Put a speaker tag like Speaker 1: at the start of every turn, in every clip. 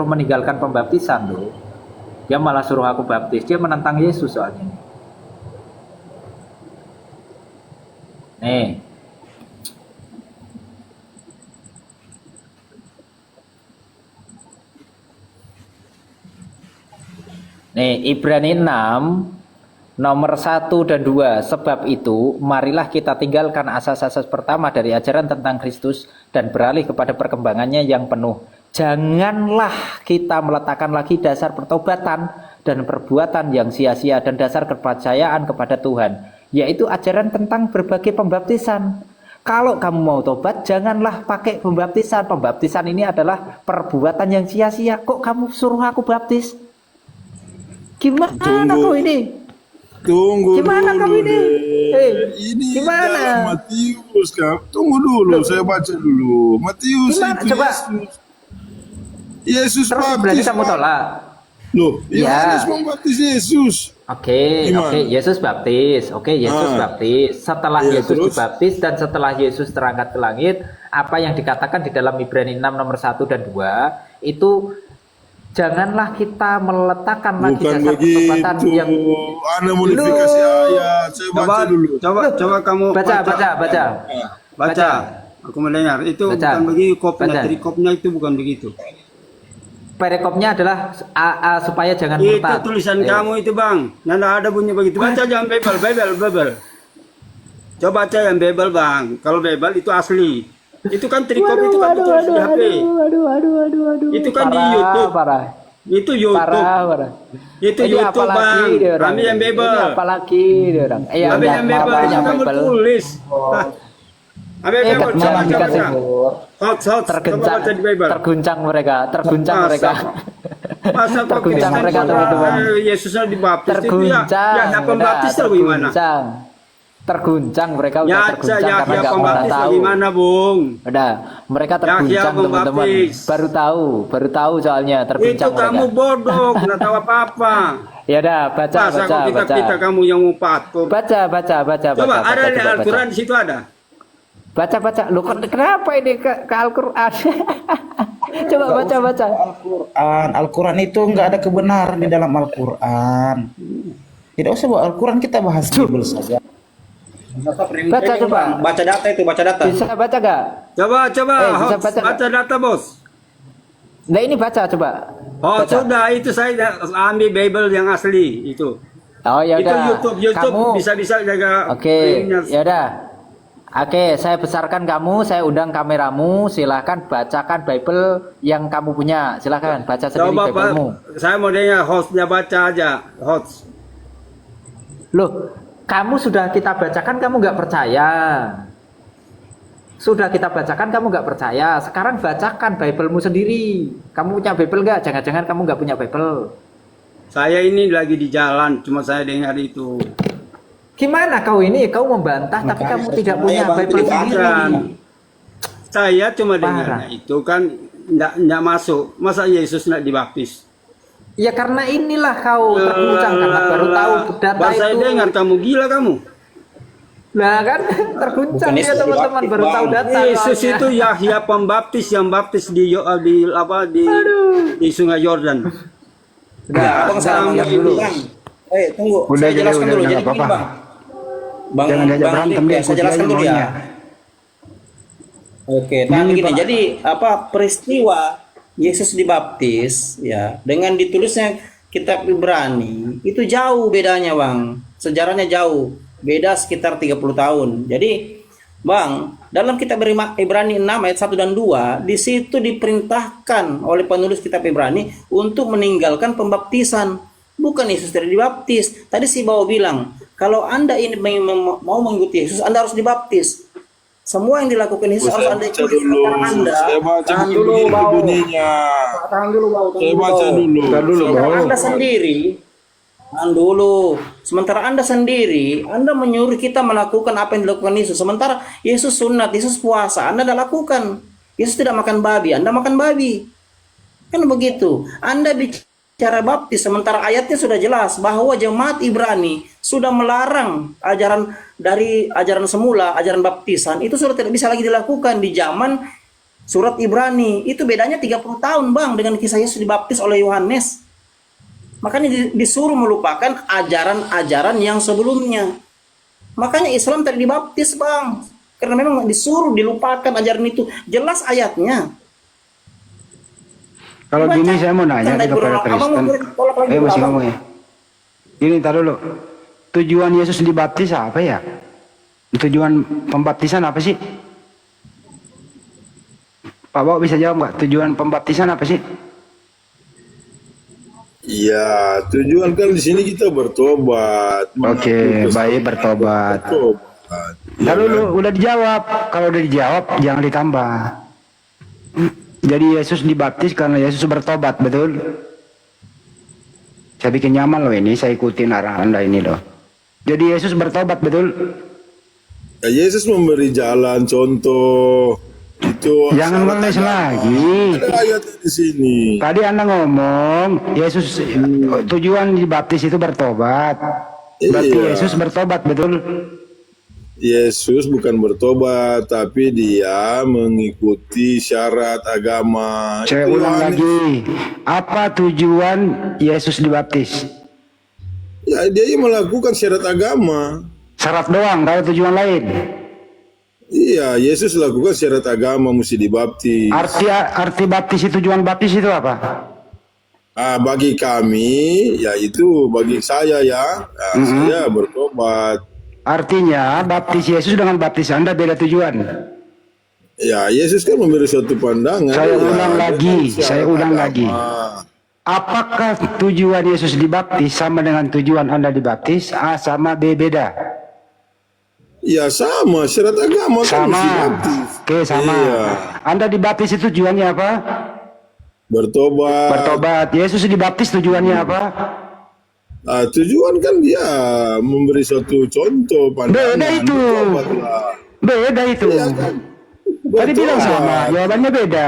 Speaker 1: meninggalkan pembaptisan loh. Dia malah suruh aku baptis. Dia menentang Yesus soalnya. Nih. Nih, Ibrani 6 nomor 1 dan 2. Sebab itu, marilah kita tinggalkan asas-asas pertama dari ajaran tentang Kristus dan beralih kepada perkembangannya yang penuh. Janganlah kita meletakkan lagi dasar pertobatan dan perbuatan yang sia-sia dan dasar kepercayaan kepada Tuhan, yaitu ajaran tentang berbagai pembaptisan. Kalau kamu mau tobat, janganlah pakai pembaptisan. Pembaptisan ini adalah perbuatan yang sia-sia. Kok kamu suruh aku baptis? Gimana kau ini?
Speaker 2: Tunggu
Speaker 1: Gimana
Speaker 2: dulu
Speaker 1: kamu ini?
Speaker 2: Ini
Speaker 1: Gimana?
Speaker 2: dalam Matius, Kak. Tunggu dulu, saya baca dulu. Matius
Speaker 1: Gimana?
Speaker 2: itu
Speaker 1: Coba.
Speaker 2: Yesus
Speaker 1: Terus
Speaker 2: baptis.
Speaker 1: berarti kamu tolak?
Speaker 2: Loh,
Speaker 1: Ya.
Speaker 2: Yohanes membaptis Yesus.
Speaker 1: Oke,
Speaker 2: Gimana?
Speaker 1: Yesus baptis. Oke, Yesus baptis. Setelah
Speaker 2: Iya,
Speaker 1: Yesus
Speaker 2: terus?
Speaker 1: dibaptis dan setelah Yesus terangkat ke langit, apa yang dikatakan di dalam Ibrani 6 nomor 1 dan 2, itu janganlah kita meletakkan lagi
Speaker 2: Bukan
Speaker 1: dasar pertobatan
Speaker 2: begitu.
Speaker 1: yang
Speaker 2: Anda modifikasi ayat. Saya baca dulu.
Speaker 3: Coba kamu
Speaker 1: baca.
Speaker 3: Aku mendengar itu
Speaker 1: Baca.
Speaker 3: bukan begitu kopnya,
Speaker 1: Baca.
Speaker 3: trikopnya itu bukan begitu.
Speaker 1: Perikopnya adalah supaya jangan
Speaker 3: Itu
Speaker 1: murtad.
Speaker 3: tulisan
Speaker 1: Ayo.
Speaker 3: kamu itu bang, nggak ada bunyi begitu. Baca jangan bebel. Coba baca yang bebel bang. Kalau bebel itu asli. Itu kan trikop itu kan tulis di HP. Itu kan di YouTube.
Speaker 1: Parah.
Speaker 3: Itu YouTube.
Speaker 1: Parah.
Speaker 3: Itu
Speaker 1: Ini
Speaker 3: YouTube
Speaker 1: apalagi
Speaker 3: bang.
Speaker 1: dia orang.
Speaker 3: Kami yang bebel.
Speaker 1: Ini apalagi dia orang.
Speaker 3: Kami yang bebel itu kan bertulis. Kami yang bebel.
Speaker 1: malah dikasih
Speaker 3: Coba. Hot. Coba baca di Bible.
Speaker 1: terguncang mereka.
Speaker 3: Masa kok kita
Speaker 1: Terguncang mereka, teman-teman.
Speaker 3: Yesusnya dibaptis itu ya ada pembaptis atau gimana?
Speaker 1: Terguncang mereka udah terguncang karena
Speaker 3: Yahya
Speaker 1: nggak pernah
Speaker 3: pembaptis
Speaker 1: tahu.
Speaker 3: gimana bung?
Speaker 1: Udah, mereka
Speaker 3: Yahya
Speaker 1: terguncang teman-teman.
Speaker 3: pembaptis.
Speaker 1: Baru tahu soalnya
Speaker 3: Itu
Speaker 1: terguncang mereka.
Speaker 3: kamu bodoh, nggak tahu apa-apa.
Speaker 1: Ya udah, baca.
Speaker 3: Masa kok kita kamu yang upat?
Speaker 1: Baca.
Speaker 3: Coba ada di
Speaker 1: coba,
Speaker 3: Al-Quran di situ ada.
Speaker 1: Baca. Lu kenapa ini ke Al-Quran? Coba baca.
Speaker 4: Al-Quran itu nggak ada kebenaran di dalam Al-Quran. Tidak usah bawa Al-Quran, kita bahas Bible saja.
Speaker 1: Baca coba.
Speaker 5: Baca data itu, baca data.
Speaker 1: Bisa baca gak?
Speaker 3: Coba,
Speaker 1: bisa
Speaker 3: Hots,
Speaker 1: baca
Speaker 3: baca data bos.
Speaker 1: Nah ini baca coba.
Speaker 3: Oh
Speaker 1: Baca.
Speaker 3: sudah, itu saya ambil Bible yang asli itu.
Speaker 1: Oh ya
Speaker 3: Itu
Speaker 1: udah.
Speaker 3: YouTube
Speaker 1: Kamu
Speaker 3: bisa jaga.
Speaker 1: Oke,
Speaker 3: linknya.
Speaker 1: ya udah. Oke, saya besarkan kamu, saya undang kameramu, silahkan bacakan Bible yang kamu punya. Silahkan baca sendiri
Speaker 3: Coba
Speaker 1: Biblemu.
Speaker 3: saya mau dengar hostnya baca aja, host.
Speaker 1: Loh, kamu sudah kita bacakan, kamu nggak percaya. Sudah kita bacakan, kamu nggak percaya. Sekarang bacakan Biblemu sendiri. Kamu punya Bible nggak? Jangan-jangan kamu nggak punya Bible.
Speaker 3: Saya ini lagi di jalan, cuma saya dengar itu.
Speaker 1: Gimana kau ini? Kau membantah, tapi kamu tidak punya
Speaker 5: Bang,
Speaker 1: Bible
Speaker 5: tidak
Speaker 1: sendiri.
Speaker 3: Bukan. Saya cuma
Speaker 1: Parah.
Speaker 3: dengarnya itu kan nggak masuk. Masa Yesus nggak dibaptis?
Speaker 1: Ya karena inilah kau terguncang karena baru tahu data
Speaker 3: Pas saya
Speaker 1: itu.
Speaker 3: dengar kamu gila kamu.
Speaker 1: Nah kan terguncang
Speaker 5: Bukan
Speaker 1: dia
Speaker 5: Yesus
Speaker 1: teman-teman
Speaker 5: dibaptis,
Speaker 1: baru tahu
Speaker 5: Bang.
Speaker 1: data.
Speaker 3: Yesus
Speaker 1: soalnya.
Speaker 3: itu Yahya pembaptis yang baptis di Sungai Yordan.
Speaker 5: Ya, abang salah
Speaker 1: diam dulu.
Speaker 5: Bang. Tunggu,
Speaker 4: Udah,
Speaker 5: saya jelaskan dulu. Jadi
Speaker 4: nggak
Speaker 5: begini
Speaker 4: apa-apa.
Speaker 5: bang. Bang,
Speaker 4: Jangan diajak
Speaker 5: Bang
Speaker 4: berantem,
Speaker 5: Adip,
Speaker 4: dia
Speaker 5: ya, saya
Speaker 4: ikuti
Speaker 5: jelaskan
Speaker 4: aja
Speaker 5: dulu ya.
Speaker 4: maunya.
Speaker 5: Oke, nah begini. Jadi peristiwa Yesus dibaptis ya dengan ditulisnya kitab Ibrani itu jauh bedanya bang. Sejarahnya jauh, beda sekitar 30 tahun. Jadi bang, dalam kitab Ibrani 6 ayat 1 dan 2 di situ diperintahkan oleh penulis kitab Ibrani untuk meninggalkan pembaptisan. Bukan Yesus tidak dibaptis. Tadi si Bawa bilang, kalau Anda ini mau mengikuti Yesus, Anda harus dibaptis. Semua yang dilakukan Yesus harus Anda ikuti. Sementara Anda,
Speaker 2: Saya baca
Speaker 3: tahan
Speaker 2: dulu
Speaker 3: dulu,
Speaker 2: begini
Speaker 3: Bau.
Speaker 2: bunyinya.
Speaker 3: Tahan dulu, Bau.
Speaker 2: Saya baca dulu.
Speaker 3: Sementara
Speaker 5: Anda sendiri, tahan dulu. Sementara Anda sendiri, Anda menyuruh kita melakukan apa yang dilakukan Yesus. Sementara Yesus sunat, Yesus puasa, Anda tidak lakukan. Yesus tidak makan babi, Anda makan babi. Kan begitu. Anda bicara baptis, sementara ayatnya sudah jelas bahwa jemaat Ibrani sudah melarang ajaran dari ajaran semula, ajaran baptisan itu sudah tidak bisa lagi dilakukan di zaman surat Ibrani. Itu bedanya 30 tahun Bang dengan kisah Yesus dibaptis oleh Yohanes. Makanya disuruh melupakan ajaran-ajaran yang sebelumnya. Makanya Islam tadi dibaptis Bang. Karena memang disuruh dilupakan ajaran itu. Jelas ayatnya.
Speaker 6: Kalau
Speaker 5: Baca.
Speaker 6: gini saya mau nanya
Speaker 5: Tanda
Speaker 6: kepada
Speaker 5: berulang. Abang
Speaker 6: Kristen.
Speaker 5: mau tolak lagi
Speaker 6: Masih
Speaker 5: Abang.
Speaker 6: ngomong ya. Gini, tar dulu. Tujuan Yesus dibaptis apa ya? Tujuan pembaptisan apa sih? Pak Bau bisa jawab nggak? Tujuan pembaptisan apa sih?
Speaker 2: Iya, tujuan kan di sini kita bertobat.
Speaker 6: Oke, baik, bertobat.
Speaker 2: Bertobat. Ya
Speaker 6: Lalu
Speaker 2: kan?
Speaker 6: lu udah dijawab. Kalau udah dijawab, jangan ditambah. Jadi Yesus dibaptis karena Yesus bertobat, betul? Saya bikin nyaman loh ini, saya ikutin arah Anda ini loh. Jadi Yesus bertobat, betul?
Speaker 2: Ya, Yesus memberi jalan, contoh. Itu
Speaker 6: Jangan
Speaker 2: syarat
Speaker 6: ngeles
Speaker 2: agama.
Speaker 6: lagi.
Speaker 2: Ada ayat di sini.
Speaker 6: Tadi Anda ngomong Yesus tujuan dibaptis itu bertobat. Berarti
Speaker 2: Iya.
Speaker 6: Yesus bertobat, betul?
Speaker 2: Yesus bukan bertobat, tapi dia mengikuti syarat agama.
Speaker 6: Saya
Speaker 2: Itu
Speaker 6: ulang
Speaker 2: Yohanes.
Speaker 6: lagi. Apa tujuan Yesus dibaptis?
Speaker 2: Ya, dia melakukan syarat agama.
Speaker 6: Syarat doang, kalau tujuan lain.
Speaker 2: Iya, Yesus lakukan syarat agama, mesti dibaptis.
Speaker 6: Arti baptis itu, tujuan baptis itu apa?
Speaker 2: Bagi kami, ya itu bagi saya ya, saya bertobat.
Speaker 6: Artinya baptis Yesus dengan baptis Anda beda tujuan.
Speaker 2: Ya, Yesus kan memberi suatu pandangan.
Speaker 6: Saya
Speaker 2: ya,
Speaker 6: ulang
Speaker 2: dia
Speaker 6: lagi,
Speaker 2: kan syarat
Speaker 6: saya ulang
Speaker 2: agama.
Speaker 6: lagi. Apakah tujuan Yesus dibaptis sama dengan tujuan Anda dibaptis? A sama B beda?
Speaker 2: Ya sama, syarat agama kan
Speaker 6: Sama.
Speaker 2: mesti baptis.
Speaker 6: Oke, sama.
Speaker 2: Iya.
Speaker 6: Anda dibaptis itu tujuannya apa?
Speaker 2: Bertobat.
Speaker 6: Bertobat. Yesus dibaptis tujuannya apa?
Speaker 2: Tujuan kan dia memberi suatu contoh pandangan.
Speaker 6: Beda itu.
Speaker 2: Bertobatlah.
Speaker 6: Beda itu.
Speaker 2: Iya kan?
Speaker 6: Tadi bilang sama,
Speaker 2: Bertobat.
Speaker 6: jawabannya beda.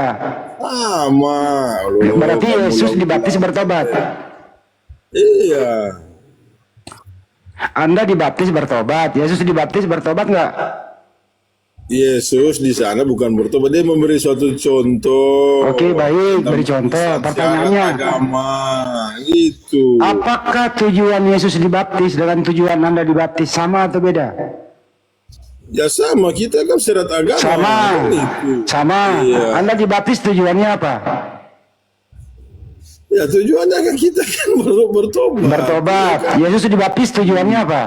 Speaker 2: Sama. Loh,
Speaker 6: Berarti
Speaker 2: kamu
Speaker 6: Yesus
Speaker 2: ulang-
Speaker 6: dibaptis bertobat.
Speaker 2: Iya.
Speaker 6: Anda dibaptis bertobat. Yesus dibaptis bertobat nggak?
Speaker 2: Yesus di sana bukan bertobat, dia memberi suatu contoh.
Speaker 6: Oke, baik,
Speaker 2: Tentang
Speaker 6: beri contoh.
Speaker 2: syarat
Speaker 6: Pertanyaannya,
Speaker 2: agama itu.
Speaker 6: apakah tujuan Yesus dibaptis dengan tujuan Anda dibaptis sama atau beda?
Speaker 2: Ya sama, kita kan syarat agama.
Speaker 6: Sama.
Speaker 2: kan itu.
Speaker 6: Sama.
Speaker 2: Iya.
Speaker 6: Anda dibaptis tujuannya apa?
Speaker 2: Ya tujuannya kan kita kan bertobat.
Speaker 6: Bertobat. Yesus dibaptis tujuannya apa?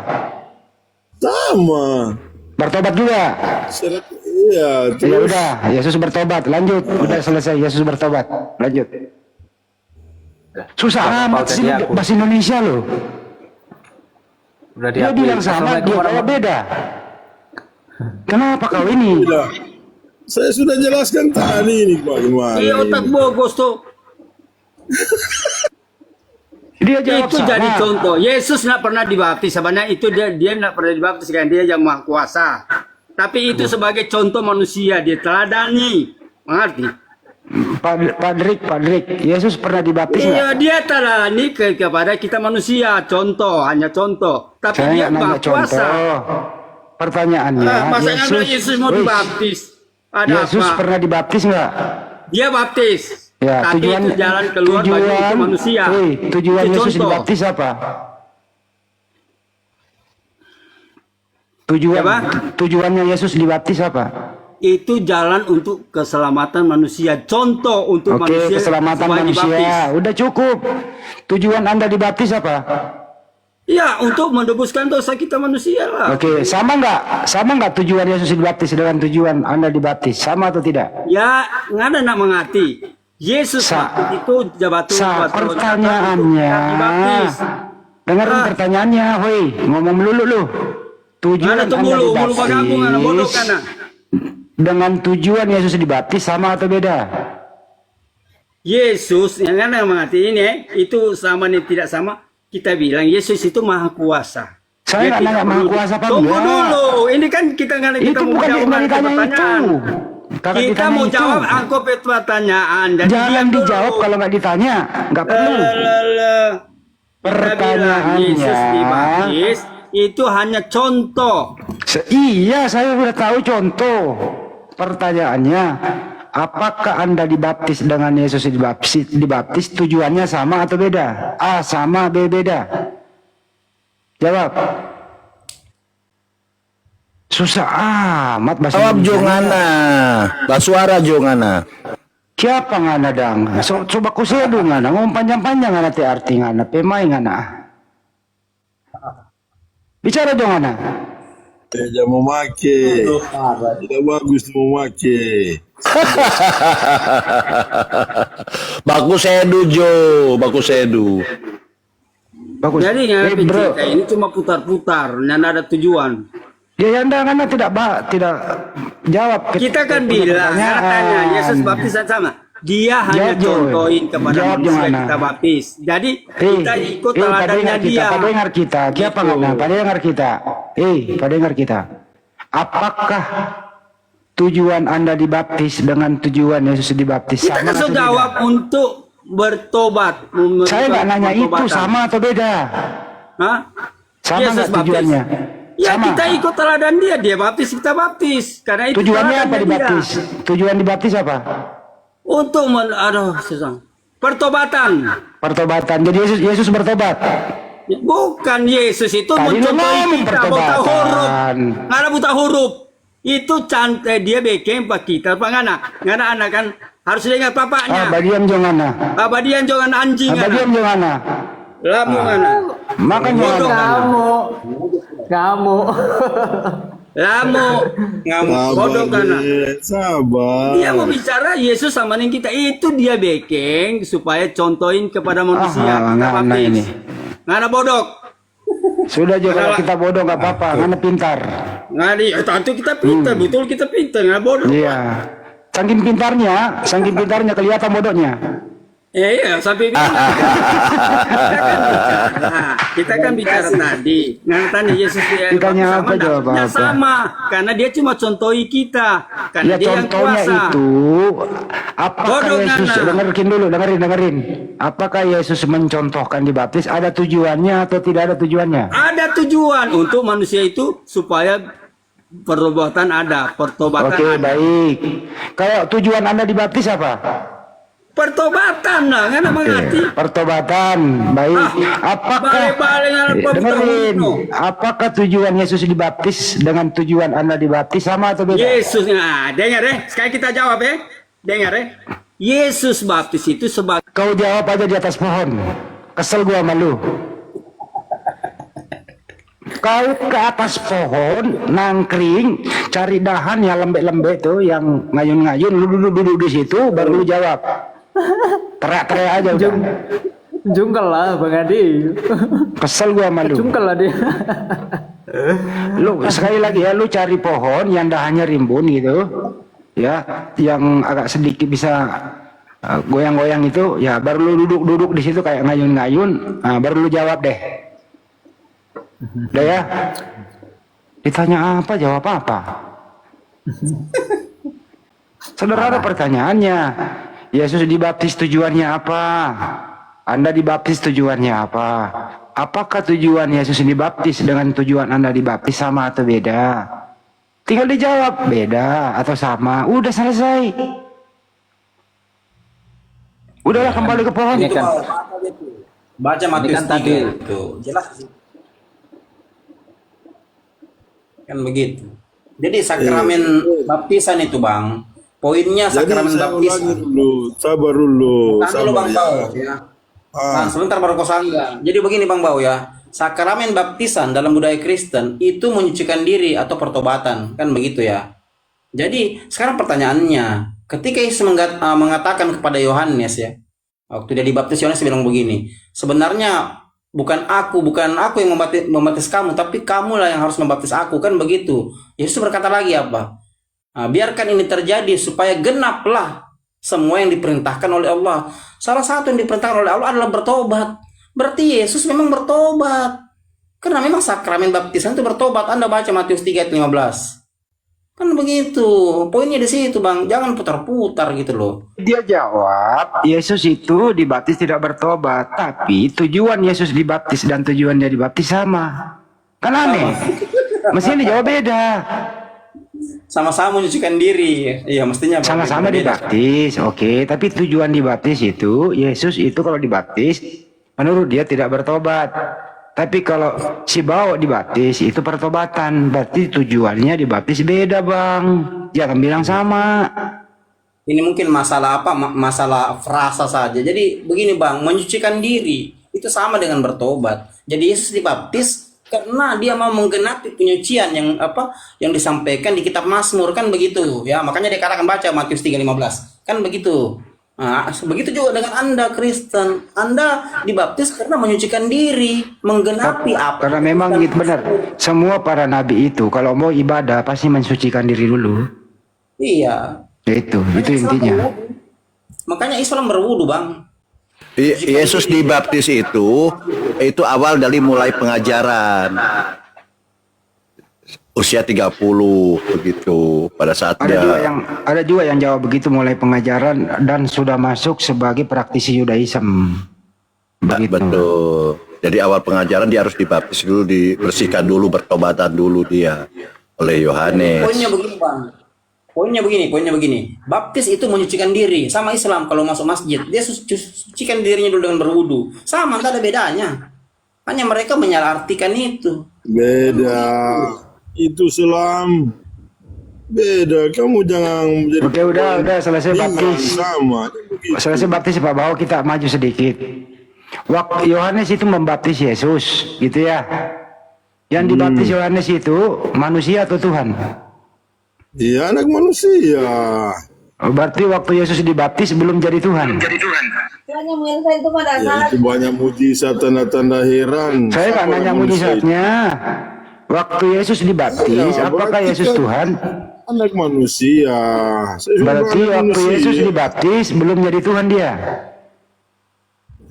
Speaker 2: Sama.
Speaker 6: Bertobat juga.
Speaker 2: Syarat, iya.
Speaker 6: Ya
Speaker 2: Terus
Speaker 6: udah, Yesus bertobat. Lanjut. Udah selesai. Yesus bertobat. Lanjut. Susah amat sih bahasa Indonesia loh.
Speaker 1: Udah
Speaker 6: Dia
Speaker 1: diakui.
Speaker 6: bilang sama,
Speaker 1: Assalamualaikum
Speaker 6: dia bawa beda. Kenapa kau ini?
Speaker 2: Sudah. Saya sudah jelaskan tadi ini bagaimana.
Speaker 3: Iya otak
Speaker 2: ini.
Speaker 3: bogos tuh.
Speaker 6: Dia jawab
Speaker 3: Itu
Speaker 6: sama.
Speaker 3: jadi contoh. Yesus nggak pernah dibaptis, sebenarnya itu dia nggak pernah dibaptis kan, dia yang maha kuasa. Tapi itu sebagai contoh manusia, dia teladani, mengerti?
Speaker 6: Pak Drik, Yesus pernah dibaptis nggak?
Speaker 3: Iya, dia teladani kepada kita manusia, contoh, hanya contoh. Tapi
Speaker 6: Saya
Speaker 3: dia
Speaker 6: nggak
Speaker 3: maha
Speaker 6: nanya
Speaker 3: kuasa.
Speaker 6: contoh. Pertanyaannya,
Speaker 3: Masa Yesus mau
Speaker 6: Wih,
Speaker 3: dibaptis? Ada
Speaker 6: Yesus
Speaker 3: apa?
Speaker 6: pernah dibaptis nggak?
Speaker 3: Dia baptis.
Speaker 6: Ya,
Speaker 3: tapi itu jalan keluar bagi itu manusia.
Speaker 6: Tujuan
Speaker 3: Itu
Speaker 6: Yesus
Speaker 3: contoh.
Speaker 6: dibaptis apa? Tujuannya Yesus dibaptis apa?
Speaker 3: Itu jalan untuk keselamatan manusia. Contoh untuk
Speaker 6: Oke,
Speaker 3: manusia
Speaker 6: keselamatan
Speaker 3: supaya
Speaker 6: manusia.
Speaker 3: dibaptis.
Speaker 6: Udah cukup. Tujuan Anda dibaptis apa?
Speaker 3: Ya, untuk menebuskan dosa kita manusia lah.
Speaker 6: Oke, sama nggak? Sama nggak tujuan Yesus dibaptis dengan tujuan Anda dibaptis? Sama atau tidak?
Speaker 3: Ya, nggak ada nak mengerti. Yesus Pak, itu jabatan
Speaker 6: Pertanyaannya,
Speaker 3: dibaptis.
Speaker 6: dengerin pertanyaannya, woi, ngomong melulu lu. Tujuan
Speaker 3: Mana tuh
Speaker 6: Anda
Speaker 3: mulu bagabung, anak bodoh
Speaker 6: dibaptis
Speaker 3: kana.
Speaker 6: dengan tujuan Yesus dibaptis sama atau beda?
Speaker 3: Yesus, yang ada yang mengerti ini, itu sama nih tidak sama. Kita bilang Yesus itu maha kuasa.
Speaker 6: Saya nggak
Speaker 3: Dia tidak
Speaker 6: nanya maha
Speaker 3: perlu-
Speaker 6: kuasa apa
Speaker 3: Tunggu
Speaker 6: enggak.
Speaker 3: dulu, ini kan kita nggak kita
Speaker 6: Itu
Speaker 3: mau
Speaker 6: bukan
Speaker 3: jawab
Speaker 6: nggak ditanya itu.
Speaker 3: pertanyaan.
Speaker 6: Kakak
Speaker 3: Kita
Speaker 6: ditanya
Speaker 3: mau
Speaker 6: itu.
Speaker 3: jawab angkop pertanyaan. Jadi
Speaker 6: Jangan
Speaker 3: diam dulu.
Speaker 6: dijawab kalau nggak ditanya, nggak perlu.
Speaker 3: Kita bilang
Speaker 6: Pertanyaannya.
Speaker 3: Yesus dibaptis itu hanya contoh.
Speaker 6: Iya, saya udah tahu contoh. Pertanyaannya, apakah Anda dibaptis dengan Yesus dibaptis tujuannya sama atau beda? A sama, B beda. Jawab. Susah amat bahasa
Speaker 7: Jawab
Speaker 6: Indonesia.
Speaker 7: jongana. Basuara jongana.
Speaker 6: Siapa ngana dang? Coba kusedu ngana, ngomong panjang-panjang ngana ti arti ngana, pemain ngana. Bicara dong ngana.
Speaker 2: Jangan memakai. Tidak bagus memakai.
Speaker 7: Bagus edu Jo, bagus edu.
Speaker 6: Bagus.
Speaker 3: Jadi yang
Speaker 6: bro,
Speaker 3: cerita ini cuma putar-putar, dan ada tujuan.
Speaker 6: dia anda ngana tidak jawab.
Speaker 3: Kita kan
Speaker 6: punya
Speaker 3: bilang,
Speaker 6: pertanyaan.
Speaker 3: katanya Yesus baptisan sama. Dia hanya
Speaker 6: Jawab, Jo.
Speaker 3: contohin kepada
Speaker 6: Jawab,
Speaker 3: manusia
Speaker 6: Johanna.
Speaker 3: kita baptis. Jadi kita ikut teladannya dia.
Speaker 6: Pada dengar kita, siapa ngana? Pada dengar kita. Pada dengar kita. Apakah tujuan Anda dibaptis dengan tujuan Yesus dibaptis
Speaker 3: Kita
Speaker 6: sama
Speaker 3: kan
Speaker 6: atau
Speaker 3: jawab
Speaker 6: beda?
Speaker 3: untuk bertobat.
Speaker 6: Saya nggak nanya itu
Speaker 3: Pertobatan.
Speaker 6: sama atau beda.
Speaker 3: Hah?
Speaker 6: Sama
Speaker 3: Yesus
Speaker 6: nggak
Speaker 3: baptis.
Speaker 6: tujuannya?
Speaker 3: Ya
Speaker 6: Sama.
Speaker 3: kita ikut teladan dia baptis, kita baptis. Karena itu
Speaker 6: Tujuannya apa
Speaker 3: teladannya
Speaker 6: dibaptis?
Speaker 3: dia.
Speaker 6: Tujuan dibaptis apa?
Speaker 3: Untuk susah. Pertobatan.
Speaker 6: Pertobatan. Jadi Yesus bertobat.
Speaker 3: Bukan Yesus itu
Speaker 6: Tadi lu
Speaker 3: mencontohi
Speaker 6: ngomong
Speaker 3: kita buta huruf.
Speaker 6: pertobatan.
Speaker 3: Nggak ada buta huruf. Itu cantik dia bikin pak kita pak ngana anak kan harus dengar papanya.
Speaker 6: Abadian jongana.
Speaker 3: Abadian jangan anjing
Speaker 6: Abadian
Speaker 3: ngana.
Speaker 6: jongana.
Speaker 3: Lamu ngana.
Speaker 6: Makanya
Speaker 3: Bodoh
Speaker 1: Kamu.
Speaker 3: Lamu bodoh kana.
Speaker 2: Sabar.
Speaker 3: Dia mau bicara Yesus sama dengan kita itu dia bikin supaya contohin kepada manusia. Kita
Speaker 6: ngana
Speaker 3: baptis.
Speaker 6: ini.
Speaker 3: Ngana bodok.
Speaker 6: Sudah juga kalau kita bodoh nggak apa-apa, ngana pintar.
Speaker 3: Ngadi, tentu kita pintar, betul kita pintar, nggak bodoh.
Speaker 6: Iya. Saking pintarnya kelihatan bodohnya.
Speaker 3: Iya, sampai kita kan bicara tadi. Tanya Yesus dia
Speaker 6: Ditanya apa, jawab
Speaker 3: Ya
Speaker 6: apa?
Speaker 3: sama, karena dia cuma contohi kita, karena
Speaker 6: Ya
Speaker 3: dia yang
Speaker 6: contohnya
Speaker 3: kuasa.
Speaker 6: itu, apakah
Speaker 3: Bodoh,
Speaker 6: Yesus,
Speaker 3: Nana.
Speaker 6: dengerin. Apakah Yesus mencontohkan dibaptis ada tujuannya atau tidak ada tujuannya?
Speaker 3: Ada tujuan untuk manusia itu supaya pertobatan ada, pertobatan
Speaker 6: Oke,
Speaker 3: ada.
Speaker 6: baik. Kalau tujuan Anda dibaptis apa?
Speaker 3: Pertobatan lah, nggak mengerti.
Speaker 6: Pertobatan, baik. Apakah
Speaker 3: Balik-balik nggak
Speaker 6: dengerin?
Speaker 3: no.
Speaker 6: Apakah tujuan Yesus dibaptis dengan tujuan Anda dibaptis sama atau beda?
Speaker 3: Yesus, nah, dengar sekarang kita jawab dengar Yesus baptis itu sebagai
Speaker 6: Kau jawab aja di atas pohon. Kesel gua sama lu. Kau ke atas pohon, nangkring, cari dahan yang lembek-lembek tuh, yang ngayun-ngayun, lu duduk di situ, baru lu jawab. Teriak-teriak aja udah.
Speaker 1: Jungkel lah Bang Adi.
Speaker 6: Kesel gua sama lu.
Speaker 1: Jungkel lah dia.
Speaker 6: Lu sekali lagi ya, lu cari pohon yang dahannya rimbun gitu, ya, yang agak sedikit bisa goyang-goyang itu, ya, baru lu duduk di situ kayak ngayun-ngayun, nah, baru lu jawab deh. Udah ya. Ditanya apa, jawab apa. Sederhana pertanyaannya. Yesus dibaptis tujuannya apa? Anda dibaptis tujuannya apa? Apakah tujuan Yesus dibaptis dengan tujuan Anda dibaptis sama atau beda? Tinggal dijawab, beda atau sama. Udah selesai. Udahlah, kembali ke pohon.
Speaker 1: Ini kan
Speaker 5: Baca Matius
Speaker 1: kan tadi.
Speaker 5: 3 itu jelas kan begitu. Jadi sakramen baptisan itu Bang, poinnya
Speaker 2: Jadi
Speaker 5: sakramen
Speaker 2: saya ulangi
Speaker 5: baptisan.
Speaker 2: dulu. Sabar dulu.
Speaker 5: Tahan dulu Bang
Speaker 2: Sabar
Speaker 5: Bau
Speaker 2: ya.
Speaker 5: ya. Nah, sebentar baru kau sangga. Jadi begini Bang Bau ya, sakramen baptisan dalam budaya Kristen itu menyucikan diri atau pertobatan, kan begitu ya. Jadi sekarang pertanyaannya, ketika Yesus mengatakan kepada Yohanes ya, waktu dia dibaptis Yohanes bilang begini, sebenarnya bukan aku yang membaptis kamu, tapi kamulah yang harus membaptis aku, kan begitu. Yesus berkata lagi apa? Nah, biarkan ini terjadi supaya genaplah semua yang diperintahkan oleh Allah. Salah satu yang diperintahkan oleh Allah adalah bertobat. Berarti Yesus memang bertobat. Karena memang sakramen baptisan itu bertobat. Anda baca Matius 3 ayat 15. Kan begitu. Poinnya di situ, Bang. Jangan putar-putar gitu loh.
Speaker 6: Dia jawab, Yesus itu dibaptis tidak bertobat, tapi tujuan Yesus dibaptis dan tujuan dia dibaptis sama. Kan aneh. Mestinya dijawab beda.
Speaker 5: Sama-sama menyucikan diri. Iya, mestinya Bang.
Speaker 6: Sama-sama
Speaker 5: Berbeda.
Speaker 6: dibaptis, oke. Tapi tujuan dibaptis itu, Yesus itu kalau dibaptis, menurut dia tidak bertobat. Tapi kalau si Bao dibaptis itu pertobatan. Berarti tujuannya dibaptis beda, Bang. Jangan bilang sama.
Speaker 5: Ini mungkin masalah apa? Masalah frasa saja. Jadi begini Bang, menyucikan diri itu sama dengan bertobat. Jadi Yesus dibaptis karena dia mau menggenapi penyucian yang apa yang disampaikan di kitab Mazmur kan begitu ya. Makanya dia katakan baca Matius 3:15. Kan begitu. Nah, begitu juga dengan Anda Kristen. Anda dibaptis karena menyucikan diri, menggenapi apa?
Speaker 6: Karena memang gitu benar. Semua para nabi itu kalau mau ibadah pasti mensucikan diri dulu.
Speaker 5: Iya.
Speaker 6: Itu intinya.
Speaker 5: Makanya Islam berwudu, Bang.
Speaker 7: Yesus dibaptis itu awal dari mulai pengajaran. Usia 30 begitu pada saat
Speaker 6: Ada juga yang jawab begitu mulai pengajaran dan sudah masuk sebagai praktisi Yudaism. Begitu.
Speaker 7: betul. Jadi awal pengajaran dia harus dibaptis dulu, dibersihkan dulu, bertobatan dulu dia oleh Yohanes.
Speaker 5: Poinnya begini. Baptis itu menyucikan diri. Sama Islam kalau masuk masjid, dia sucikan dirinya dulu dengan berwudu. Sama, nggak ada bedanya. Hanya mereka menyalahartikan itu.
Speaker 2: Beda. Itu Islam. Beda. Kamu jangan menjadi...
Speaker 6: Oke, udah selesai baptis.
Speaker 2: Sama.
Speaker 6: Selesai baptis Pak Bao, kita maju sedikit. Waktu Yohanes itu membaptis Yesus, gitu ya. Yang dibaptis Yohanes itu manusia atau Tuhan?
Speaker 2: Iya, anak manusia.
Speaker 6: Berarti waktu Yesus dibaptis belum jadi Tuhan.
Speaker 2: Ya, itu banyak mujizat, tanda-tanda heran.
Speaker 6: Saya nggak nanya mujizatnya. Waktu Yesus dibaptis,
Speaker 2: Ya,
Speaker 6: apakah
Speaker 2: berarti
Speaker 6: Yesus
Speaker 2: kan
Speaker 6: Tuhan?
Speaker 2: Anak manusia. Saya sudah
Speaker 6: Berarti
Speaker 2: anak
Speaker 6: waktu
Speaker 2: manusia.
Speaker 6: Yesus dibaptis belum jadi Tuhan dia.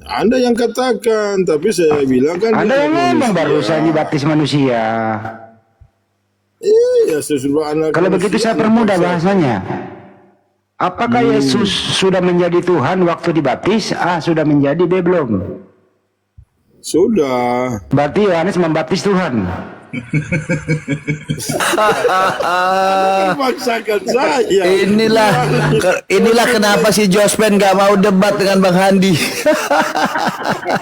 Speaker 2: Anda yang katakan, tapi saya bilang kan
Speaker 6: Anda
Speaker 2: dia
Speaker 6: yang
Speaker 2: anak
Speaker 6: ngomong
Speaker 2: manusia.
Speaker 6: barusan dibaptis manusia.
Speaker 2: Iya, saya sudah anak
Speaker 6: Kalau
Speaker 2: manusia,
Speaker 6: begitu saya
Speaker 2: anak
Speaker 6: permudah
Speaker 2: bangsa.
Speaker 6: bahasanya. Apakah Yesus sudah menjadi Tuhan waktu dibaptis? Sudah menjadi, B belum?
Speaker 2: Sudah.
Speaker 6: Berarti Yohanes membaptis Tuhan.
Speaker 2: Memaksakan saya.
Speaker 7: Inilah kenapa si Jospen gak mau debat dengan Bang Handi.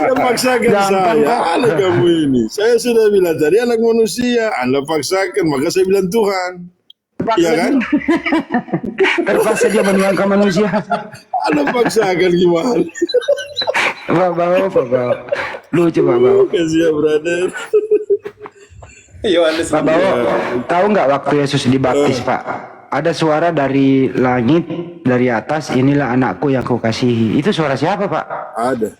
Speaker 2: Memaksakan saya. Anak kamu ini. Saya sudah bilang tadi anak manusia. Anda paksakan, maka saya bilang Tuhan. Iya kan?
Speaker 6: Terpaksa dia menuangkan manusia.
Speaker 2: Anda paksakan gimana?
Speaker 6: Pak Bao. Lucu Pak Bao.
Speaker 2: Kasih ya, brother.
Speaker 5: Yohanes.
Speaker 6: Pak Bao, tahu nggak waktu Yesus dibaptis Pak? Ada suara dari langit, dari atas, inilah anakku yang kukasihi. Itu suara siapa Pak?
Speaker 2: Ada.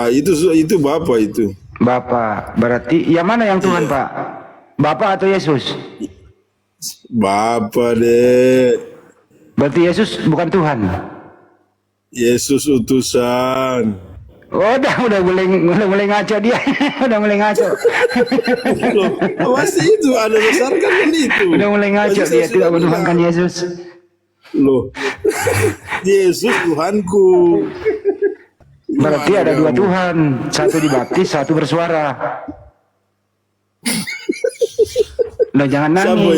Speaker 2: Itu Bapak itu.
Speaker 6: Bapak. Berarti, yang mana yang Tuhan Pak? Bapak atau Yesus?
Speaker 2: Bapak deh.
Speaker 6: Berarti Yesus bukan Tuhan.
Speaker 2: Yesus utusan.
Speaker 6: Udah mulai ngaco dia. Udah mulai ngaco.
Speaker 2: Loh, pasti itu ada dasarkan kan itu.
Speaker 6: Udah mulai ngaco
Speaker 2: Pasti
Speaker 6: dia
Speaker 2: saya
Speaker 6: tidak
Speaker 2: sudah
Speaker 6: menuhankan
Speaker 2: bilang.
Speaker 6: Yesus.
Speaker 2: Loh. Yesus Tuhanku.
Speaker 6: Berarti
Speaker 2: Gimana
Speaker 6: ada dua
Speaker 2: kamu?
Speaker 6: Tuhan. Satu dibaptis, satu bersuara. Loh, jangan
Speaker 2: Siapa
Speaker 6: nangis.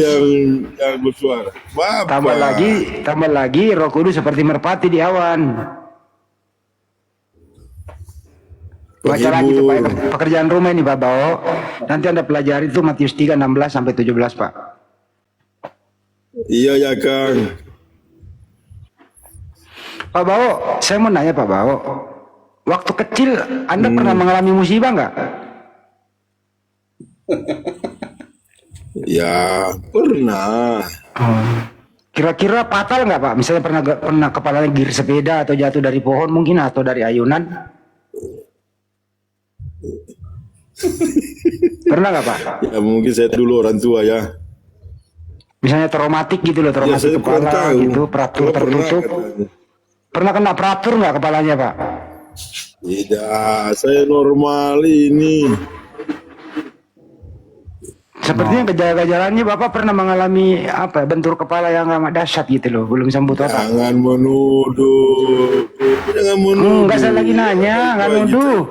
Speaker 2: yang bersuara? Bapak.
Speaker 6: Tambah lagi Roh Kudus seperti merpati di awan. Baca lagi tuh Pak, pekerjaan rumah ini Pak Bao. Nanti Anda pelajari itu Matius 3:16 sampai 17 Pak.
Speaker 2: Iya ya Kang.
Speaker 6: Pak Bao, saya mau nanya Pak Bao. Waktu kecil Anda pernah mengalami musibah nggak?
Speaker 2: Ya pernah.
Speaker 6: Kira-kira fatal nggak Pak? Misalnya pernah kepalanya gir sepeda atau jatuh dari pohon mungkin atau dari ayunan? Pernah nggak Pak?
Speaker 2: Ya mungkin saya dulu orang tua ya.
Speaker 6: Misalnya traumatik gitu loh,
Speaker 2: Ya
Speaker 6: traumatik
Speaker 2: saya kurang
Speaker 6: kepala
Speaker 2: tahu.
Speaker 6: gitu, fraktur
Speaker 2: Kalau pernah
Speaker 6: tertutup.
Speaker 2: katanya.
Speaker 6: Pernah kena fraktur nggak kepalanya Pak?
Speaker 2: Tidak, saya normal ini.
Speaker 6: Sepertinya gejala-gejalanya Bapak pernah mengalami apa? Bentur kepala yang amat dahsyat gitu loh, belum sembuh total.
Speaker 2: Jangan menuduh. Jangan menuduh.
Speaker 6: Enggak, saya lagi nanya, nggak
Speaker 2: Wah,
Speaker 6: nuduh.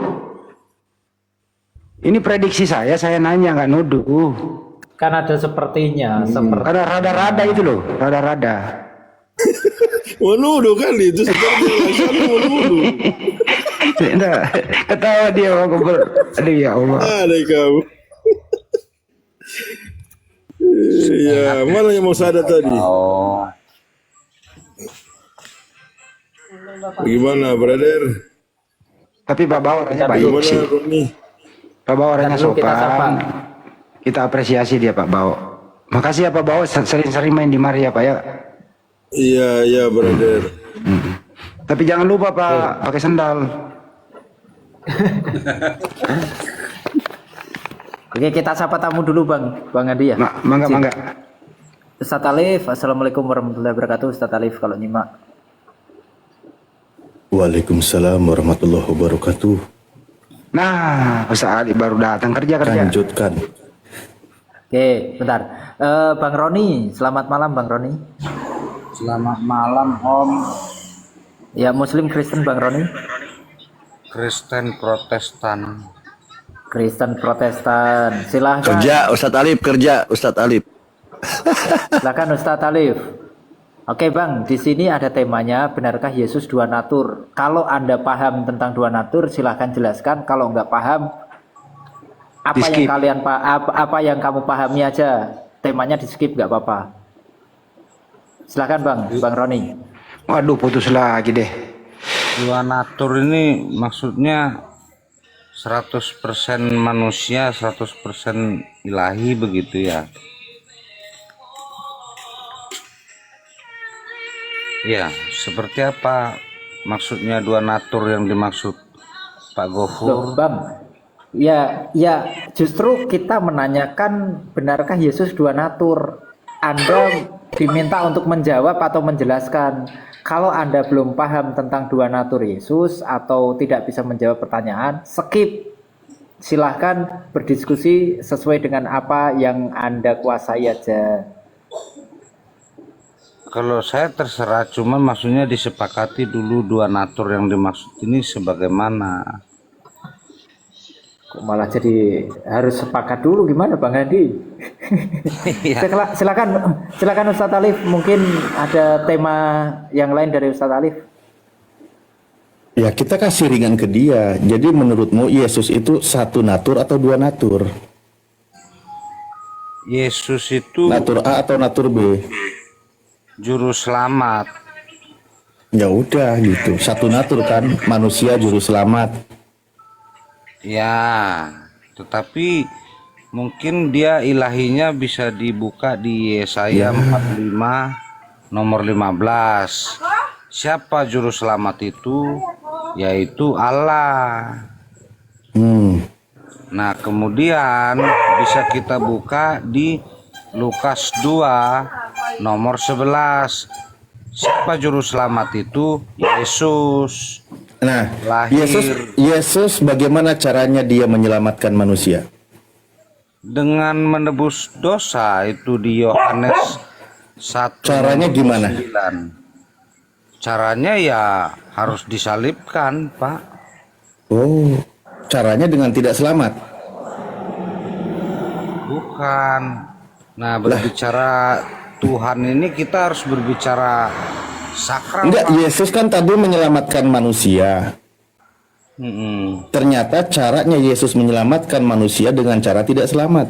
Speaker 6: Ini prediksi saya nanya nggak nuduh.
Speaker 1: Kan ada sepertinya, seperti
Speaker 6: Ada rada-rada itu loh, rada-rada.
Speaker 2: Menuduh kali itu seperti Laksana menuduh.
Speaker 6: Tidak, ketawa dia ngobrol. Aduh ya Allah.
Speaker 2: Ada kamu. Iya, mana yang mau sadar tadi?
Speaker 8: Oh,
Speaker 2: Bagaimana, brother?
Speaker 6: Tapi Pak Bau orangnya baik
Speaker 2: Bagaimana,
Speaker 6: sih.
Speaker 2: Roni?
Speaker 6: Pak Bau orangnya
Speaker 1: Dulu kita sapa.
Speaker 6: sopan. Kita apresiasi dia Pak Bau. Makasih ya Pak Bau, sering-sering main di mari ya Pak ya.
Speaker 2: Iya, brother.
Speaker 6: Tapi jangan lupa Pak, pakai sendal.
Speaker 1: Oke, kita sapa tamu dulu Bang Andi ya.
Speaker 6: Mangga.
Speaker 1: Ustadz Alif, Assalamualaikum warahmatullahi wabarakatuh. Ustadz Alif kalau nyimak.
Speaker 7: Waalaikumsalam warahmatullahi wabarakatuh.
Speaker 6: Nah, Ustaz Ali baru datang kerja.
Speaker 7: Lanjutkan.
Speaker 1: Oke, bentar. Bang Roni, selamat malam Bang Roni.
Speaker 8: selamat malam Om.
Speaker 1: Ya, Muslim Kristen Bang Roni.
Speaker 8: Kristen Protestan.
Speaker 1: Kristen Protestan. Silahkan.
Speaker 7: Kerja Ustadz Alif, kerja Ustadz Alif.
Speaker 1: Silakan Ustadz Alif. Oke Bang, di sini ada temanya, benarkah Yesus dua natur? Kalau Anda paham tentang dua natur, silahkan jelaskan. Kalau nggak paham,
Speaker 6: Di-skip.
Speaker 1: apa yang kamu pahami aja. Temanya di skip nggak apa-apa. Silakan Bang Roni.
Speaker 6: Waduh, putus lagi deh.
Speaker 8: Dua natur ini maksudnya 100% manusia, 100% ilahi begitu ya. Ya, seperti apa maksudnya dua natur yang dimaksud Pak
Speaker 1: Loh,
Speaker 8: Gofur?
Speaker 1: Bang. Ya, justru kita menanyakan benarkah Yesus dua natur? Anda diminta untuk menjawab atau menjelaskan. Kalau Anda belum paham tentang dua natur Yesus atau tidak bisa menjawab pertanyaan, skip. Silahkan berdiskusi sesuai dengan apa yang Anda kuasai aja.
Speaker 8: Kalau saya terserah, cuman maksudnya disepakati dulu dua natur yang dimaksud ini sebagaimana.
Speaker 1: Kok malah jadi harus sepakat dulu, gimana Bang Hadi?
Speaker 8: Iya.
Speaker 1: Silakan Ustadz Alif, mungkin ada tema yang lain dari Ustadz Alif.
Speaker 7: Ya kita kasih ringan ke dia. Jadi menurutmu Yesus itu satu natur atau dua natur?
Speaker 8: Yesus itu
Speaker 7: Natur A atau natur B?
Speaker 8: juru selamat.
Speaker 7: Ya udah gitu. Satu natur kan, manusia juru selamat.
Speaker 8: Ya, tetapi mungkin dia ilahinya bisa dibuka di Yesaya 45 nomor 15. Siapa juru selamat itu? Yaitu Allah. Nah, kemudian bisa kita buka di Lukas 2 nomor 11. Siapa juru selamat itu? Yesus.
Speaker 7: Nah,
Speaker 8: Lahir.
Speaker 7: Yesus bagaimana caranya dia menyelamatkan manusia?
Speaker 8: Dengan menebus dosa, itu di Yohanes 1
Speaker 7: Caranya gimana?
Speaker 8: 9. Caranya ya harus disalibkan, Pak.
Speaker 7: Oh, caranya dengan tidak selamat.
Speaker 8: Bukan. Nah, berbicara Tuhan ini kita harus berbicara sakral.
Speaker 7: Enggak,
Speaker 8: Pak.
Speaker 7: Yesus kan tadi menyelamatkan manusia. Ternyata caranya Yesus menyelamatkan manusia dengan cara tidak selamat.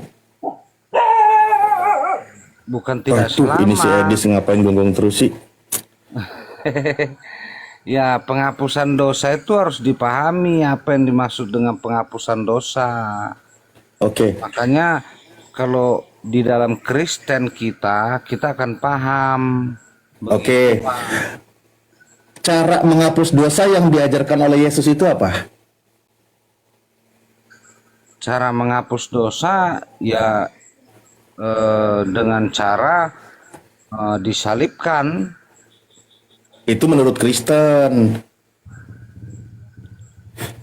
Speaker 8: Bukan tidak
Speaker 7: Tuh,
Speaker 8: selamat.
Speaker 7: ini si Edis ngapain gonggong terus sih?
Speaker 8: Ya, penghapusan dosa itu harus dipahami apa yang dimaksud dengan penghapusan dosa.
Speaker 7: Oke.
Speaker 8: Makanya kalau di dalam Kristen kita akan paham.
Speaker 7: Oke. Cara menghapus dosa yang diajarkan oleh Yesus itu apa?
Speaker 8: Cara menghapus dosa ya dengan cara disalibkan.
Speaker 7: Itu menurut Kristen.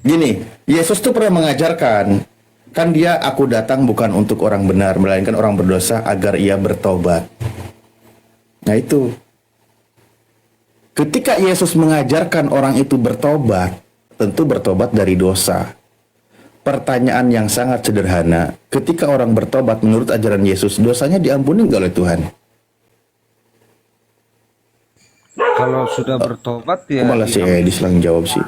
Speaker 7: Gini, Yesus tuh pernah mengajarkan, kan dia aku datang bukan untuk orang benar, melainkan orang berdosa agar ia bertobat. Nah itu. Ketika Yesus mengajarkan orang itu bertobat, tentu bertobat dari dosa. pertanyaan yang sangat sederhana. Ketika orang bertobat menurut ajaran Yesus, dosanya diampuni nggak oleh Tuhan?
Speaker 8: Kalau sudah bertobat ya
Speaker 7: Kok malah si Edi selang jawab sih?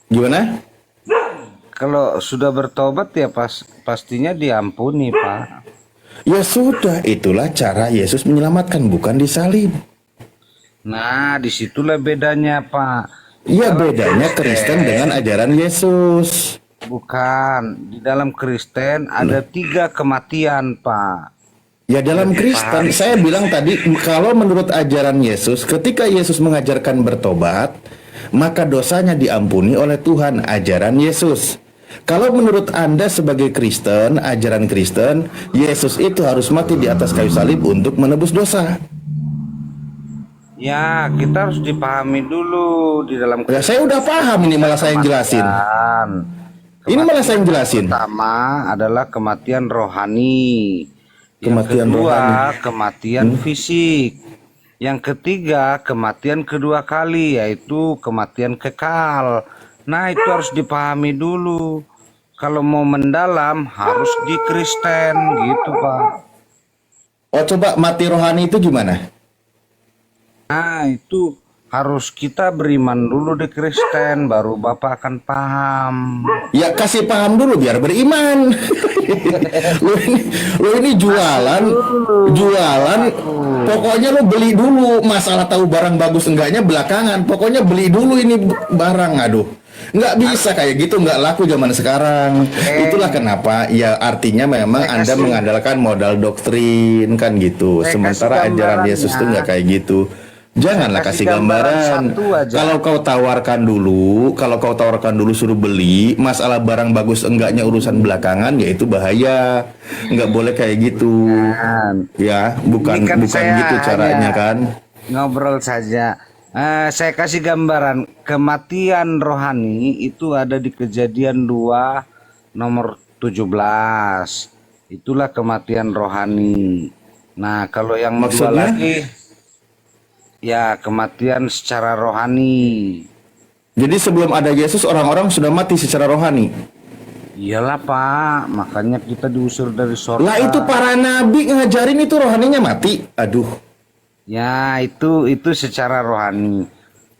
Speaker 7: Gimana?
Speaker 8: kalau sudah bertobat ya pastinya diampuni, Pak.
Speaker 7: Ya sudah, itulah cara Yesus menyelamatkan, bukan disalib.
Speaker 8: Nah, disitulah bedanya, Pak.
Speaker 7: Iya, bedanya Kristen dengan ajaran Yesus.
Speaker 8: Bukan, di dalam Kristen ada 3 kematian, Pak.
Speaker 7: Ya dalam Kristen, saya bilang tadi, kalau menurut ajaran Yesus, ketika Yesus mengajarkan bertobat, maka dosanya diampuni oleh Tuhan, ajaran Yesus. Kalau menurut Anda sebagai Kristen, ajaran Kristen, Yesus itu harus mati di atas kayu salib untuk menebus dosa.
Speaker 8: Ya, kita harus dipahami dulu di dalam
Speaker 7: Ya saya udah paham, ini malah saya yang jelasin. Ini malah saya yang jelasin.
Speaker 8: Pertama adalah kematian rohani.
Speaker 7: Kematian
Speaker 8: Yang kedua,
Speaker 7: rohani.
Speaker 8: kematian fisik. Yang ketiga, kematian kedua kali, yaitu kematian kekal. Nah, itu harus dipahami dulu. Kalau mau mendalam, harus di Kristen, gitu, Pak.
Speaker 7: Oh coba mati rohani itu gimana?
Speaker 8: Nah, itu harus kita beriman dulu di Kristen, baru Bapak akan paham.
Speaker 7: Ya kasih paham dulu biar beriman. Lu ini jualan, pokoknya lu beli dulu. Masalah tahu barang bagus enggaknya belakangan. Pokoknya beli dulu ini barang. Aduh, nggak bisa kayak gitu, nggak laku zaman sekarang. Itulah kenapa. Ya artinya memang Anda mengandalkan modal doktrin kan gitu. Sementara ajaran Yesus tuh nggak kayak gitu. Janganlah kasih gambaran. Kalau kau tawarkan dulu, suruh beli, masalah barang bagus enggaknya urusan belakangan, ya itu bahaya. Enggak boleh kayak gitu. Ya, bukan gitu caranya kan.
Speaker 8: Ngobrol saja. Saya kasih gambaran kematian rohani itu ada di Kejadian 2 nomor 17. Itulah kematian rohani. Nah, kalau yang kedua lagi ya kematian secara rohani.
Speaker 7: Jadi sebelum ada Yesus orang-orang sudah mati secara rohani.
Speaker 8: Iyalah Pak, makanya kita diusir dari surga.
Speaker 7: Lah itu para nabi ngajarin itu rohaninya mati. Aduh.
Speaker 8: Ya itu secara rohani.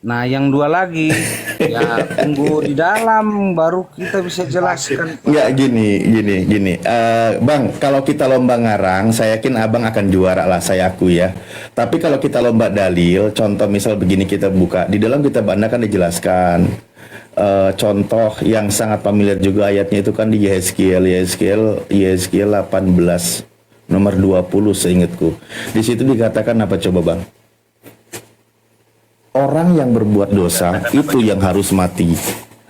Speaker 8: Nah yang dua lagi ya tunggu di dalam baru kita bisa jelaskan.
Speaker 7: Enggak gini. Bang, kalau kita lomba ngarang, saya yakin abang akan juara lah, saya akui ya. Tapi kalau kita lomba dalil, contoh misal begini kita buka di dalam kitab Anda kan dijelaskan. Contoh yang sangat familiar juga ayatnya itu kan di Yehezkiel 18 nomor 20 seingatku. Di situ dikatakan apa coba Bang? Orang yang berbuat dosa itu yang harus mati.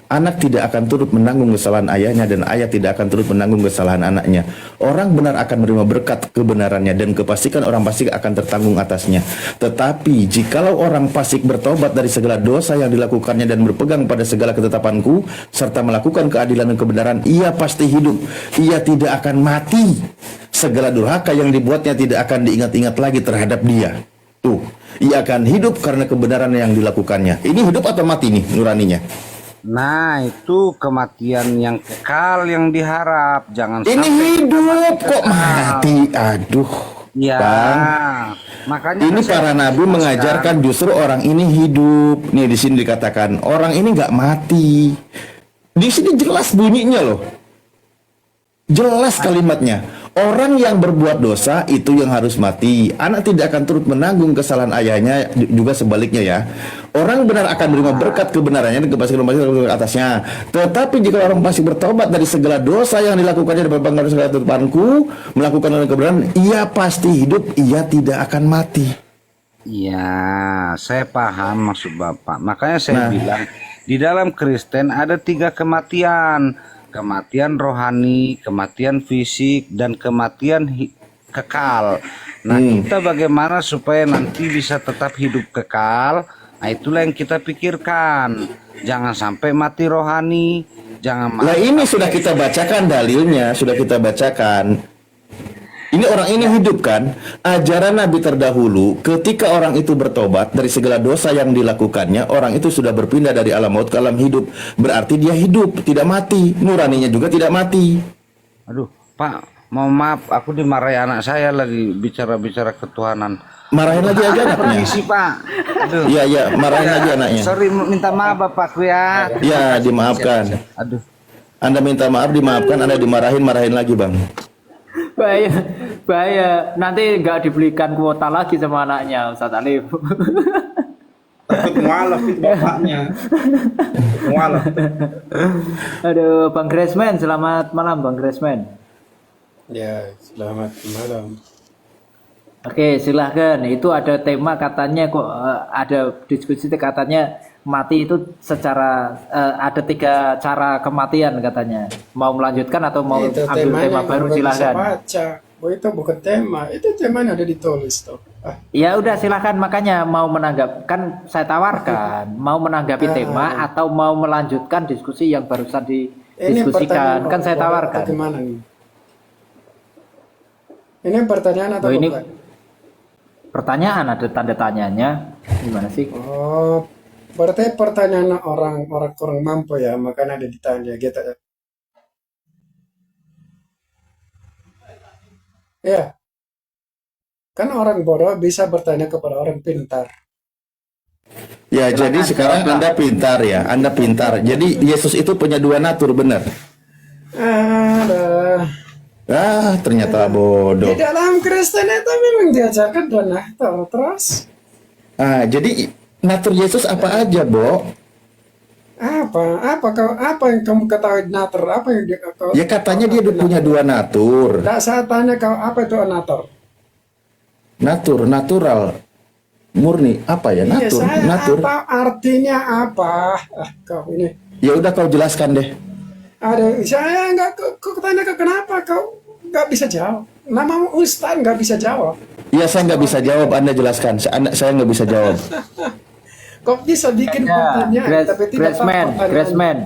Speaker 7: Anak tidak akan turut menanggung kesalahan ayahnya dan ayah tidak akan turut menanggung kesalahan anaknya. Orang benar akan menerima berkat kebenarannya dan kepastikan orang fasik akan tertanggung atasnya. Tetapi jikalau orang fasik bertobat dari segala dosa yang dilakukannya dan berpegang pada segala ketetapanku serta melakukan keadilan dan kebenaran, ia pasti hidup. Ia tidak akan mati. Segala durhaka yang dibuatnya tidak akan diingat-ingat lagi terhadap dia. Tuh, ia akan hidup karena kebenaran yang dilakukannya. Ini hidup atau mati nih nuraninya?
Speaker 8: Nah itu kematian yang kekal yang diharap. Jangan
Speaker 7: ini
Speaker 8: sampai
Speaker 7: hidup kok mati. Aduh
Speaker 8: ya,
Speaker 7: Bang,
Speaker 8: makanya
Speaker 7: ini para nabi mengajarkan justru orang ini hidup. Nih di sini dikatakan orang ini nggak mati. Di sini jelas bunyinya loh, jelas kalimatnya. Orang yang berbuat dosa itu yang harus mati. Anak tidak akan turut menanggung kesalahan ayahnya, juga sebaliknya ya. Orang benar akan menerima berkat kebenarannya dan kepastian atasnya. Tetapi jika orang pasti bertobat dari segala dosa yang dilakukannya dan berpegang segala ketetapanku, melakukan kebenaran, ia pasti hidup, ia tidak akan mati.
Speaker 8: Iya, saya paham maksud Bapak. Makanya saya bilang di dalam Kristen ada 3 kematian. Kematian rohani, kematian fisik, dan kematian kekal. Nah kita bagaimana supaya nanti bisa tetap hidup kekal? Nah itulah yang kita pikirkan. Jangan sampai mati rohani, jangan mati.
Speaker 7: Nah ini sudah kita bacakan dalilnya, sudah kita bacakan. Ini Jadi orang ini hidup kan. Ajaran Nabi terdahulu, ketika orang itu bertobat dari segala dosa yang dilakukannya, orang itu sudah berpindah dari alam maut ke alam hidup. Berarti dia hidup, tidak mati. Nuraninya juga tidak mati.
Speaker 8: Aduh, Pak, mau maaf, aku dimarahi anak saya lagi bicara-bicara ketuhanan.
Speaker 7: Marahin lagi aja anaknya.
Speaker 8: Permisi, Pak. Aduh.
Speaker 7: Iya, marahin lagi anaknya.
Speaker 8: Sorry, minta maaf Bapakku ya.
Speaker 7: Ya, dimaafkan.
Speaker 8: Aduh.
Speaker 7: Anda minta maaf, dimaafkan. Anda marahin lagi, Bang.
Speaker 1: Bahaya. Nanti nggak dibelikan kuota lagi sama anaknya, Ustadz Alif.
Speaker 3: Takut mualaf itu bapaknya. Mualaf.
Speaker 1: Aduh, Bang Graceman, selamat malam, Bang Graceman.
Speaker 9: Ya, selamat malam.
Speaker 1: Oke, silahkan. Itu ada tema katanya kok ada diskusi katanya mati itu secara ada 3 cara kematian katanya. Mau melanjutkan atau mau
Speaker 9: Itu
Speaker 1: ambil
Speaker 9: temanya
Speaker 1: tema
Speaker 9: yang
Speaker 1: baru
Speaker 9: nggak bisa
Speaker 1: silahkan.
Speaker 9: baca. Oh, itu bukan tema. Itu temanya ada ditulis tuh.
Speaker 1: Ya udah silahkan, makanya mau menanggapkan saya tawarkan mau menanggapi tema atau mau melanjutkan diskusi yang barusan didiskusikan kan saya tawarkan.
Speaker 9: Gimana nih? Ini pertanyaan atau
Speaker 1: ini
Speaker 9: bukan?
Speaker 1: pertanyaan, ada tanda tanyanya. Gimana sih?
Speaker 9: Oh, berarti pertanyaan orang kurang mampu ya, makanya ada ditanya gitu ya. Ya, kan orang bodoh bisa bertanya kepada orang pintar.
Speaker 7: Ya, jadi sekarang Anda pintar ya. Anda pintar. Jadi Yesus itu punya 2 natur, benar?
Speaker 9: Ada.
Speaker 7: Ternyata bodoh.
Speaker 9: Di dalam Kristen itu memang diajarkan dua natur terus.
Speaker 7: Jadi natur Yesus apa aja, Bo?
Speaker 9: Apa yang kamu ketahui natur? Apa yang kau?
Speaker 7: Ya katanya dia punya 2 natur.
Speaker 9: Tidak, saya tanya kau apa itu natur?
Speaker 7: Natur, natural, murni. Apa ya natur?
Speaker 9: Iya,
Speaker 7: Natur.
Speaker 9: apa artinya apa? Kau ini.
Speaker 7: Ya udah kau jelaskan deh.
Speaker 9: Ada, saya nggak. Kau tanya kenapa kau nggak bisa jawab? Namamu Ustaz nggak bisa jawab.
Speaker 7: Ya saya nggak bisa jawab. Anda jelaskan. Saya nggak bisa jawab.
Speaker 9: Kau bisa bikin pertanyaan, tapi tidak tahu pertanyaan.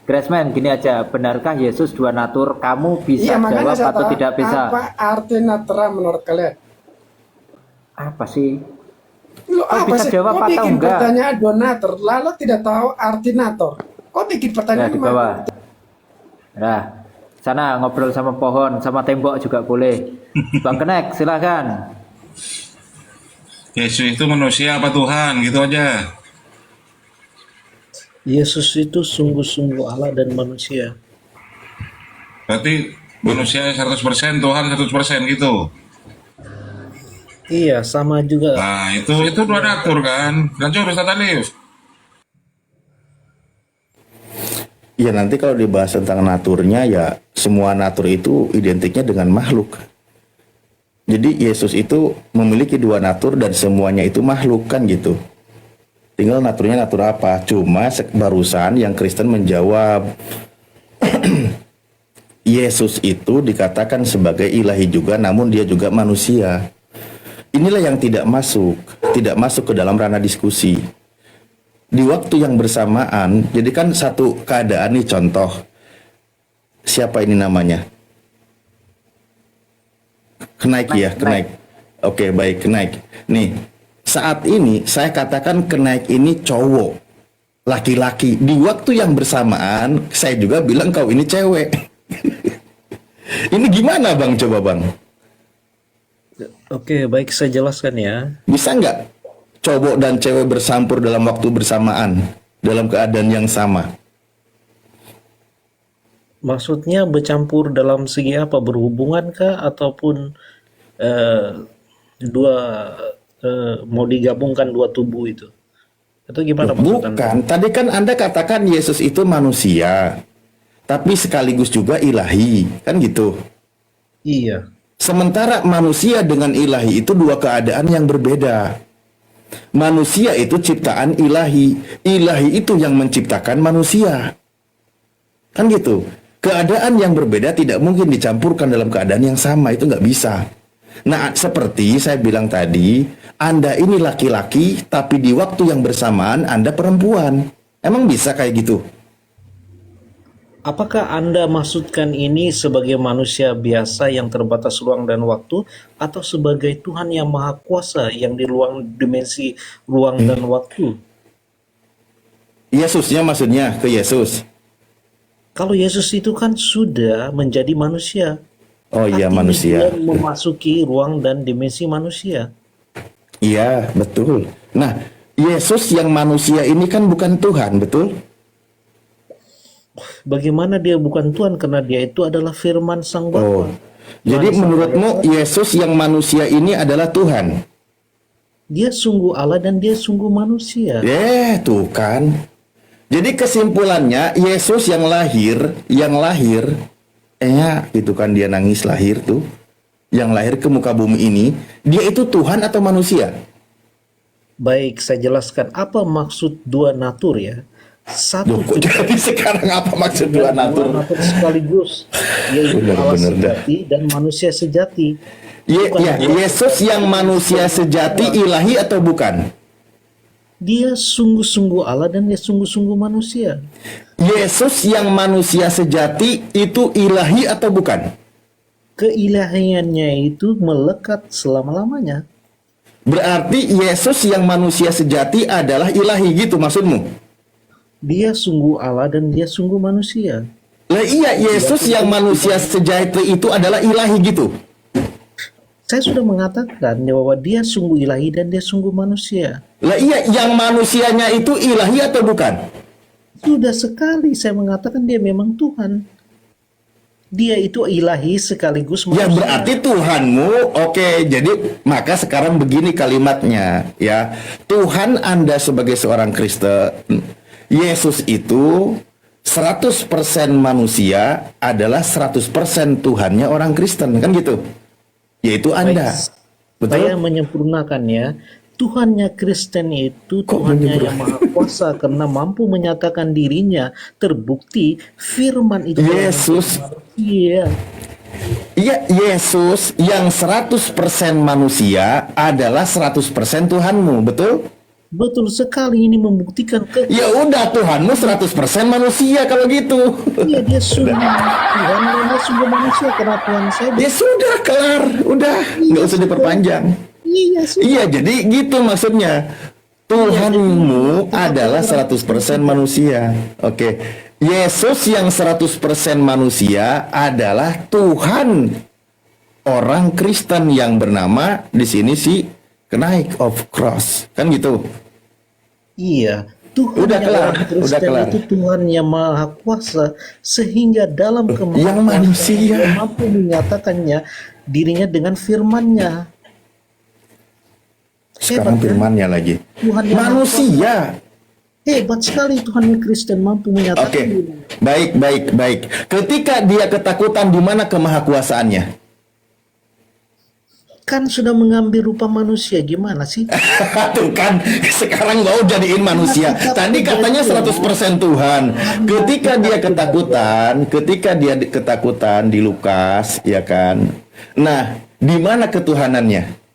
Speaker 1: Graceman, gini aja, benarkah Yesus 2 natur? Kamu bisa
Speaker 9: Iya, makanya
Speaker 1: jawab
Speaker 9: saya
Speaker 1: atau
Speaker 9: tahu,
Speaker 1: tidak bisa?
Speaker 9: apa arti natural menurut kalian?
Speaker 1: Apa sih?
Speaker 9: Lo
Speaker 1: Kau
Speaker 9: apa
Speaker 1: bisa
Speaker 9: sih?
Speaker 1: jawab
Speaker 9: Kau
Speaker 1: atau
Speaker 9: bikin
Speaker 1: enggak?
Speaker 9: pertanyaan donatur, lalu tidak tahu arti natur. Kau bikin
Speaker 1: Nah,
Speaker 9: pertanyaan
Speaker 1: di bawah. Nah, sana ngobrol sama pohon, sama tembok juga boleh. Bang Kenek, silakan.
Speaker 10: Yesus itu manusia apa Tuhan, gitu aja.
Speaker 11: Yesus itu sungguh-sungguh Allah dan manusia.
Speaker 10: Berarti manusia 100%, Tuhan 100% gitu.
Speaker 11: Iya, sama juga.
Speaker 10: Nah, itu 2 natur kan. Lanjut Ustaz Alif.
Speaker 7: Ya nanti kalau dibahas tentang naturnya, ya semua natur itu identiknya dengan makhluk. Jadi Yesus itu memiliki 2 natur dan semuanya itu makhluk kan gitu. Tinggal naturnya natur apa. Cuma barusan yang Kristen menjawab Yesus itu dikatakan sebagai ilahi juga, namun dia juga manusia. Inilah yang tidak masuk ke dalam ranah diskusi. Di waktu yang bersamaan, jadi kan satu keadaan nih, contoh. Siapa ini namanya? Kenaik ya, Kenaik. Oke, baik, Kenaik. Nih, saat ini saya katakan Kenaik ini cowok, laki-laki. Di waktu yang bersamaan, saya juga bilang kau ini cewek. Ini gimana Bang? Coba Bang.
Speaker 11: Oke, baik, saya jelaskan ya.
Speaker 7: Bisa nggak cowok dan cewek bersampur dalam waktu bersamaan, dalam keadaan yang sama?
Speaker 11: Maksudnya bercampur dalam segi apa? Berhubungan kah? Ataupun mau digabungkan 2 tubuh itu? Atau gimana maksudnya?
Speaker 7: Bukan, tadi kan Anda katakan Yesus itu manusia, tapi sekaligus juga ilahi, kan gitu?
Speaker 11: Iya.
Speaker 7: Sementara manusia dengan ilahi itu 2 keadaan yang berbeda. Manusia itu ciptaan ilahi. Ilahi itu yang menciptakan manusia. Kan gitu. Keadaan yang berbeda tidak mungkin dicampurkan dalam keadaan yang sama. Itu nggak bisa. Nah, seperti saya bilang tadi, Anda ini laki-laki, tapi di waktu yang bersamaan Anda perempuan. Emang bisa kayak gitu?
Speaker 11: Apakah Anda maksudkan ini sebagai manusia biasa yang terbatas ruang dan waktu, atau sebagai Tuhan yang Maha Kuasa yang di ruang dimensi ruang dan waktu?
Speaker 7: Yesusnya maksudnya ke Yesus.
Speaker 11: Kalau Yesus itu kan sudah menjadi manusia,
Speaker 7: Oh iya,
Speaker 11: artinya
Speaker 7: manusia.
Speaker 11: dia memasuki ruang dan dimensi manusia.
Speaker 7: Iya, betul. Nah, Yesus yang manusia ini kan bukan Tuhan, betul?
Speaker 11: Bagaimana dia bukan Tuhan, karena dia itu adalah firman Sang
Speaker 7: Oh.
Speaker 11: Bapa.
Speaker 7: Jadi
Speaker 11: Sang
Speaker 7: menurutmu
Speaker 11: Bapa,
Speaker 7: Yesus yang manusia ini adalah Tuhan?
Speaker 11: dia sungguh Allah dan dia sungguh manusia.
Speaker 7: Tuh kan. Jadi kesimpulannya Yesus yang lahir, itu kan dia nangis lahir tuh, yang lahir ke muka bumi ini, dia itu Tuhan atau manusia?
Speaker 11: Baik, saya jelaskan apa maksud dua natur ya. Satu
Speaker 7: Kok jadi sekarang apa maksud dua natur?
Speaker 11: sekaligus, yaitu Allah
Speaker 7: Bener-bener dah.
Speaker 11: sejati dan manusia sejati.
Speaker 7: Yesus yang manusia sejati ilahi atau bukan?
Speaker 11: Dia sungguh-sungguh Allah dan dia sungguh-sungguh manusia.
Speaker 7: Yesus yang manusia sejati itu ilahi atau bukan?
Speaker 11: Keilahiannya itu melekat selama-lamanya.
Speaker 7: Berarti Yesus yang manusia sejati adalah ilahi gitu maksudmu?
Speaker 11: Dia sungguh Allah dan dia sungguh manusia.
Speaker 7: Lah iya, Yesus yang manusia sejati itu adalah ilahi gitu.
Speaker 11: Saya sudah mengatakan bahwa dia sungguh ilahi dan dia sungguh manusia.
Speaker 7: Lah iya, yang manusianya itu ilahi atau bukan?
Speaker 11: Sudah sekali saya mengatakan dia memang Tuhan. Dia itu ilahi sekaligus manusia.
Speaker 7: Ya berarti Tuhanmu, oke. Jadi maka sekarang begini kalimatnya ya. Tuhan Anda sebagai seorang Kristen, Yesus itu 100% manusia adalah 100% Tuhannya orang Kristen, kan gitu? Yaitu Anda.
Speaker 11: Saya
Speaker 7: Betul?
Speaker 11: menyempurnakannya. Tuhannya Kristen itu Tuhannya yang Maha Kuasa karena mampu menyatakan dirinya, terbukti firman itu
Speaker 7: Yesus.
Speaker 11: Iya.
Speaker 7: Iya, Yesus yang 100% manusia adalah 100% Tuhanmu, betul?
Speaker 11: Betul sekali, ini membuktikan
Speaker 7: Ya udah, Tuhanmu 100% manusia kalau gitu.
Speaker 11: Iya, dia sungguh Tuhan dan dia sungguh manusia karena Tuhan saya.
Speaker 7: Ya sudah, kelar. Udah, nggak usah diperpanjang.
Speaker 11: Iya,
Speaker 7: Iya, jadi gitu maksudnya. Tuhanmu adalah 100% manusia. Oke. Yesus yang 100% manusia adalah Tuhan orang Kristen yang bernama di sini si Knight of Cross. Kan gitu.
Speaker 11: Iya, Tuhan
Speaker 7: Udah
Speaker 11: yang
Speaker 7: kelar,
Speaker 11: orang Kristen
Speaker 7: udah kelar.
Speaker 11: itu Tuhan yang Maha Kuasa sehingga dalam
Speaker 7: Yang manusia.
Speaker 11: dia mampu menyatakannya dirinya dengan firman-Nya.
Speaker 7: Sekarang
Speaker 11: Hebat, kan?
Speaker 7: firmannya lagi.
Speaker 11: Tuhan yang
Speaker 7: Manusia.
Speaker 11: Hebat sekali Tuhan yang Kristen mampu menyatakan
Speaker 7: Oke,
Speaker 11: dirinya.
Speaker 7: baik. Ketika dia ketakutan, di mana kemahakuasaannya?
Speaker 11: Kan sudah mengambil rupa manusia, gimana sih?
Speaker 7: Tuh kan, sekarang mau jadiin manusia. Tadi katanya 100% Tuhan. Ketika dia ketakutan di Lukas, ya kan? Nah, di mana ketuhanannya?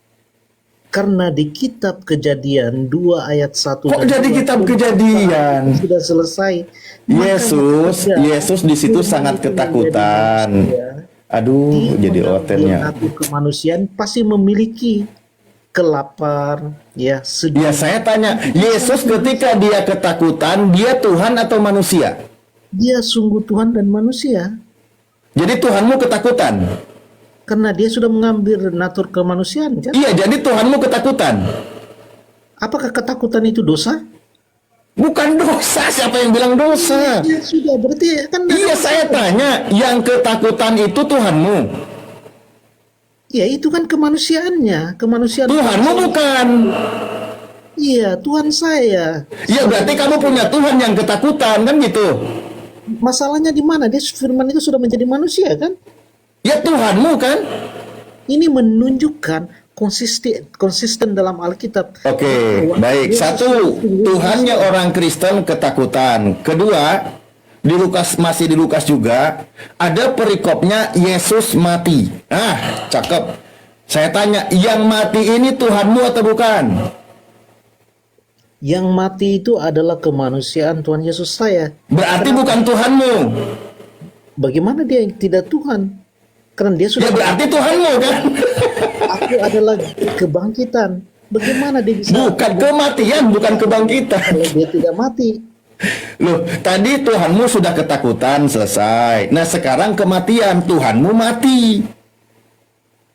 Speaker 11: Karena di kitab Kejadian 2 ayat 1
Speaker 7: Kok jadi kitab Kejadian?
Speaker 11: sudah selesai.
Speaker 7: Yesus di situ sangat ketakutan. Aduh, jadi otennya.
Speaker 11: Dia kemanusiaan pasti memiliki kelapar, ya, sedih.
Speaker 7: Ya, saya tanya, Yesus ketika dia ketakutan, dia Tuhan atau manusia?
Speaker 11: Dia sungguh Tuhan dan manusia.
Speaker 7: Jadi Tuhanmu ketakutan?
Speaker 11: Karena dia sudah mengambil natur kemanusiaan, kan?
Speaker 7: Iya, jadi Tuhanmu ketakutan.
Speaker 11: Apakah ketakutan itu dosa?
Speaker 7: Bukan dosa, siapa yang bilang dosa?
Speaker 11: Ya sudah, berarti kan.
Speaker 7: Iya, saya tanya, yang ketakutan itu Tuhanmu?
Speaker 11: Ya, itu kan kemanusiaannya, kemanusiaan.
Speaker 7: Tuhanmu bukan.
Speaker 11: Iya, Tuhan saya.
Speaker 7: Ya, berarti kamu punya Tuhan yang ketakutan, kan gitu?
Speaker 11: Masalahnya di mana? Dia firman itu sudah menjadi manusia, kan?
Speaker 7: Ya, Tuhanmu kan?
Speaker 11: Ini menunjukkan konsisten dalam Alkitab.
Speaker 7: Oke, baik. Satu, Tuhannya orang Kristen ketakutan. Kedua, masih di Lukas juga ada perikopnya Yesus mati. Cakep. Saya tanya, yang mati ini Tuhanmu atau bukan?
Speaker 11: Yang mati itu adalah kemanusiaan Tuhan Yesus saya.
Speaker 7: Berarti bukan Tuhanmu.
Speaker 11: Bagaimana dia yang tidak Tuhan? Karena dia
Speaker 7: Ya
Speaker 11: sudah
Speaker 7: berarti Tuhanmu kan?
Speaker 11: aku adalah kebangkitan. Bagaimana dia bisa
Speaker 7: Bukan kematian, bukan kebangkitan.
Speaker 11: kalau dia tidak mati?
Speaker 7: Loh, tadi Tuhanmu sudah ketakutan, selesai. Nah, sekarang kematian, Tuhanmu mati.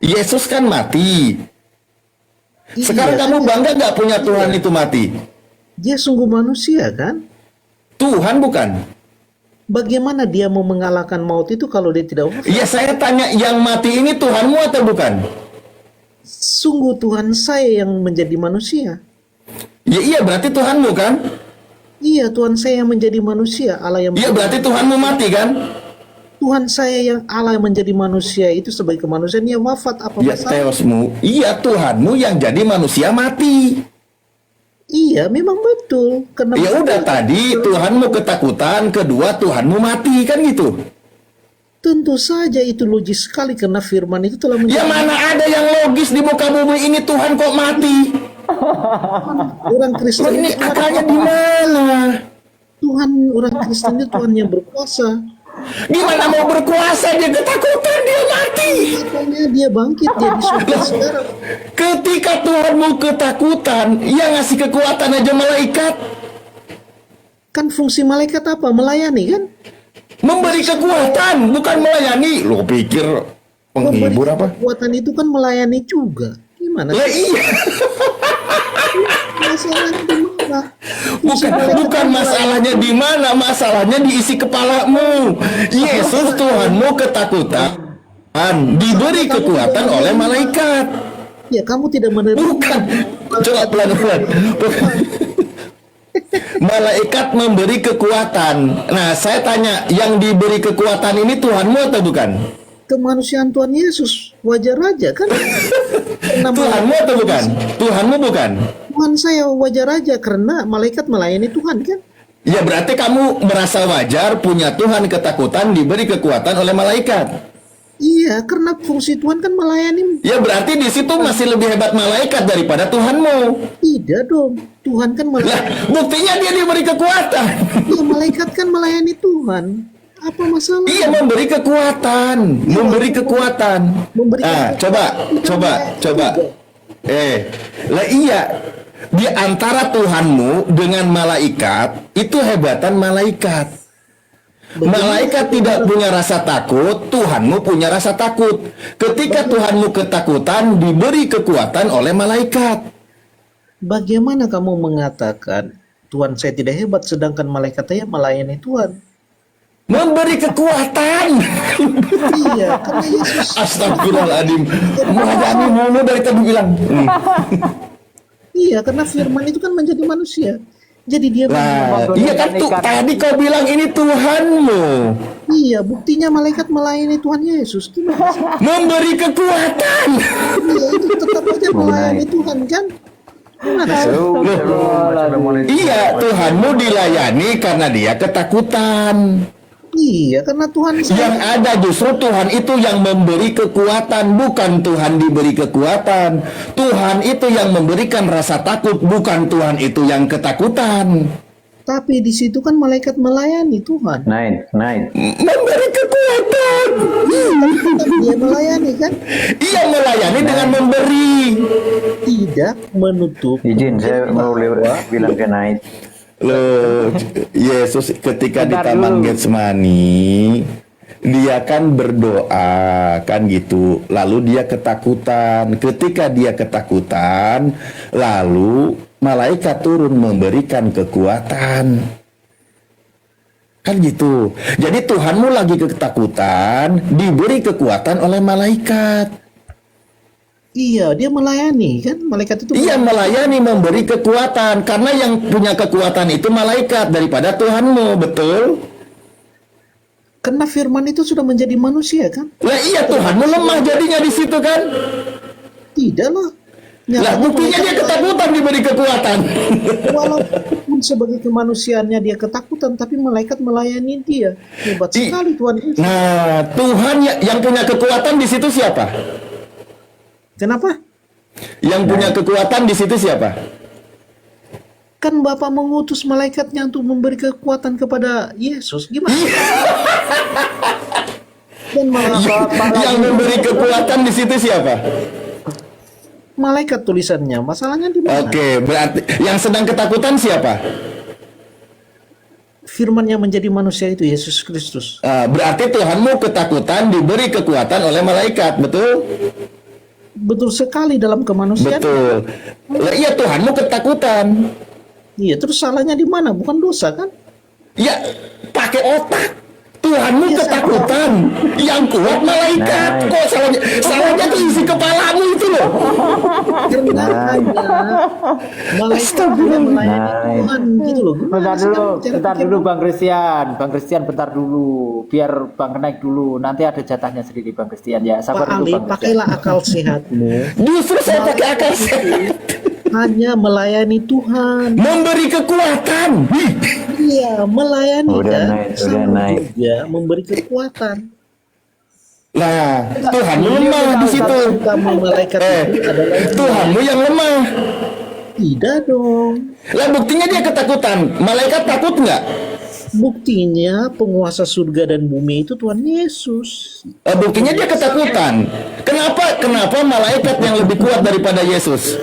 Speaker 7: Yesus kan mati. Sekarang
Speaker 11: Iya,
Speaker 7: kamu bangga nggak punya Tuhan itu mati?
Speaker 11: dia sungguh manusia kan?
Speaker 7: Tuhan bukan?
Speaker 11: Bagaimana dia mau mengalahkan maut itu kalau dia tidak wafat?
Speaker 7: Ya saya tanya, yang mati ini Tuhanmu atau bukan?
Speaker 11: Sungguh Tuhan saya yang menjadi manusia.
Speaker 7: Ya iya, berarti Tuhanmu kan?
Speaker 11: Iya, Tuhan saya yang menjadi manusia, Allah yang
Speaker 7: Iya, berarti Tuhanmu mati kan?
Speaker 11: Tuhan saya yang Allah yang menjadi manusia itu sebagai kemanusiaan yang wafat, apa
Speaker 7: Ya
Speaker 11: masalah?
Speaker 7: teosmu. Iya, Tuhanmu yang jadi manusia mati.
Speaker 11: Iya, memang betul. Karena
Speaker 7: Ya udah, tadi Tuhanmu ketakutan, kedua Tuhanmu mati, kan gitu.
Speaker 11: tentu saja itu logis sekali karena firman itu telah
Speaker 7: Ya mana ada yang logis di muka bumi ini, Tuhan kok mati?
Speaker 11: orang Kristen
Speaker 7: Loh, ini
Speaker 11: itu
Speaker 7: akalnya di mana?
Speaker 11: Tuhan, orang Kristen itu Tuhan yang berkuasa.
Speaker 7: Gimana mau berkuasa, dia ketakutan, dia mati.
Speaker 11: Makanya dia bangkit, dia di surga sekarang.
Speaker 7: Ketika Tuhanmu ketakutan, yang ngasih kekuatan aja malaikat.
Speaker 11: Kan fungsi malaikat apa? Melayani kan?
Speaker 7: Memberi kekuatan, bukan melayani. Lo pikir penghibur apa?
Speaker 11: Kekuatan itu kan melayani juga. Gimana?
Speaker 7: Lah iya.
Speaker 11: Masalahnya di mana?
Speaker 7: Bukan masalahnya di mana, masalahnya diisi kepalamu. Yesus Tuhanmu ketakutan, diberi kekuatan oleh malaikat.
Speaker 11: Ya, kamu tidak menerima.
Speaker 7: Bukan. Coba pelan-pelan. Malaikat memberi kekuatan. Nah, saya tanya, yang diberi kekuatan ini Tuhanmu atau bukan?
Speaker 11: Kemanusiaan Tuhan Yesus wajar aja kan? Karena
Speaker 7: Tuhanmu atau bukan? Tuhanmu bukan?
Speaker 11: Tuhan saya wajar aja karena malaikat melayani Tuhan kan?
Speaker 7: Ya berarti kamu merasa wajar punya Tuhan ketakutan diberi kekuatan oleh malaikat.
Speaker 11: Iya, karena fungsi Tuhan kan melayani.
Speaker 7: Ya berarti di situ masih lebih hebat malaikat daripada Tuhanmu.
Speaker 11: Tidak dong, Tuhan kan
Speaker 7: Lah,
Speaker 11: melayani.
Speaker 7: buktinya dia diberi kekuatan.
Speaker 11: Iya, malaikat kan melayani Tuhan. Apa masalah?
Speaker 7: Iya, memberi kekuatan, memberi kekuatan. Coba. Lah iya. Di antara Tuhanmu dengan malaikat, itu hebatan malaikat. Malaikat tidak punya rasa takut, Tuhanmu punya rasa takut. Ketika Tuhanmu ketakutan, diberi kekuatan oleh malaikat.
Speaker 11: Bagaimana kamu mengatakan Tuhan saya tidak hebat sedangkan malaikat saya melayani Tuhan?
Speaker 7: Memberi kekuatan.
Speaker 11: Iya, karena Yesus.
Speaker 7: Astagfirullahaladzim. Melayani mulu dari tadi bilang.
Speaker 11: Iya, karena firman itu kan menjadi manusia. Jadi dia
Speaker 7: Nah, iya kan tuh tadi kau bilang ini Tuhanmu.
Speaker 11: Iya, buktinya malaikat melayani Tuhan Yesus. Gimana sih?
Speaker 7: Memberi kekuatan.
Speaker 11: Iya, itu tetap aja melayani Tuhan kan? Gimana sih?
Speaker 7: Iya, Tuhanmu dilayani karena dia ketakutan.
Speaker 11: Iya, karena Tuhan
Speaker 7: Yang ada justru Tuhan itu yang memberi kekuatan, bukan Tuhan diberi kekuatan. Tuhan itu yang memberikan rasa takut, bukan Tuhan itu yang ketakutan.
Speaker 11: Tapi di situ kan malaikat melayani Tuhan.
Speaker 7: Memberi kekuatan.
Speaker 11: Tetap dia melayani kan?
Speaker 7: Ia melayani dengan memberi.
Speaker 11: Tidak menutup.
Speaker 12: Izin saya mau bilang ke Naid.
Speaker 7: Loh, Yesus ketika di Taman Getsemani, dia kan berdoa kan gitu, lalu dia ketakutan. Ketika dia ketakutan, lalu malaikat turun memberikan kekuatan. Kan gitu. Jadi Tuhanmu lagi ketakutan, diberi kekuatan oleh malaikat.
Speaker 11: Iya, dia melayani kan? Malaikat itu
Speaker 7: Iya, melayani, memberi kekuatan. Karena yang punya kekuatan itu malaikat daripada Tuhanmu, betul?
Speaker 11: Karena firman itu sudah menjadi manusia kan?
Speaker 7: Lah iya, Tuhanmu lemah jadinya di situ kan?
Speaker 11: Tidak lah.
Speaker 7: Lah buktinya dia ketakutan diberi kekuatan.
Speaker 11: Walaupun sebagai kemanusiaannya dia ketakutan, tapi malaikat melayani dia. Hebat sekali Tuhan Yesus.
Speaker 7: Nah, Tuhan yang punya kekuatan di situ siapa?
Speaker 11: Kenapa?
Speaker 7: Yang punya kekuatan di situ siapa?
Speaker 11: Kan Bapak mengutus malaikatnya untuk memberi kekuatan kepada Yesus. Gimana? Dan
Speaker 7: Yang memberi kekuatan di situ siapa?
Speaker 11: malaikat tulisannya. Masalahnya di mana?
Speaker 7: Oke, berarti yang sedang ketakutan siapa?
Speaker 11: Firman yang menjadi manusia itu Yesus Kristus.
Speaker 7: Berarti Tuhanmu ketakutan diberi kekuatan oleh malaikat, betul?
Speaker 11: Betul sekali dalam kemanusiaan.
Speaker 7: Betul. Lah iya, Tuhanmu ketakutan.
Speaker 11: Iya, terus salahnya di mana? Bukan dosa kan?
Speaker 7: Ya, pakai otak. Tuhanmu ketakutan. Yang kuat malaikat. Kok salahnya? Salahnya tuh isi kepalamu itu loh.
Speaker 11: Karena malaikat tidak melayani Tuhan gitu loh.
Speaker 1: Bentar dulu Bang Christian. Bang Christian bentar dulu. Biar Bang naik dulu. Nanti ada jatahnya sendiri Bang Christian ya. Sabar
Speaker 11: Pak
Speaker 1: dulu
Speaker 11: Ali,
Speaker 1: Bang Christian.
Speaker 11: pakailah akal sehatmu.
Speaker 7: Justru saya pakai akal sehat.
Speaker 11: Hanya melayani Tuhan.
Speaker 7: Memberi kekuatan.
Speaker 11: Iya, melayani
Speaker 12: Udah
Speaker 11: kan.
Speaker 12: naik, udah
Speaker 11: Sama
Speaker 12: naik.
Speaker 11: juga memberi kekuatan.
Speaker 7: Nah, Tuhanmu lemah di situ.
Speaker 11: Kamu malaikat itu adalah
Speaker 7: Tuhanmu yang lemah.
Speaker 11: tidak dong.
Speaker 7: Lah buktinya dia ketakutan. Malaikat takut nggak?
Speaker 11: Buktinya penguasa surga dan bumi itu Tuhan Yesus.
Speaker 7: Buktinya dia ketakutan. Kenapa malaikat yang lebih kuat daripada Yesus?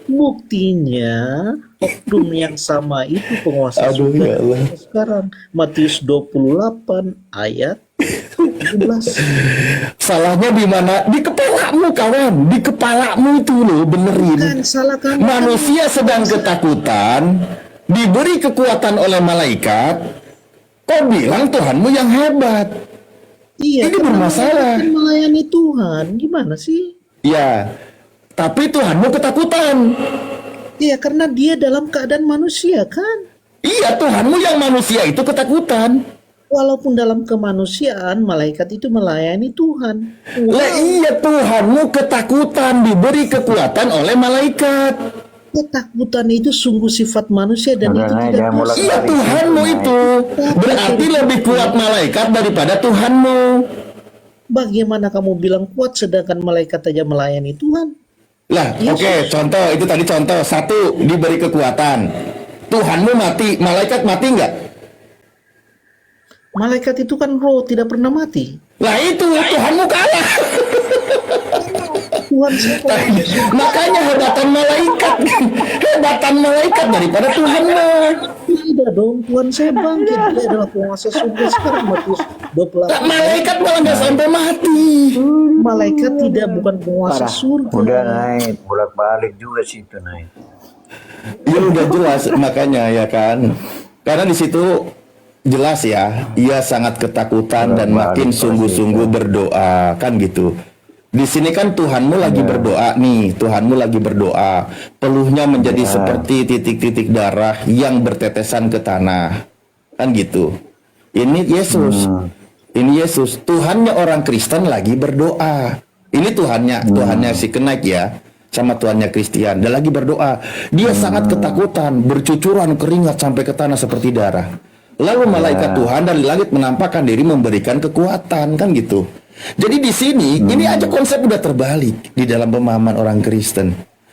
Speaker 11: Buktinya oknum yang sama itu penguasa
Speaker 7: Aduh,
Speaker 11: surga
Speaker 7: ya Allah.
Speaker 11: sekarang. Matius 28 ayat 17.
Speaker 7: Salahnya di mana? Di kepalamu, kawan. Di kepalamu itu loh, benerin.
Speaker 11: Kan salah kamu.
Speaker 7: Manusia sedang ketakutan, diberi kekuatan oleh malaikat. Kau bilang Tuhanmu yang hebat.
Speaker 11: Iya,
Speaker 7: Ini
Speaker 11: karena
Speaker 7: bermasalah.
Speaker 11: kan melayani Tuhan. Gimana sih?
Speaker 7: Ya, tapi Tuhanmu ketakutan.
Speaker 11: Iya, karena dia dalam keadaan manusia kan.
Speaker 7: Iya, Tuhanmu yang manusia itu ketakutan.
Speaker 11: Walaupun dalam kemanusiaan, malaikat itu melayani Tuhan.
Speaker 7: Lah iya, Tuhanmu ketakutan, diberi kekuatan oleh malaikat.
Speaker 11: Ketakutan itu sungguh sifat manusia dan
Speaker 12: Udah
Speaker 11: itu
Speaker 12: naik,
Speaker 11: tidak
Speaker 12: jangan mulai.
Speaker 7: Iya, Tuhanmu itu. Berarti lebih kuat malaikat daripada Tuhanmu.
Speaker 11: Bagaimana kamu bilang kuat sedangkan malaikat saja melayani Tuhan?
Speaker 7: Lah,
Speaker 11: Yesus.
Speaker 7: oke, contoh itu tadi contoh. Satu, diberi kekuatan. Tuhanmu mati, malaikat mati nggak?
Speaker 11: Malaikat itu kan roh, tidak pernah mati.
Speaker 7: Lah itu, Tuhanmu kalah.
Speaker 11: Tuhan siapa?
Speaker 7: Makanya hebatan malaikat, hebatan malaikat daripada Tuhanmu.
Speaker 11: Tidak dong, Tuhan saya bangkit. Dia adalah penguasa surga sekarang. Matius 28.
Speaker 7: Malaikat malah nggak sampai mati.
Speaker 11: Malaikat tidak bukan penguasa surga.
Speaker 12: Udah naik, bolak-balik juga sih itu naik.
Speaker 7: Ya udah jelas makanya ya kan. Karena di situ jelas ya, ia sangat ketakutan dan makin sungguh-sungguh berdoa kan gitu. Di sini kan Tuhanmu lagi berdoa nih, Tuhanmu lagi berdoa. Peluhnya menjadi seperti titik-titik darah yang bertetesan ke tanah. Kan gitu. Ini Yesus. Ini Yesus. Tuhannya orang Kristen lagi berdoa. Ini Tuhannya si Kenaik ya. Sama Tuhannya Kristian. Dia lagi berdoa. Dia sangat ketakutan, bercucuran keringat sampai ke tanah seperti darah. Lalu malaikat Tuhan dari langit menampakkan diri memberikan kekuatan, kan gitu. Jadi di sini ini aja konsep udah terbalik di dalam pemahaman orang Kristen.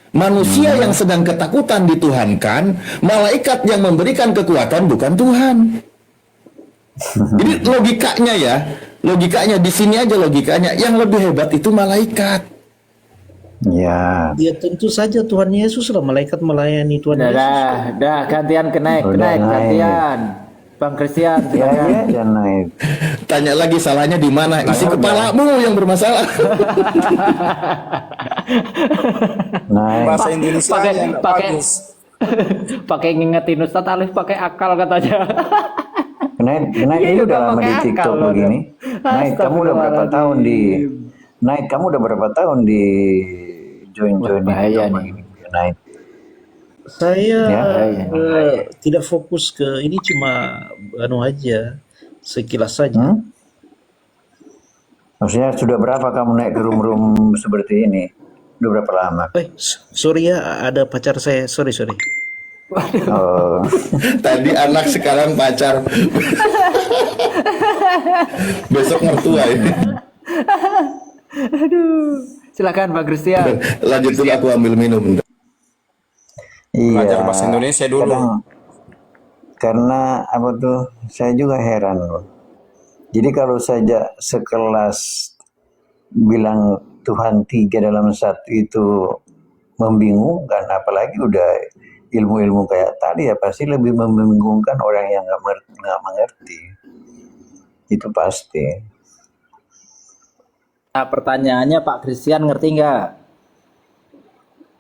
Speaker 7: Manusia yang sedang ketakutan dituhankan, malaikat yang memberikan kekuatan bukan Tuhan. Jadi logikanya ya, logikanya di sini aja logikanya yang lebih hebat itu malaikat.
Speaker 12: Ya.
Speaker 11: Ya tentu saja Tuhan Yesus lah, malaikat melayani Tuhan Yesus.
Speaker 1: Dah gantian kenaik
Speaker 12: Udah naik.
Speaker 1: gantian. Bang Christian, silakan.
Speaker 12: Ya naik.
Speaker 7: Tanya lagi salahnya di mana? Isi kepalamu yang bermasalah.
Speaker 12: Naik.
Speaker 5: Bahasa Indonesia
Speaker 1: pakai ngingetin Ustadz Alif pakai akal katanya.
Speaker 12: Naik
Speaker 1: Iya,
Speaker 12: ini
Speaker 1: juga
Speaker 12: udah lama
Speaker 1: pakai
Speaker 12: di
Speaker 1: akal
Speaker 12: TikTok
Speaker 1: loh.
Speaker 12: begini. Naik kamu udah berapa tahun di Naik kamu udah berapa tahun di join
Speaker 1: bahaya nih.
Speaker 12: begini. Naik.
Speaker 11: Saya
Speaker 12: Ya,
Speaker 11: tidak fokus ke ini, cuma anu aja, sekilas saja.
Speaker 12: Maksudnya sudah berapa kamu naik ke room-room seperti ini? Udah berapa lama?
Speaker 11: Sorry ya, ada pacar saya. Sorry.
Speaker 12: Oh.
Speaker 7: Tadi anak sekarang pacar. Besok mertua ini.
Speaker 1: Aduh. Silakan Bang Christian.
Speaker 7: Lanjut dulu aku ambil minum.
Speaker 12: Iya,
Speaker 3: bahasa Indonesia dulu.
Speaker 12: kadang karena apa tuh, saya juga heran loh. Jadi kalau saja sekelas bilang Tuhan 3 dalam 1 itu membingungkan, apalagi udah ilmu-ilmu kayak tadi ya pasti lebih membingungkan orang yang nggak mengerti. Itu pasti.
Speaker 1: Nah, pertanyaannya Pak Christian ngerti nggak?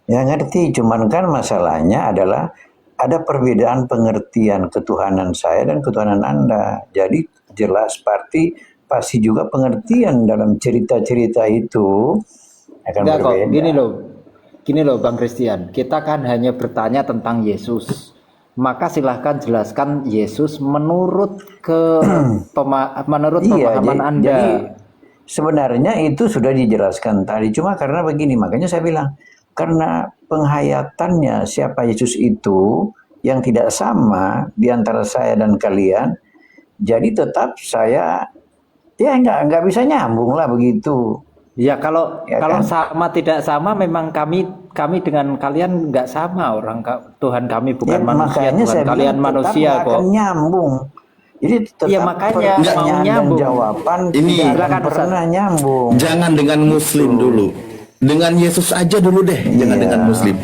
Speaker 12: Ya ngerti, cuman kan masalahnya adalah ada perbedaan pengertian ketuhanan saya dan ketuhanan Anda. Jadi jelas pasti juga pengertian dalam cerita-cerita itu akan
Speaker 1: Enggak kok,
Speaker 12: berbeda.
Speaker 1: gini loh Bang Christian, kita kan hanya bertanya tentang Yesus. Maka silahkan jelaskan Yesus menurut menurut
Speaker 12: Iya,
Speaker 1: pemahaman Anda.
Speaker 12: jadi sebenarnya itu sudah dijelaskan tadi. Cuma karena begini, makanya saya bilang, karena penghayatannya siapa Yesus itu yang tidak sama di antara saya dan kalian, jadi tetap saya ya nggak bisa nyambung lah begitu.
Speaker 1: Ya kalau
Speaker 12: Ya
Speaker 1: kalau
Speaker 12: kan?
Speaker 1: sama tidak sama memang kami dengan kalian nggak sama orang Tuhan kami bukan
Speaker 12: Ya,
Speaker 1: manusia,
Speaker 12: makanya
Speaker 1: Tuhan
Speaker 12: saya
Speaker 1: kalian
Speaker 12: bilang
Speaker 1: manusia
Speaker 12: tetap nggak
Speaker 1: kok.
Speaker 12: akan nyambung. Jadi tetap
Speaker 1: Ya, makanya mau
Speaker 12: pertanyaan dan
Speaker 1: nyambung.
Speaker 12: jawaban
Speaker 7: Ini-
Speaker 12: tidak akan
Speaker 1: Silakan, Ustaz.
Speaker 12: pernah nyambung.
Speaker 7: Jangan dengan Muslim dulu. Dengan Yesus aja dulu deh. Jangan
Speaker 12: Iya.
Speaker 7: dengan Muslim.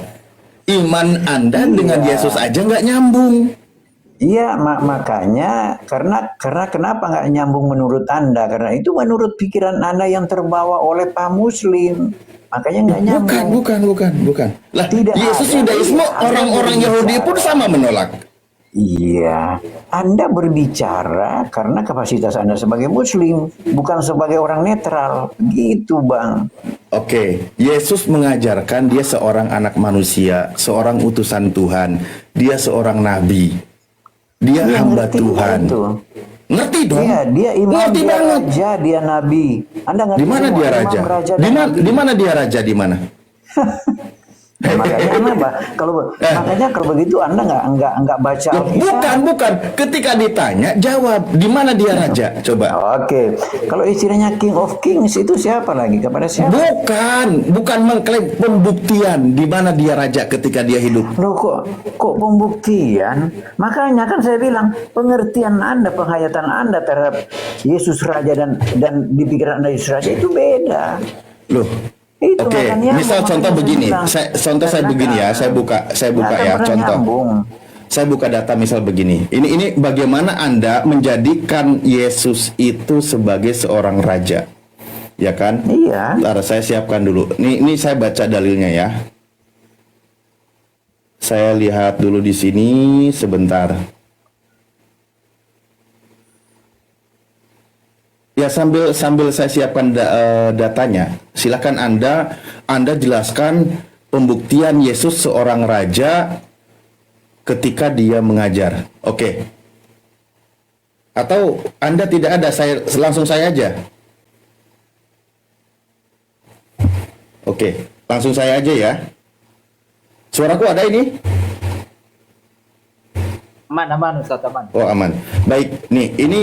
Speaker 7: Iman Anda dengan Yesus aja nggak nyambung.
Speaker 12: Iya, makanya karena kenapa nggak nyambung menurut Anda? Karena itu menurut pikiran Anda yang terbawa oleh Pak Muslim. Makanya nggak nyambung.
Speaker 7: Bukan. Lah,
Speaker 12: Tidak
Speaker 7: Yesus
Speaker 12: ada.
Speaker 7: Yudaisme
Speaker 12: Anda
Speaker 7: orang-orang Yahudi pun sama menolak.
Speaker 12: Iya, Anda berbicara karena kapasitas Anda sebagai Muslim, bukan sebagai orang netral. Gitu, Bang.
Speaker 7: Oke, Yesus mengajarkan dia seorang anak manusia, seorang utusan Tuhan, dia seorang nabi, dia
Speaker 12: Dia
Speaker 7: hamba
Speaker 12: ngerti
Speaker 7: Tuhan.
Speaker 12: itu.
Speaker 7: Ngerti dong?
Speaker 12: Iya, dia imam,
Speaker 7: Ngerti
Speaker 12: dia
Speaker 7: banget.
Speaker 12: raja, dia nabi. Anda ngerti
Speaker 7: Di mana
Speaker 12: semua,
Speaker 7: dia
Speaker 12: imam,
Speaker 7: raja?
Speaker 12: dan nabi.
Speaker 7: Di mana dia raja? Di mana?
Speaker 12: Makanya kenapa? Makanya kalau begitu Anda nggak baca
Speaker 7: Loh,
Speaker 12: Alkitab.
Speaker 7: bukan. Ketika ditanya, jawab. Di mana dia raja? Coba.
Speaker 12: Oke, kalau istilahnya King of Kings itu siapa lagi? Kepada siapa?
Speaker 7: Bukan mengklaim pembuktian di mana dia raja ketika dia hidup.
Speaker 12: Loh kok pembuktian? Makanya kan saya bilang pengertian Anda, penghayatan Anda terhadap Yesus Raja dan di pikiran Anda Yesus Raja itu beda.
Speaker 7: Loh.
Speaker 12: Itu
Speaker 7: Oke,
Speaker 12: makanya
Speaker 7: misal
Speaker 12: makanya
Speaker 7: contoh
Speaker 12: saya
Speaker 7: begini,
Speaker 12: bilang,
Speaker 7: saya begini ya, saya buka
Speaker 12: nggak akan
Speaker 7: ya
Speaker 12: pernah
Speaker 7: contoh.
Speaker 12: nyambung.
Speaker 7: Saya buka data misal begini. Ini bagaimana Anda menjadikan Yesus itu sebagai seorang raja. Ya kan?
Speaker 12: Iya.
Speaker 7: Ntar saya siapkan dulu. Ini saya baca dalilnya ya. Saya lihat dulu di sini sebentar. Ya sambil saya siapkan datanya. Silakan Anda jelaskan pembuktian Yesus seorang raja ketika dia mengajar. Oke. Atau Anda tidak ada, langsung saya aja. Oke, langsung saya aja ya. Suaraku ada ini?
Speaker 1: Aman Ustaz, aman.
Speaker 7: Oh, aman. Baik, nih ini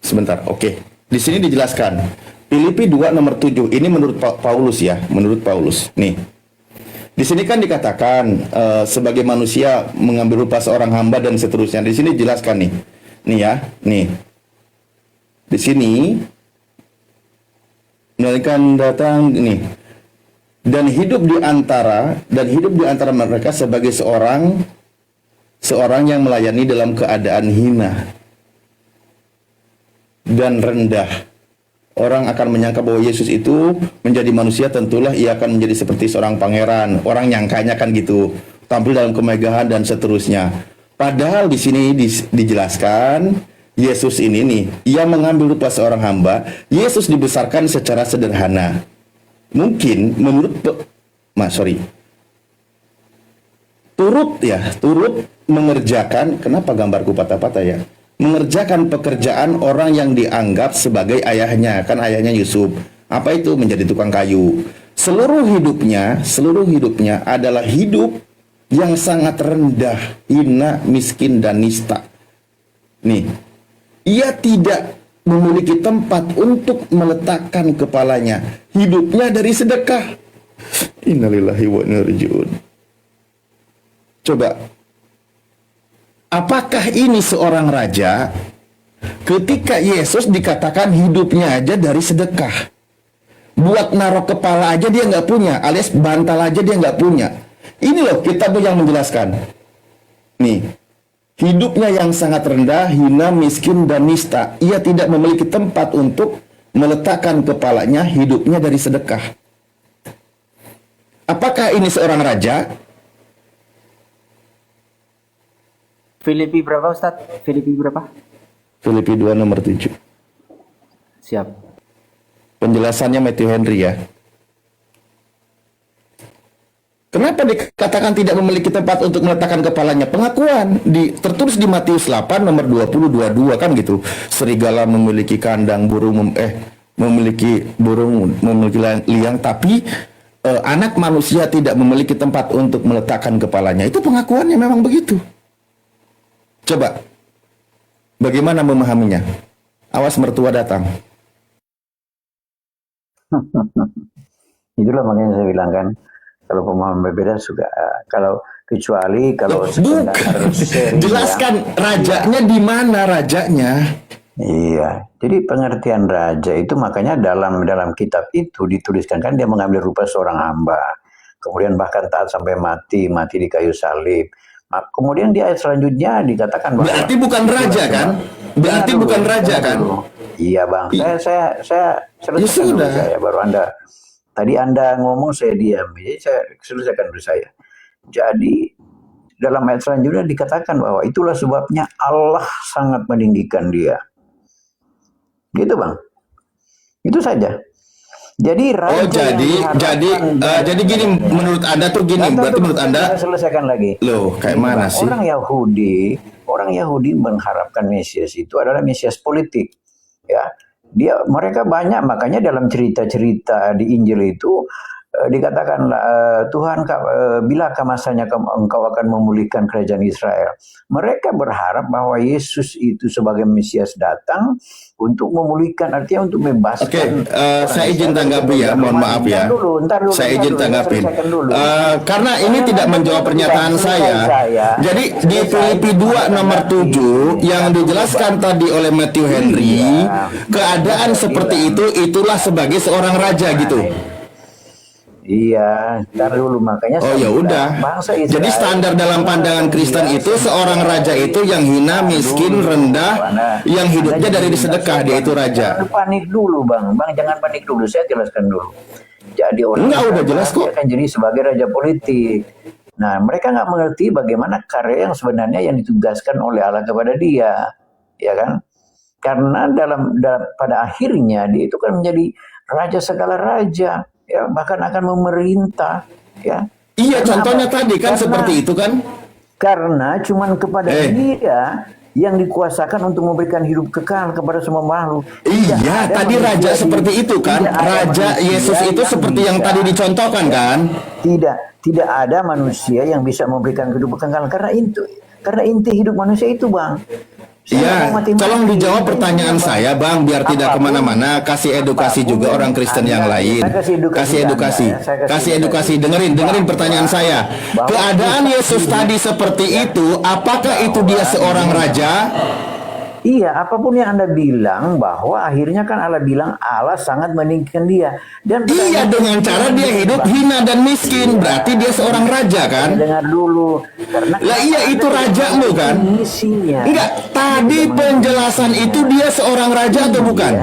Speaker 7: sebentar. Oke. Di sini dijelaskan. Filipi 2 nomor 7. Ini menurut Paulus ya, menurut Paulus. Nih. Di sini kan dikatakan sebagai manusia mengambil rupa seorang hamba dan seterusnya. Di sini dijelaskan nih. Nih ya, nih. Di sini menunjukkan datang nih. Dan hidup di antara mereka sebagai seorang yang melayani dalam keadaan hina dan rendah. Orang akan menyangka bahwa Yesus itu menjadi manusia, tentulah ia akan menjadi seperti seorang pangeran. Orang nyangkanya kan gitu, tampil dalam kemegahan dan seterusnya. Padahal di sini dijelaskan Yesus ini nih, ia mengambil rupa seorang hamba. Yesus dibesarkan secara sederhana. Mungkin menurut turut mengerjakan, kenapa gambarku patah-patah ya? Mengerjakan pekerjaan orang yang dianggap sebagai ayahnya, kan ayahnya Yusuf. Apa itu? Menjadi tukang kayu. Seluruh hidupnya adalah hidup yang sangat rendah, hina, miskin, dan nista. Nih, ia tidak memiliki tempat untuk meletakkan kepalanya. Hidupnya dari sedekah. Innalillahi wa inna ilaihi raji'un. Coba, apakah ini seorang raja ketika Yesus dikatakan hidupnya aja dari sedekah? Buat naruh kepala aja dia nggak punya, alias bantal aja dia nggak punya. Ini loh kitab yang menjelaskan. Nih, hidupnya yang sangat rendah, hina, miskin, dan nista. Ia tidak memiliki tempat untuk meletakkan kepalanya, hidupnya dari sedekah. Apakah ini seorang raja?
Speaker 1: Filipi berapa Ustadz? Filipi berapa?
Speaker 7: Filipi 2 nomor 7.
Speaker 1: Siap.
Speaker 7: Penjelasannya Matthew Henry ya. Kenapa dikatakan tidak memiliki tempat untuk meletakkan kepalanya? Pengakuan tertulis di Matius 8 nomor 20-22 kan gitu. Serigala memiliki kandang, memiliki burung, memiliki liang, tapi anak manusia tidak memiliki tempat untuk meletakkan kepalanya. Itu pengakuannya memang begitu. Coba, bagaimana memahaminya? Awas mertua datang.
Speaker 12: Itulah makanya saya bilang kan, kalau pemahaman berbeda juga, kalau kecuali kalau sekedar sharing,
Speaker 7: jelaskan rajanya di mana rajanya?
Speaker 12: Iya, jadi pengertian raja itu makanya dalam kitab itu dituliskan kan dia mengambil rupa seorang hamba, kemudian bahkan taat sampai mati di kayu salib. Kemudian di ayat selanjutnya dikatakan bahwa
Speaker 7: berarti bukan raja kan? Berarti bukan raja kan?
Speaker 12: Iya bang, saya selesaikan dulu saya, baru tadi Anda ngomong saya diam, jadi saya selesaikan dulu saya. Jadi dalam ayat selanjutnya dikatakan bahwa itulah sebabnya Allah sangat meninggikan dia. Gitu bang, itu saja. Jadi raja jadi gini menurut Anda tuh gini, berarti menurut Anda saya selesaikan lagi.
Speaker 7: Loh, kayak mana sih?
Speaker 12: Orang Yahudi mengharapkan Mesias itu adalah Mesias politik. Ya, mereka banyak, makanya dalam cerita-cerita di Injil itu dikatakanlah Tuhan, bilakah masanya engkau akan memulihkan kerajaan Israel. Mereka berharap bahwa Yesus itu sebagai Mesias datang untuk memulihkan, artinya untuk membebaskan.
Speaker 7: Oke, saya izin tanggapi ya, mohon maaf ya. Saya izin tanggapi. Karena ini tidak menjawab pernyataan saya. Jadi di Filipi 2 nomor 7 yang dijelaskan tadi oleh Matthew Henry, keadaan seperti itu itulah sebagai seorang raja gitu.
Speaker 12: Iya, ntar dulu makanya.
Speaker 7: Oh ya udah. Jadi standar dalam pandangan Kristen itu seorang raja itu yang hina, miskin, rendah, yang hidupnya dari sedekah, dia itu raja.
Speaker 12: Jangan panik dulu bang, jangan panik dulu. Saya jelaskan dulu. Jadi orang
Speaker 7: udah jelas kok.
Speaker 12: akan jadi sebagai raja politik. Nah, mereka nggak mengerti bagaimana karya yang sebenarnya yang ditugaskan oleh Allah kepada dia, ya kan? Karena pada akhirnya dia itu kan menjadi raja segala raja. Ya, bahkan akan memerintah, ya.
Speaker 7: Iya, contohnya tadi kan seperti itu kan?
Speaker 12: Karena cuman kepada dia yang dikuasakan untuk memberikan hidup kekal kepada semua makhluk.
Speaker 7: Iya, tadi raja seperti itu kan? Raja Yesus itu seperti yang tadi dicontohkan kan?
Speaker 12: Tidak ada manusia yang bisa memberikan hidup kekal karena inti hidup manusia itu bang.
Speaker 7: Iya, tolong dijawab pertanyaan saya bang, biar tidak kemana-mana. Kasih edukasi juga orang Kristen yang lain. Kasih edukasi. Dengerin pertanyaan saya. Keadaan Yesus tadi seperti itu, apakah itu dia seorang raja?
Speaker 12: Iya, apapun yang Anda bilang, bahwa akhirnya kan Allah bilang Allah sangat meninggikan dia. Dan
Speaker 7: iya, dengan cara dia hidup hina dan miskin, berarti dia seorang raja kan?
Speaker 12: Dengar dulu.
Speaker 7: Lah iya, itu rajamu kan? Enggak, tadi penjelasan itu dia seorang raja atau bukan?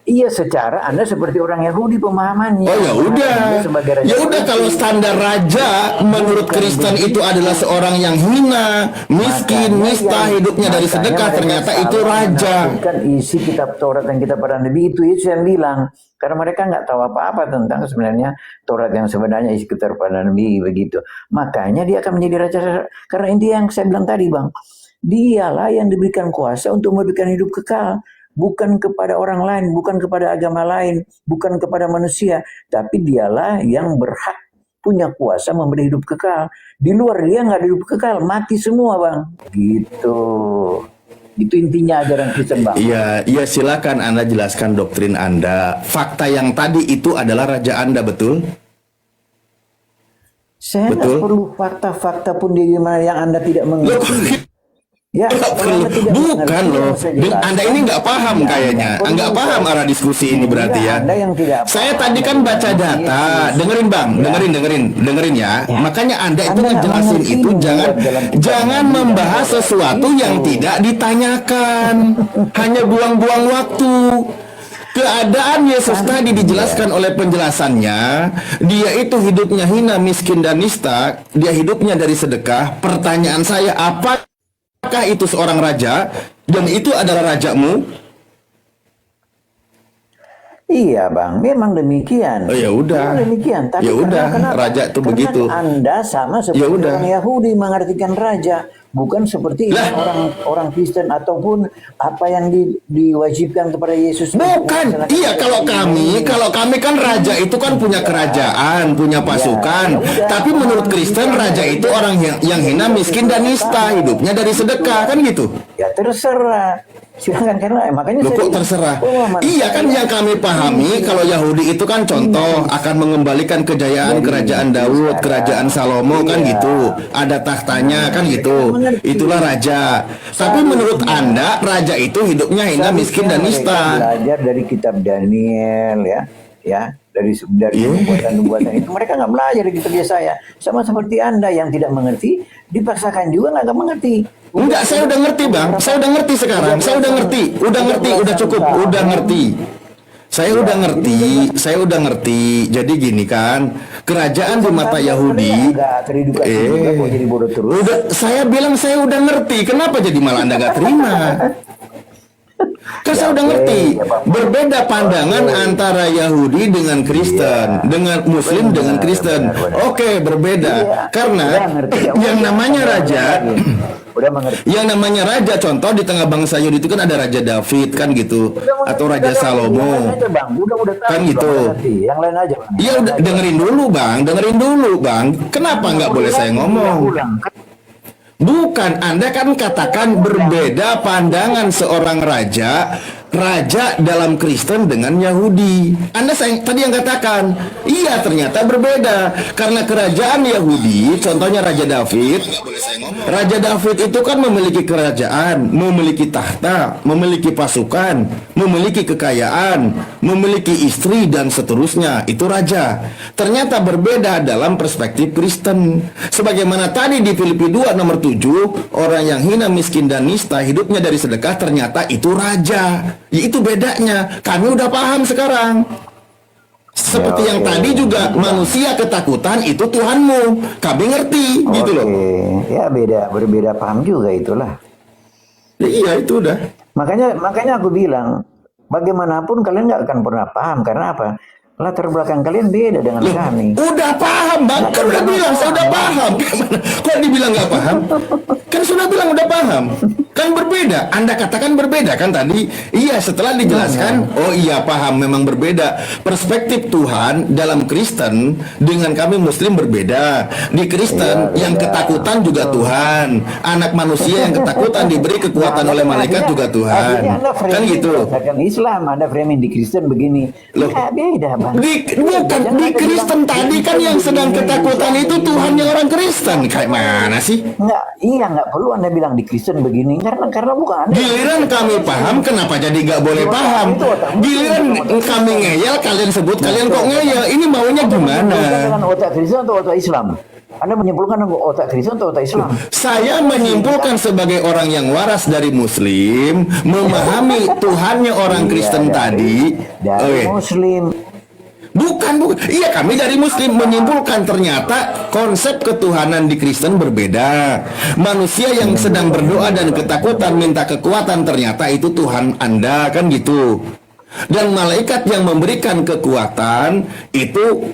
Speaker 12: Iya, secara Anda seperti orang Yahudi pemahamannya.
Speaker 7: Oh ya udah. Ya udah, kalau standar raja menurut Kristen itu adalah seorang yang hina, miskin, nista, hidupnya dari sedekah, ternyata itu raja.
Speaker 12: Kan isi kitab Taurat yang kita para nabi itu yang bilang. Karena mereka nggak tahu apa-apa tentang sebenarnya Taurat yang sebenarnya isi kitab para nabi begitu. Makanya dia akan menjadi raja. Karena inti yang saya bilang tadi bang, dialah yang diberikan kuasa untuk memberikan hidup kekal. Bukan kepada orang lain, bukan kepada agama lain, bukan kepada manusia, tapi dialah yang berhak punya kuasa memberi hidup kekal. Di luar dia nggak ada hidup kekal, mati semua bang. Gitu. Itu intinya ajaran Kristen bang.
Speaker 7: Iya, silakan Anda jelaskan doktrin Anda. Fakta yang tadi itu adalah raja Anda, betul?
Speaker 12: Saya nggak
Speaker 7: Betul.
Speaker 12: perlu fakta-fakta pun di mana yang Anda tidak mengerti. Ya, kalau Anda tidak
Speaker 7: Bukan
Speaker 12: mengerti,
Speaker 7: loh,
Speaker 12: saya jelaskan.
Speaker 7: Anda ini nggak paham
Speaker 12: Ya,
Speaker 7: kayaknya,
Speaker 12: Anda
Speaker 7: nggak
Speaker 12: perlu
Speaker 7: paham
Speaker 12: tahu.
Speaker 7: arah diskusi ini berarti ya.
Speaker 12: Anda yang tidak
Speaker 7: Saya
Speaker 12: paham
Speaker 7: tadi kan baca
Speaker 12: tentang
Speaker 7: data,
Speaker 12: Yesus.
Speaker 7: dengerin bang,
Speaker 12: Ya.
Speaker 7: dengerin ya. Makanya Anda itu
Speaker 12: Anda nggak
Speaker 7: ngejelasin
Speaker 12: mengerti
Speaker 7: itu jangan
Speaker 12: dalam kitab
Speaker 7: jangan
Speaker 12: Nabi dan
Speaker 7: membahas
Speaker 12: Taurat
Speaker 7: sesuatu
Speaker 12: itu.
Speaker 7: yang tidak ditanyakan, hanya buang-buang waktu. Keadaan Yesus tadi dijelaskan oleh penjelasannya, dia itu hidupnya hina, miskin dan nista, dia hidupnya dari sedekah. Pertanyaan saya, apakah itu seorang raja dan itu adalah rajamu?
Speaker 12: Iya bang, memang demikian.
Speaker 7: Oh, ya udah.
Speaker 12: Memang demikian. Tapi
Speaker 7: Ya udah,
Speaker 12: kenapa?
Speaker 7: raja itu
Speaker 12: Karena
Speaker 7: begitu.
Speaker 12: Anda sama
Speaker 7: Ya
Speaker 12: seperti
Speaker 7: udah.
Speaker 12: orang Yahudi mengartikan raja, bukan seperti orang Kristen ataupun apa yang diwajibkan kepada Yesus.
Speaker 7: Bukan, iya kalau kami kan raja itu kan punya kerajaan, punya pasukan. Tapi menurut Kristen raja itu orang yang hina, miskin dan nista, hidupnya dari sedekah kan gitu.
Speaker 12: Ya terserah. Silakan karena makanya
Speaker 7: Loh,
Speaker 12: saya
Speaker 7: kok
Speaker 12: bilang,
Speaker 7: terserah?
Speaker 12: oh,
Speaker 7: Iya kan yang kami pahami kalau Yahudi itu kan contoh akan mengembalikan kejayaan kerajaan Daud, kerajaan Salomo kan gitu. Ada tahtanya kan gitu. Itulah raja. Tapi menurut Anda raja itu hidupnya hina, miskin dan
Speaker 12: mereka
Speaker 7: nista.
Speaker 12: belajar dari kitab Daniel ya dari nubuatan itu mereka nggak belajar dari kitab Yesaya. Sama seperti Anda yang tidak mengerti dipaksakan juga nggak mengerti.
Speaker 7: Enggak, saya udah ngerti bang. Saya udah ngerti sekarang. Saya udah ngerti. Udah cukup. Udah ngerti. Saya udah ngerti. Jadi gini kan, kerajaan di mata Yahudi. Udah, saya bilang saya udah ngerti. Kenapa jadi malah Anda nggak terima? Kan saya udah ngerti. Berbeda pandangan antara Yahudi dengan Kristen, dengan Muslim dengan Kristen. Oke, berbeda. Karena yang namanya raja. Yang namanya raja, contoh di tengah bangsa Yahudi itu kan ada Raja David kan gitu, atau Raja Salomo kan gitu.
Speaker 12: Yang lain aja bang.
Speaker 7: Iya udah dengerin dulu bang. Kenapa nggak boleh saya ngomong? Bukan, Anda kan katakan berbeda pandangan seorang raja dalam Kristen dengan Yahudi. Anda tadi yang katakan, iya ternyata berbeda. Karena kerajaan Yahudi, contohnya Raja David. Raja David itu kan memiliki kerajaan, memiliki tahta, memiliki pasukan, memiliki kekayaan, memiliki istri dan seterusnya. Itu raja. Ternyata berbeda dalam perspektif Kristen. Sebagaimana tadi di Filipi 2 nomor 7, orang yang hina, miskin dan nista hidupnya dari sedekah ternyata itu raja. Ya, itu bedanya. Kami udah paham sekarang. Seperti yang tadi juga manusia ketakutan itu Tuhanmu. Kami ngerti gitu loh.
Speaker 12: Ya berbeda paham juga itulah.
Speaker 7: Ya, iya itu udah.
Speaker 12: Makanya aku bilang bagaimanapun kalian nggak akan pernah paham karena apa? Latar belakang kalian beda dengan kami.
Speaker 7: Udah paham bang, kan udah bilang saya udah paham. Kok dibilang nggak paham? Kan sudah bilang udah paham. Kan berbeda. Anda katakan berbeda kan tadi? Iya, setelah dijelaskan, oh iya paham, memang berbeda. Perspektif Tuhan dalam Kristen dengan kami Muslim berbeda. Di Kristen yang ketakutan juga Tuhan. Anak manusia yang ketakutan diberi kekuatan oleh malaikat juga Tuhan. Kan gitu.
Speaker 12: Islam ada framing di Kristen begini.
Speaker 7: Loh,
Speaker 12: ya, beda bang.
Speaker 7: Bukan di Kristen tadi kan yang sedang ketakutan itu Tuhannya orang Kristen. Kayak mana sih?
Speaker 12: Nggak perlu Anda bilang di Kristen begini karena bukan Anda.
Speaker 7: Giliran kami paham, kenapa jadi nggak boleh paham? Giliran kami ngeyel, kalian sebut kalian kok ngeyel. Ini maunya gimana?
Speaker 12: Dengan otak Kristen atau otak Islam? Anda menyimpulkan otak Kristen atau otak Islam?
Speaker 7: Saya menyimpulkan sebagai orang yang waras dari Muslim, memahami Tuhannya orang Kristen tadi.
Speaker 12: Dari Muslim.
Speaker 7: Bukan. Iya, kami dari Muslim menyimpulkan ternyata konsep ketuhanan di Kristen berbeda. Manusia yang sedang berdoa dan ketakutan minta kekuatan ternyata itu Tuhan Anda, kan gitu. Dan malaikat yang memberikan kekuatan itu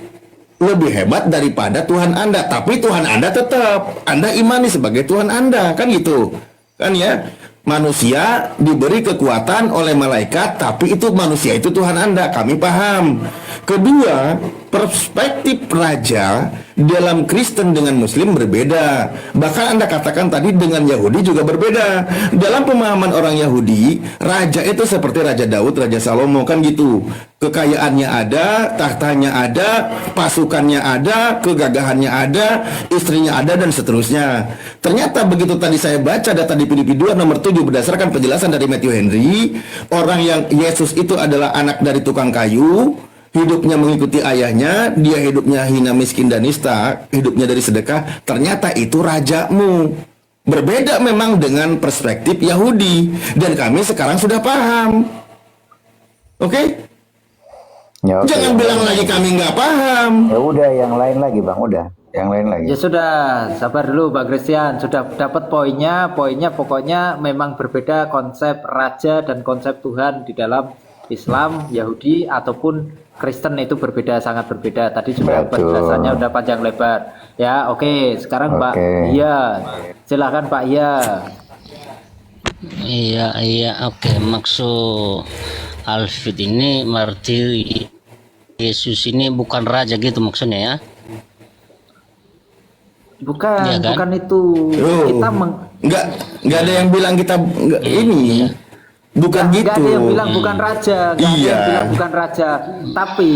Speaker 7: lebih hebat daripada Tuhan Anda. Tapi Tuhan Anda tetap Anda imani sebagai Tuhan Anda, kan gitu. Kan ya? Manusia diberi kekuatan oleh malaikat, tapi itu manusia itu Tuhan Anda. Kami paham. Kedua, perspektif raja dalam Kristen dengan Muslim berbeda. Bahkan Anda katakan tadi dengan Yahudi juga berbeda. Dalam pemahaman orang Yahudi, raja itu seperti Raja Daud, Raja Salomo, kan gitu. Kekayaannya ada, tahtanya ada, pasukannya ada, kegagahannya ada, istrinya ada, dan seterusnya. Ternyata begitu tadi saya baca data di Filipi 2 nomor 7 berdasarkan penjelasan dari Matthew Henry, orang yang Yesus itu adalah anak dari tukang kayu, hidupnya mengikuti ayahnya, dia hidupnya hina, miskin, dan nista, hidupnya dari sedekah, ternyata itu rajamu. Berbeda memang dengan perspektif Yahudi, dan kami sekarang sudah paham. Oke?
Speaker 12: Ya, oke.
Speaker 7: Jangan bilang lagi kami nggak paham.
Speaker 12: Ya udah, yang lain lagi Bang, udah. Yang lain lagi.
Speaker 1: Ya sudah, sabar dulu Bang Christian. Sudah dapat poinnya. Poinnya pokoknya memang berbeda konsep raja dan konsep Tuhan di dalam Islam, Yahudi ataupun Kristen itu berbeda, sangat berbeda. Tadi juga penjelasannya udah panjang lebar. Ya, oke. Sekarang Pak Iya. Silakan Pak Iya.
Speaker 13: Iya, oke. Maksud Alfit ini berarti Yesus ini bukan raja gitu maksudnya ya?
Speaker 1: Bukan,
Speaker 13: Iya kan?
Speaker 1: bukan itu. Kita
Speaker 7: nggak ada yang bilang kita ini. Bukan gitu.
Speaker 1: Nggak ada yang bilang bukan raja, nggak ada yang bilang bukan raja. Tapi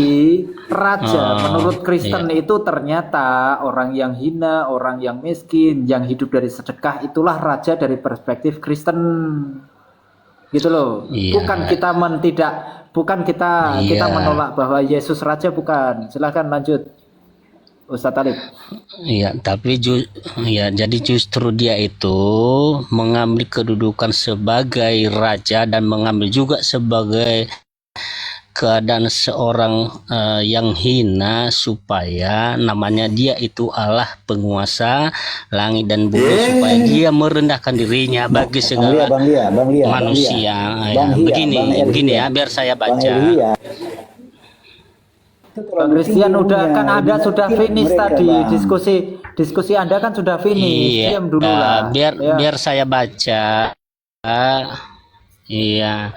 Speaker 1: raja menurut Kristen itu ternyata orang yang hina, orang yang miskin, yang hidup dari sedekah, itulah raja dari perspektif Kristen. Gitu loh. Bukan kita kita menolak bahwa Yesus raja, bukan. Silahkan lanjut, Ustadz Talib.
Speaker 13: Iya, tapi jadi justru dia itu mengambil kedudukan sebagai raja dan mengambil juga sebagai keadaan seorang yang hina, supaya namanya dia itu Allah penguasa langit dan bumi, supaya dia merendahkan dirinya bagi segala manusia. Begini ya, biar saya baca.
Speaker 1: Bang Christian udah kan Anda sudah finish tadi diskusi Anda kan sudah finish.
Speaker 13: Iya,
Speaker 1: Diam dulu lah.
Speaker 13: Biar saya baca. Iya.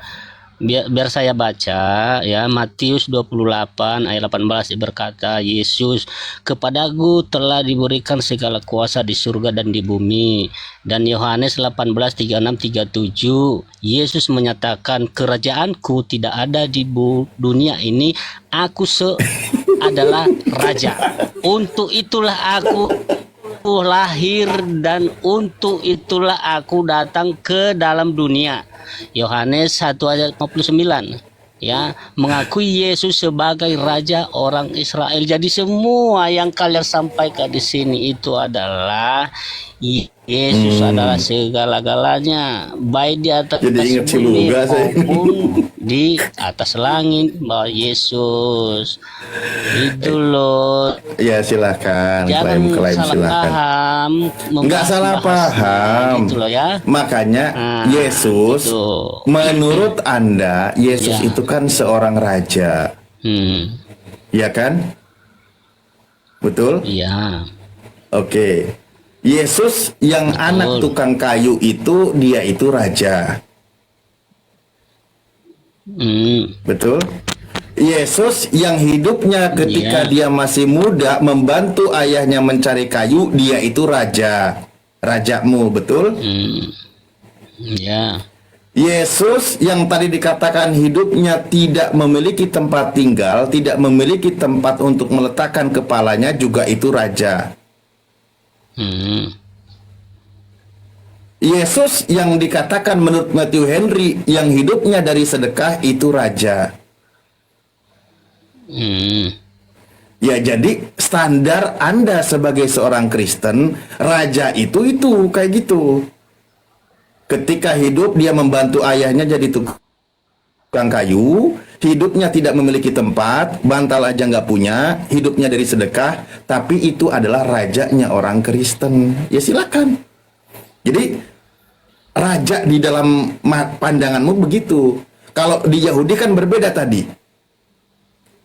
Speaker 13: Biar saya baca ya. Matius 28 ayat 18 berkata, Yesus, kepadaku telah diberikan segala kuasa di surga dan di bumi. Dan Yohanes 18:36-37, Yesus menyatakan, kerajaanku tidak ada di dunia ini, aku adalah raja. Untuk itulah aku lahir dan untuk itulah aku datang ke dalam dunia. Yohanes 1 ayat 59 ya, mengakui Yesus sebagai raja orang Israel. Jadi semua yang kalian sampaikan di sini itu adalah Yesus adalah segala-galanya, baik di atas bumi maupun di atas langit, bahwa Yesus itu loh.
Speaker 7: Ya silahkan,
Speaker 13: jangan salah
Speaker 7: silahkan.
Speaker 13: paham.
Speaker 7: Nggak salah paham.
Speaker 13: Gitu loh ya.
Speaker 7: Makanya Yesus, menurut Anda, Yesus itu kan seorang raja, ya kan? Betul?
Speaker 13: Iya.
Speaker 7: Oke. Yesus yang anak tukang kayu itu, dia itu raja. Betul? Yesus yang hidupnya ketika dia masih muda membantu ayahnya mencari kayu, dia itu raja. Rajamu, betul?
Speaker 13: Iya.
Speaker 7: Yesus yang tadi dikatakan hidupnya tidak memiliki tempat tinggal, tidak memiliki tempat untuk meletakkan kepalanya, juga itu raja. Yesus yang dikatakan menurut Matthew Henry yang hidupnya dari sedekah, itu raja. Ya, jadi standar Anda sebagai seorang Kristen, raja itu kayak gitu. Ketika hidup dia membantu ayahnya jadi tukang kayu, hidupnya tidak memiliki tempat, bantal aja nggak punya, hidupnya dari sedekah, tapi itu adalah rajanya orang Kristen. Ya silakan. Jadi raja di dalam pandanganmu begitu. Kalau di Yahudi kan berbeda tadi.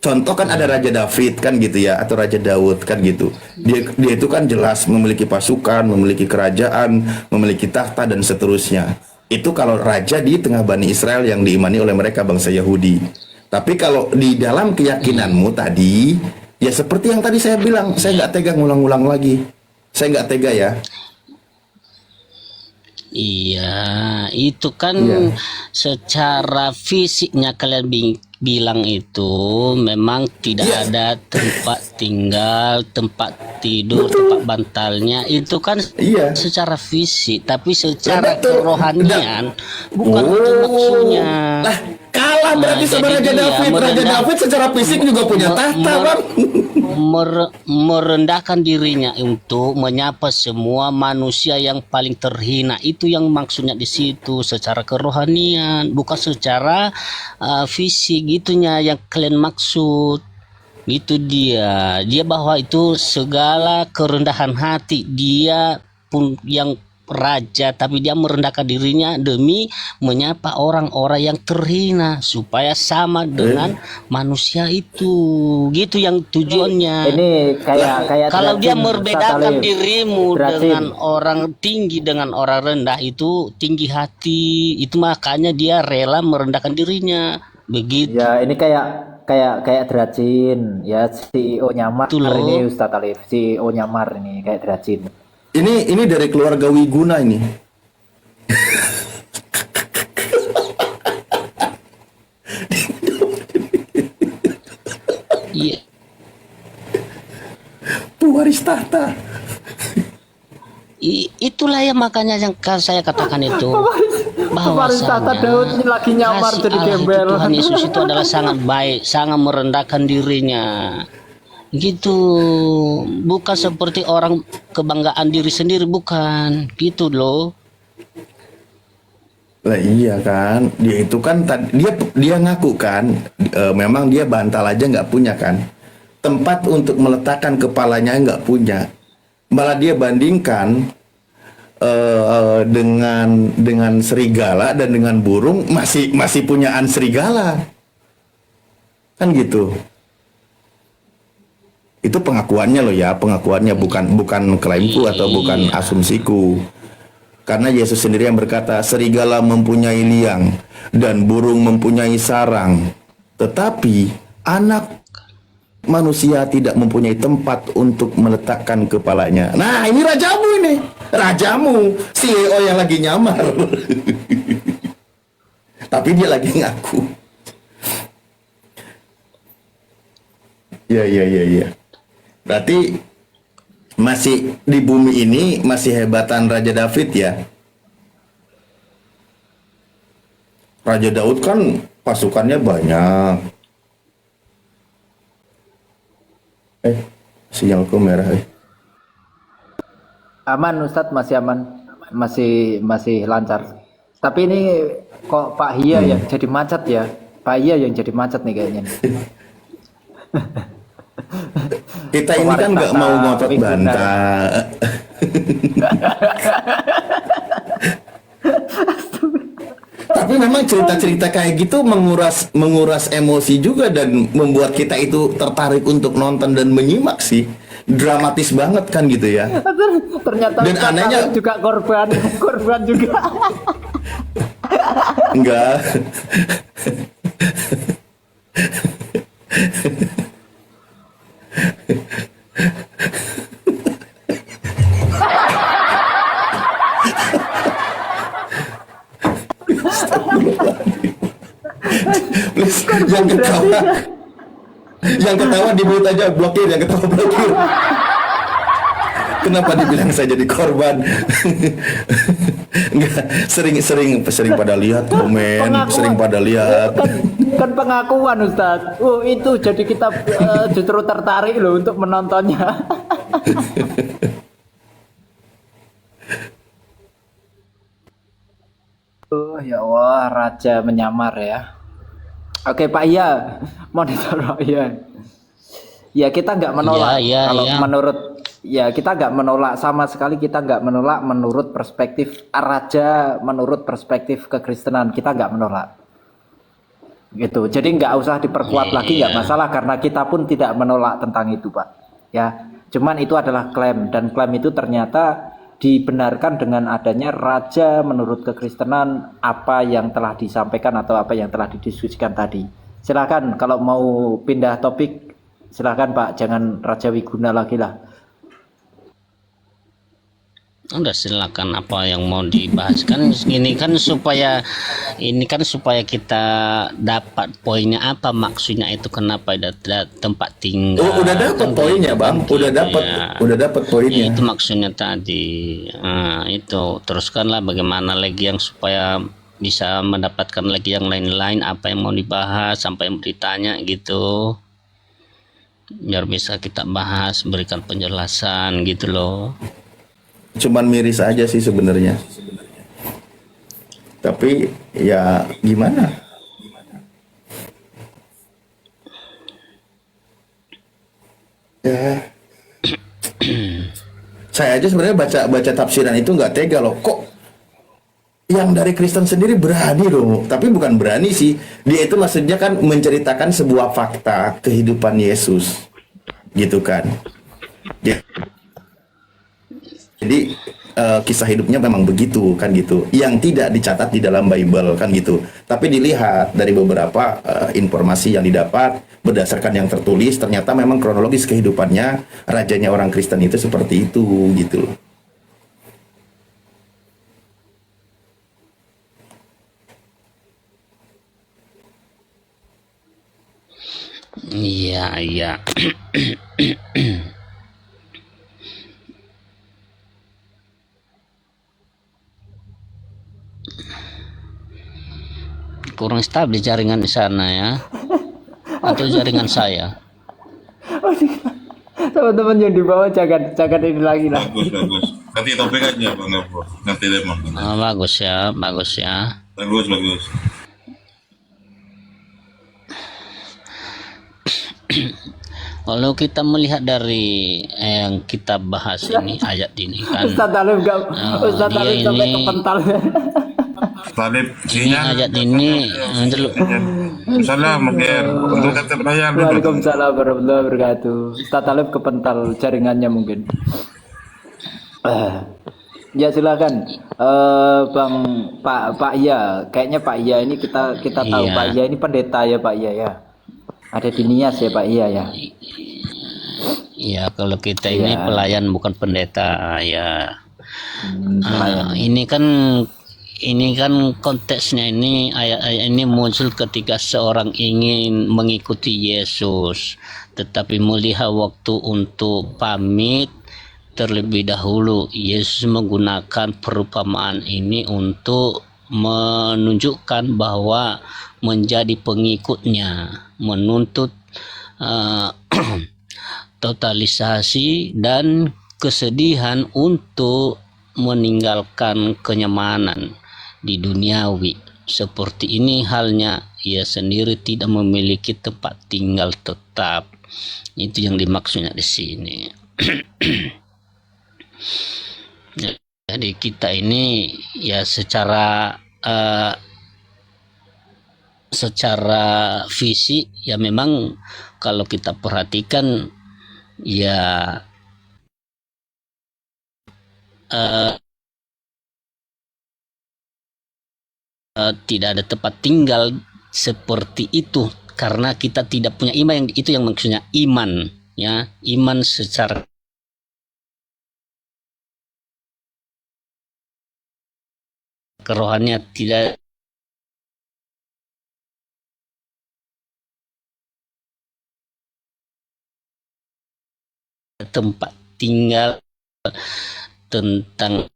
Speaker 7: Contoh kan ada Raja David kan gitu ya, atau Raja Daud kan gitu. Dia itu kan jelas memiliki pasukan, memiliki kerajaan, memiliki tahta dan seterusnya. Itu kalau raja di tengah Bani Israel yang diimani oleh mereka bangsa Yahudi. Tapi kalau di dalam keyakinanmu tadi, Ya seperti yang tadi saya bilang, saya nggak tega ngulang-ulang lagi. Saya nggak tega ya.
Speaker 13: Iya, itu kan
Speaker 7: Iya.
Speaker 13: secara fisiknya kalian bilang itu memang tidak ada tempat tinggal, tempat tidur, tempat bantalnya. Itu kan
Speaker 7: Iya.
Speaker 13: secara fisik, tapi secara
Speaker 7: Betul.
Speaker 13: kerohanian bukan itu maksudnya.
Speaker 7: Lah, kalah berarti sama
Speaker 13: jadi
Speaker 7: Raja
Speaker 13: dia
Speaker 7: David. Raja
Speaker 13: merendah-
Speaker 7: David secara fisik juga punya
Speaker 13: me-
Speaker 7: tahta,
Speaker 13: mer-
Speaker 7: Bang.
Speaker 13: merendahkan dirinya untuk menyapa semua manusia yang paling terhina. Itu yang maksudnya di situ, secara kerohanian, bukan secara fisik gitunya yang kalian maksud. Itu dia bahwa itu segala kerendahan hati, dia pun yang raja, tapi dia merendahkan dirinya demi menyapa orang-orang yang terhina supaya sama dengan manusia itu. Gitu yang tujuannya.
Speaker 1: Ini kayak
Speaker 13: Kalau dia
Speaker 1: Dracin,
Speaker 13: membedakan
Speaker 1: Ustaz Alif.
Speaker 13: dirimu
Speaker 1: Dracin.
Speaker 13: dengan orang tinggi dengan orang rendah, itu tinggi hati. Itu makanya dia rela merendahkan dirinya. Begitu.
Speaker 1: Ya, ini kayak Dracin, ya CEO Nyamar
Speaker 13: Itu loh.
Speaker 1: ini Ustaz Alif, CEO Nyamar ini kayak Dracin.
Speaker 7: Ini dari keluarga Wiguna ini.
Speaker 13: Iya.
Speaker 7: Pewaris tahta.
Speaker 13: Itulah ya makanya yang saya katakan itu
Speaker 1: Pewaris tahta Daud ini lagi nyamar
Speaker 13: kasih
Speaker 1: jadi
Speaker 13: Allah itu,
Speaker 1: gembel.
Speaker 13: Tuhan Yesus itu adalah sangat baik, sangat merendahkan dirinya. Gitu, bukan seperti orang kebanggaan diri sendiri, bukan gitu loh.
Speaker 7: Lah iya kan, dia itu kan dia ngaku kan, memang dia bantal aja nggak punya kan, tempat untuk meletakkan kepalanya nggak punya, malah dia bandingkan dengan serigala dan dengan burung masih punyaan serigala, kan gitu. Itu pengakuannya loh ya, pengakuannya bukan klaimku atau bukan asumsiku. Karena Yesus sendiri yang berkata, serigala mempunyai liang dan burung mempunyai sarang, tetapi anak manusia tidak mempunyai tempat untuk meletakkan kepalanya. Nah, ini rajamu ini, rajamu, CEO yang lagi nyamar. Tapi dia lagi ngaku. Ya. Berarti masih di bumi ini masih hebatan Raja David ya. Raja Daud kan pasukannya banyak. Sinyalku merah.
Speaker 1: Aman Ustadz, masih aman, masih lancar. Tapi ini kok Pak Hia yang jadi macet ya? Pak Hia yang jadi macet nih kayaknya.
Speaker 7: Kita ini kan nggak mau ngotot bantah. Tapi memang cerita-cerita kayak gitu menguras emosi juga dan membuat kita itu tertarik untuk nonton dan menyimak sih. Dramatis banget kan gitu ya.
Speaker 1: Ternyata
Speaker 7: Dan
Speaker 1: Ustadz
Speaker 7: anehnya
Speaker 1: Alif juga korban juga.
Speaker 7: enggak. Please, yang ketawa, di mute aja, blokir, yang ketawa blokir. Kenapa dibilang saya jadi korban? Enggak, sering pada lihat komen, sering pada lihat.
Speaker 1: Kan pengakuan Ustadz. Itu jadi kita justru tertarik loh untuk menontonnya. Ya Allah, raja menyamar ya. Oke Pak Iya, monitor ya. Ya kita nggak menolak. Kalau menurut kita nggak menolak sama sekali, kita nggak menolak menurut perspektif raja, menurut perspektif kekristenan kita nggak menolak. Gitu. Jadi nggak usah diperkuat lagi, nggak masalah karena kita pun tidak menolak tentang itu Pak. Ya, cuman itu adalah klaim dan klaim itu ternyata dibenarkan dengan adanya raja menurut kekristenan apa yang telah disampaikan atau apa yang telah didiskusikan tadi. Silakan kalau mau pindah topik Silahkan Pak, jangan Raja Wiguna lagi lah.
Speaker 13: Udah silakan apa yang mau dibahas kan ini kan supaya kita dapat poinnya apa maksudnya itu kenapa ada tempat tinggal.
Speaker 7: Oh, udah dapat poinnya Bang, udah dapat poinnya.
Speaker 13: Itu maksudnya tadi. Nah, itu teruskanlah bagaimana lagi yang supaya bisa mendapatkan lagi yang lain-lain apa yang mau dibahas sampai yang ditanya gitu. Biar bisa kita bahas, berikan penjelasan gitu loh.
Speaker 7: Cuman miris aja sih sebenarnya. Tapi ya gimana? Ya. Saya aja sebenarnya baca tafsiran itu nggak tega loh. Kok yang dari Kristen sendiri berani loh? Tapi bukan berani sih. Dia itu maksudnya kan menceritakan sebuah fakta kehidupan Yesus, gitu kan? Jadi kisah hidupnya memang begitu kan gitu, yang tidak dicatat di dalam Bible kan gitu. Tapi dilihat dari beberapa informasi yang didapat berdasarkan yang tertulis, ternyata memang kronologis kehidupannya rajanya orang Kristen itu seperti itu gitu.
Speaker 13: Iya, iya. Kurang stabil jaringan di sana ya, atau jaringan saya.
Speaker 1: Teman-teman yang di bawah jangan ini lagi lah.
Speaker 10: Bagus. Nanti topik aja Bang Gafur. Nanti deh Bang.
Speaker 13: Bagus ya.
Speaker 10: Bagus.
Speaker 13: Kalau kita melihat dari yang kita bahas ini ayat ini kan,
Speaker 1: Ustaz Talib sampai kepental.
Speaker 10: Talib
Speaker 13: ini ayat ini dulu.
Speaker 10: Salam untuk kata perayaan.
Speaker 1: Waalaikumsalam warahmatullahi wabarakatuh. Ustaz Talib kepental jaringannya mungkin. Ya silakan Bang Pak Iya, kayaknya Pak Iya ini kita tahu
Speaker 13: Iya.
Speaker 1: Pak Iya ini pendeta ya Pak Iya ya. Ada di Nias ya Pak Iya ya.
Speaker 13: Ya kalau kita ini
Speaker 1: Iya.
Speaker 13: pelayan bukan pendeta ya.
Speaker 1: Pelayan.
Speaker 13: Ini kan konteksnya ini ayat-ayat ini muncul ketika seorang ingin mengikuti Yesus tetapi melihat waktu untuk pamit terlebih dahulu. Yesus menggunakan perumpamaan ini untuk menunjukkan bahwa menjadi pengikutnya menuntut totalisasi dan kesedihan untuk meninggalkan kenyamanan di duniawi. Seperti ini halnya, ia sendiri tidak memiliki tempat tinggal tetap. Itu yang dimaksudnya di sini. Jadi kita ini ya secara fisik ya memang kalau kita perhatikan ya tidak ada tempat tinggal seperti itu karena kita tidak punya iman. Itu yang maksudnya iman ya, iman secara kerohanian tidak tempat tinggal tentang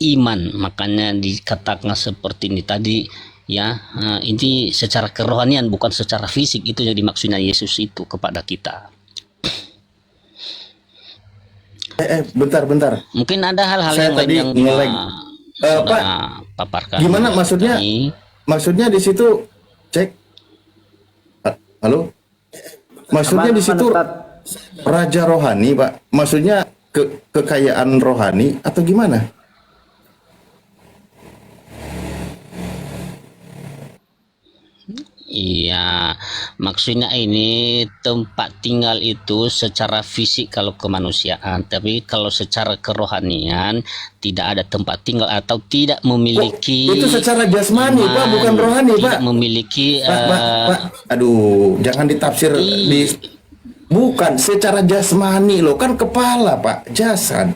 Speaker 13: iman, makanya dikatakan seperti ini tadi ya. Ini secara kerohanian bukan secara fisik, itu yang dimaksudnya Yesus itu kepada kita.
Speaker 7: Bentar.
Speaker 13: Mungkin ada hal-hal
Speaker 7: Saya
Speaker 13: yang
Speaker 7: tadi
Speaker 13: lain yang
Speaker 7: nge-lag. Pak,
Speaker 13: paparkan.
Speaker 7: gimana maksudnya? Maksudnya di situ cek. Halo? Maksudnya di situ raja rohani, Pak. Maksudnya kekayaan rohani atau gimana?
Speaker 13: Iya, maksudnya ini tempat tinggal itu secara fisik kalau kemanusiaan, tapi kalau secara kerohanian tidak ada tempat tinggal atau tidak memiliki
Speaker 7: Itu secara jasmani, Pak, bukan rohani, Pak.
Speaker 13: tidak memiliki
Speaker 7: Pak. Aduh, jangan ditafsir bukan secara jasmani loh, kan kepala, Pak, jasad.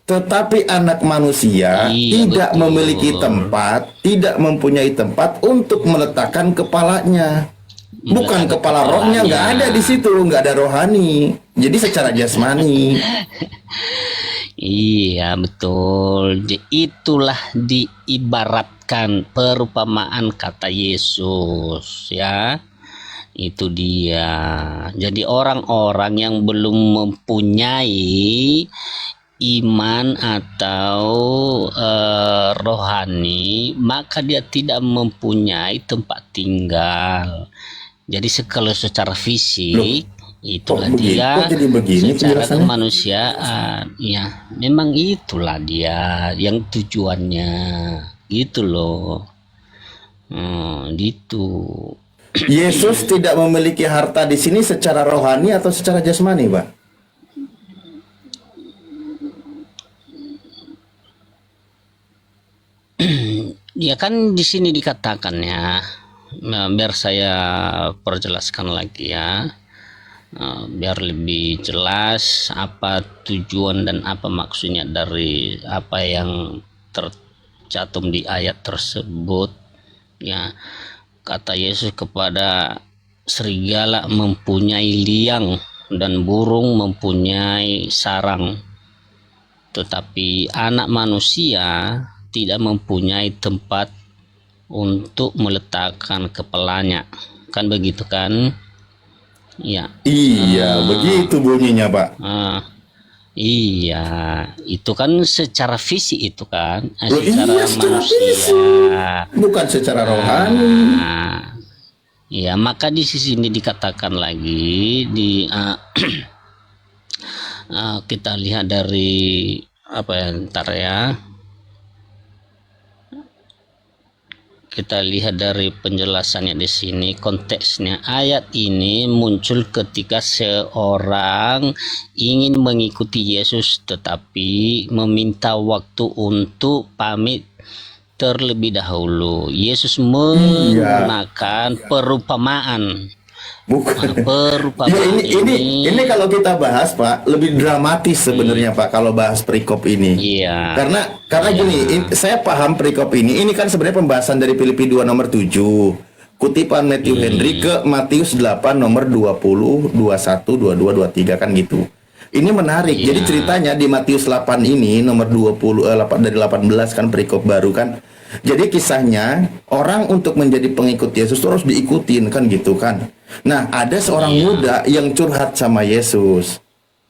Speaker 7: Tetapi anak manusia tidak memiliki tempat, tidak mempunyai tempat untuk meletakkan kepalanya. Bukan kepala rohnya, nggak ada di situ, nggak ada rohani. Jadi secara jasmani.
Speaker 13: Iya betul. Itulah diibaratkan perumpamaan kata Yesus ya. Itu dia. Jadi orang-orang yang belum mempunyai iman atau rohani, maka dia tidak mempunyai tempat tinggal. Jadi kalau secara fisik itulah dia, secara kemanusiaan ya memang itulah dia yang tujuannya gitu loh. Gitu.
Speaker 7: Yesus tidak memiliki harta di sini secara rohani atau secara jasmani, Pak?
Speaker 13: Ya kan di sini dikatakan ya, biar saya perjelaskan lagi ya, biar lebih jelas apa tujuan dan apa maksudnya dari apa yang tercantum di ayat tersebut ya. Kata Yesus kepada serigala mempunyai liang dan burung mempunyai sarang, tetapi anak manusia tidak mempunyai tempat untuk meletakkan kepalanya, kan begitu kan? Ya.
Speaker 7: Iya, begitu bunyinya, Pak.
Speaker 13: Iya, itu kan secara fisik itu kan,
Speaker 7: secara manusia, bukan secara rohani.
Speaker 13: Ya, maka di sini dikatakan lagi di kita lihat dari apa ya, ntar ya. Kita lihat dari penjelasannya di sini, konteksnya ayat ini muncul ketika seorang ingin mengikuti Yesus tetapi meminta waktu untuk pamit terlebih dahulu. Yesus menggunakan perumpamaan.
Speaker 7: Bukan.
Speaker 13: Perumpamaan
Speaker 7: ini kalau kita bahas, Pak, lebih dramatis sebenarnya, Pak, kalau bahas perikop ini.
Speaker 13: Iya.
Speaker 7: Karena gini, saya paham perikop ini. Ini kan sebenarnya pembahasan dari Filipi 2 nomor 7. Kutipan Matthew Henry ke Matius 8 nomor 20, 21, 22, 23 kan gitu. Ini menarik. Jadi ceritanya di Matius 8 ini nomor 20 dari 18 kan perikop baru kan. Jadi kisahnya orang untuk menjadi pengikut Yesus terus diikutin kan gitu kan. Nah, ada seorang muda yang curhat sama Yesus.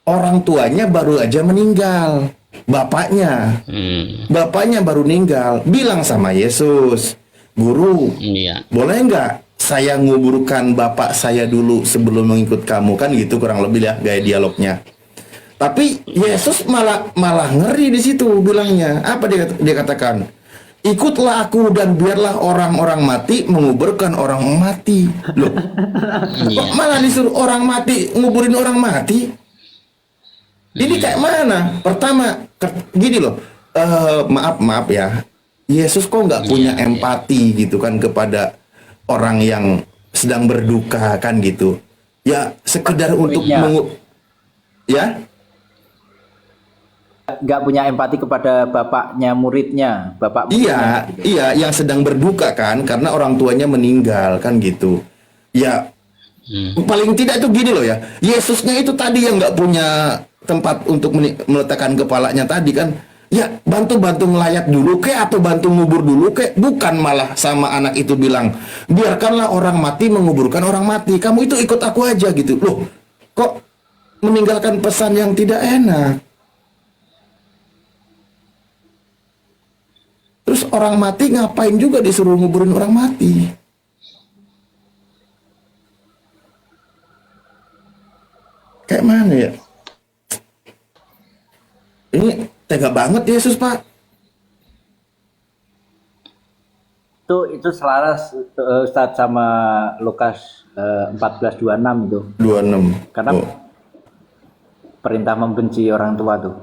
Speaker 7: Orang tuanya baru aja meninggal. Bapaknya baru meninggal. Bilang sama Yesus, "Guru, boleh nggak saya nguburkan bapak saya dulu sebelum mengikut kamu?" Kan gitu kurang lebih ya gaya dialognya. Tapi Yesus malah ngeri di situ bilangnya. Apa dia katakan? "Ikutlah aku dan biarlah orang-orang mati menguburkan orang mati." Loh, kok malah disuruh orang mati nguburin orang mati? Ini kayak mana? Pertama, gini loh, maaf ya, Yesus kok nggak punya empati gitu kan kepada orang yang sedang berduka kan gitu? Ya sekedar untuk ya.
Speaker 1: Nggak punya empati kepada bapaknya muridnya,
Speaker 7: Iya, yang sedang berduka kan karena orang tuanya meninggal kan gitu. Ya, paling tidak itu gini loh ya. Yesusnya itu tadi yang nggak punya tempat untuk meletakkan kepalanya tadi kan. Ya, bantu ngelayat dulu kek atau bantu ngubur dulu kek. Bukan malah sama anak itu bilang, "Biarkanlah orang mati menguburkan orang mati. Kamu itu ikut aku aja," gitu. Loh, kok meninggalkan pesan yang tidak enak? Terus orang mati ngapain juga disuruh nguburin orang mati? Kayak mana ya? Ini tega banget Yesus, Pak.
Speaker 1: Itu selaras Ustadz sama Lukas 14:26 itu.
Speaker 7: 26.
Speaker 1: Karena perintah membenci orang tua tuh.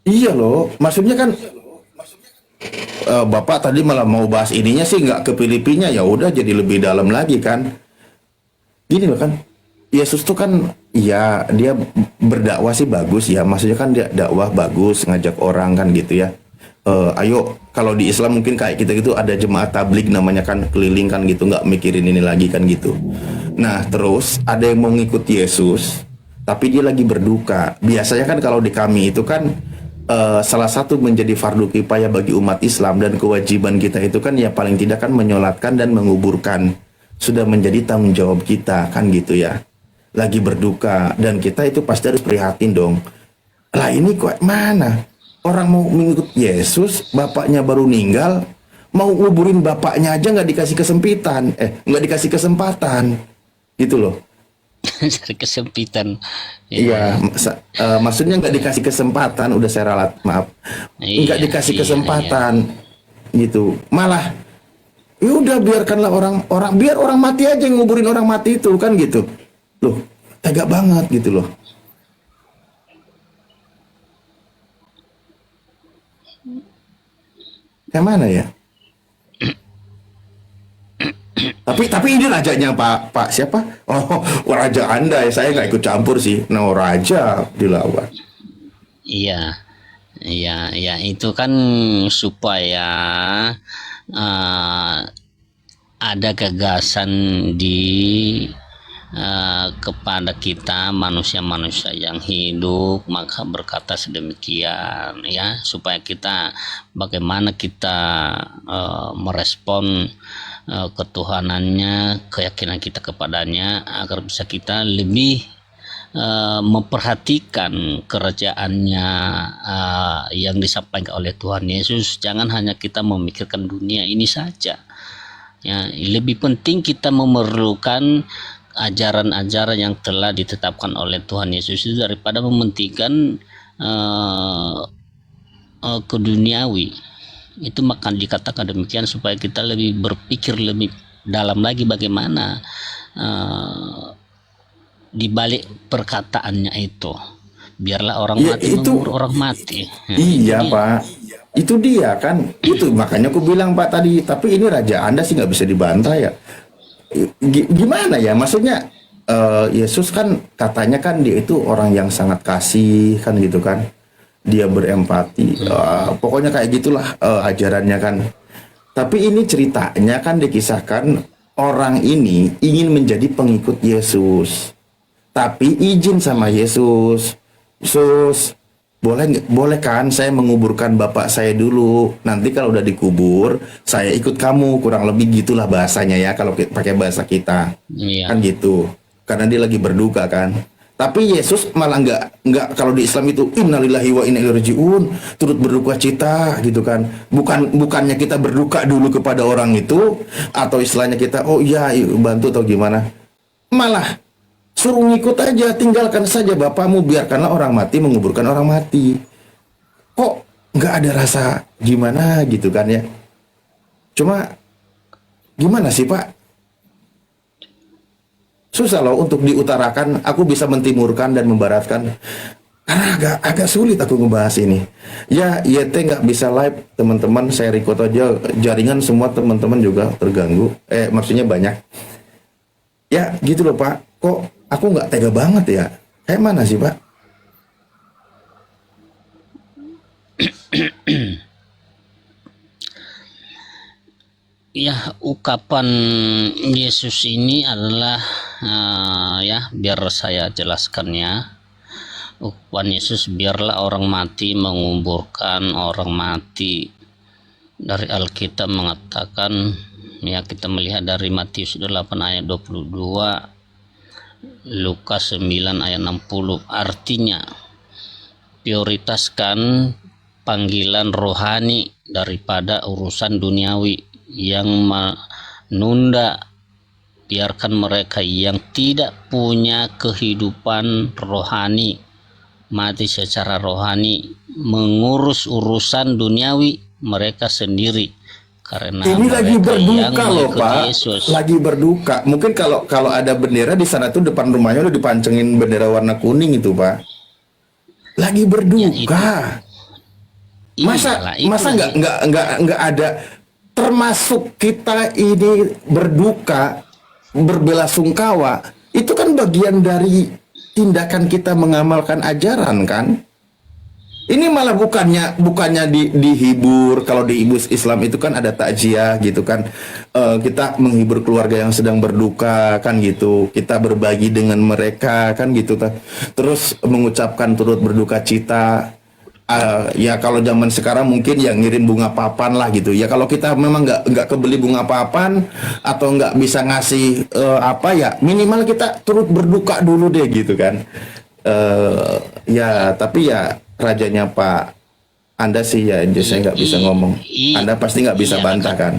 Speaker 7: Iya loh, maksudnya kan Bapak tadi malah mau bahas ininya sih nggak ke Filipina, ya udah jadi lebih dalam lagi kan. Gini loh kan, Yesus tuh kan ya dia berdakwah sih bagus ya, maksudnya kan dia dakwah bagus, ngajak orang kan gitu ya. Ayo kalau di Islam mungkin kayak kita gitu ada jemaat tablik namanya kan, keliling kan gitu, nggak mikirin ini lagi kan gitu. Nah terus ada yang mau ngikut Yesus tapi dia lagi berduka. Biasanya kan kalau di kami itu kan salah satu menjadi fardu kifayah bagi umat Islam dan kewajiban kita itu kan ya paling tidak kan menyolatkan dan menguburkan, sudah menjadi tanggung jawab kita kan gitu ya. Lagi berduka dan kita itu pasti harus prihatin dong. Lah ini kok mana orang mau mengikut Yesus, bapaknya baru meninggal, mau nguburin bapaknya aja nggak dikasih nggak dikasih kesempatan gitu loh.
Speaker 13: Cari kesempitan.
Speaker 7: Iya, maksudnya nggak dikasih kesempatan, udah saya ralat, maaf, nggak dikasih kesempatan gitu, malah ya udah biarkanlah biar orang mati aja yang nguburin orang mati itu kan gitu, loh tega banget gitu loh. Yang mana ya? Tapi ini rajanya Pak siapa? Oh, raja Anda ya, saya nggak ikut campur sih. Nah, raja dilawan.
Speaker 13: Iya, iya, itu kan supaya ada gagasan kepada kita manusia-manusia yang hidup, maka berkata sedemikian ya, supaya kita bagaimana kita merespon ketuhanannya, keyakinan kita kepadanya, agar bisa kita lebih memperhatikan kerajaannya yang disampaikan oleh Tuhan Yesus. Jangan hanya kita memikirkan dunia ini saja ya, lebih penting kita memerlukan ajaran-ajaran yang telah ditetapkan oleh Tuhan Yesus itu daripada mementingkan keduniawi. Itu maka dikatakan demikian supaya kita lebih berpikir lebih dalam lagi bagaimana di balik perkataannya itu. Biarlah orang
Speaker 7: Ya,
Speaker 13: mati
Speaker 7: itu
Speaker 13: mengubur orang mati. Nah,
Speaker 7: iya
Speaker 13: itu dia.
Speaker 7: Pak, itu dia kan, itu makanya aku bilang Pak tadi. Tapi ini raja Anda sih nggak bisa dibantah ya. Gimana ya, maksudnya Yesus kan katanya kan dia itu orang yang sangat kasih kan gitu kan, dia berempati, pokoknya kayak gitulah ajarannya kan. Tapi ini ceritanya kan dikisahkan orang ini ingin menjadi pengikut Yesus, tapi izin sama Yesus, Yesus boleh kan saya menguburkan bapak saya dulu, nanti kalau udah dikubur saya ikut kamu, kurang lebih gitulah bahasanya ya kalau pakai bahasa kita.
Speaker 13: Iya.
Speaker 7: Kan gitu, karena dia lagi berduka kan. Tapi Yesus malah nggak kalau di Islam itu innalillahi wa inna ilaihi rajiun, turut berduka cita gitu kan. Bukannya kita berduka dulu kepada orang itu, atau istilahnya kita oh iya bantu atau gimana, malah suruh ngikut aja, tinggalkan saja bapakmu, biarkanlah orang mati menguburkan orang mati. Kok nggak ada rasa gimana gitu kan ya. Cuma gimana sih Pak, susah loh untuk diutarakan. Aku bisa mentimurkan dan membaratkan, karena agak sulit aku ngebahas ini. Ya YT nggak bisa live teman-teman, saya record aja, jaringan semua teman-teman juga terganggu, maksudnya banyak ya gitu loh Pak. Kok aku nggak tega banget ya, kayak mana sih Pak?
Speaker 13: Ya, ungkapan Yesus ini adalah ya, biar saya jelaskannya. Ungkapan Yesus, biarlah orang mati menguburkan orang mati. Dari Alkitab mengatakan, ya kita melihat dari Matius 8 ayat 22, Lukas 9 ayat 60. Artinya, prioritaskan panggilan rohani daripada urusan duniawi yang menunda. Biarkan mereka yang tidak punya kehidupan rohani mati secara rohani, mengurus urusan duniawi mereka sendiri. Karena
Speaker 7: Ini lagi
Speaker 13: mereka yang
Speaker 7: berduka loh
Speaker 13: mengikuti
Speaker 7: Pak,
Speaker 13: Yesus.
Speaker 7: lagi berduka. Mungkin kalau ada bendera di sana tuh depan rumahnya udah dipancengin bendera warna kuning itu Pak. Lagi berduka. Masa nggak ada, termasuk kita ini berduka, berbelasungkawa, itu kan bagian dari tindakan kita mengamalkan ajaran kan. Ini malah bukannya dihibur. Kalau di Islam itu kan ada takziah gitu kan, kita menghibur keluarga yang sedang berduka kan gitu, kita berbagi dengan mereka kan gitu, terus mengucapkan turut berduka cita. Ya kalau zaman sekarang mungkin ya ngirim bunga papan lah gitu ya. Kalau kita memang nggak kebeli bunga papan atau nggak bisa ngasih apa ya, minimal kita turut berduka dulu deh gitu kan. Ya tapi ya rajanya Pak Anda sih ya, saya nggak bisa ngomong. Anda pasti nggak bisa bantah kan.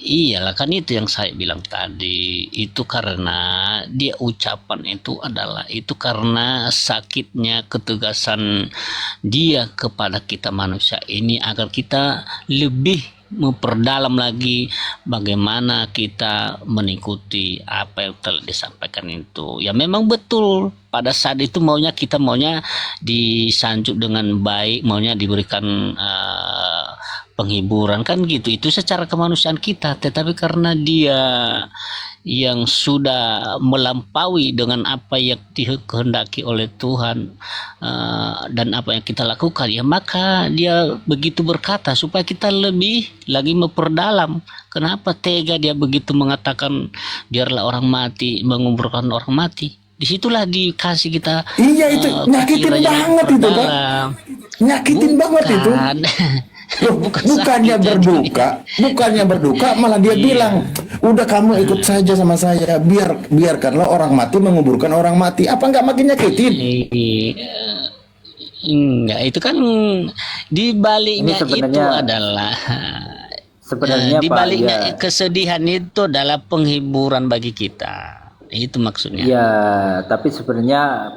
Speaker 13: Iyalah, kan itu yang saya bilang tadi. Itu karena dia ucapan itu adalah itu karena sakitnya ketegasan dia kepada kita manusia ini, agar kita lebih memperdalam lagi bagaimana kita mengikuti apa yang telah disampaikan itu. Ya memang betul pada saat itu kita maunya disanjung dengan baik, maunya diberikan penghiburan kan gitu, itu secara kemanusiaan kita. Tetapi karena dia yang sudah melampaui dengan apa yang dikehendaki oleh Tuhan dan apa yang kita lakukan, ya maka dia begitu berkata supaya kita lebih lagi memperdalam kenapa tega dia begitu mengatakan biarlah orang mati, menguburkan orang mati. Disitulah dikasih kita
Speaker 7: itu nyakitin banget itu Pak, nyakitin banget itu. Bukannya berduka, malah dia bilang, udah kamu ikut saja sama saya, biarkanlah orang mati menguburkan orang mati. Apa nggak makin nyakitin?
Speaker 13: Enggak, itu kan di baliknya itu adalah
Speaker 1: sebenarnya
Speaker 13: di baliknya
Speaker 1: Pak,
Speaker 13: kesedihan itu adalah penghiburan bagi kita. Itu maksudnya.
Speaker 1: Ya, tapi sebenarnya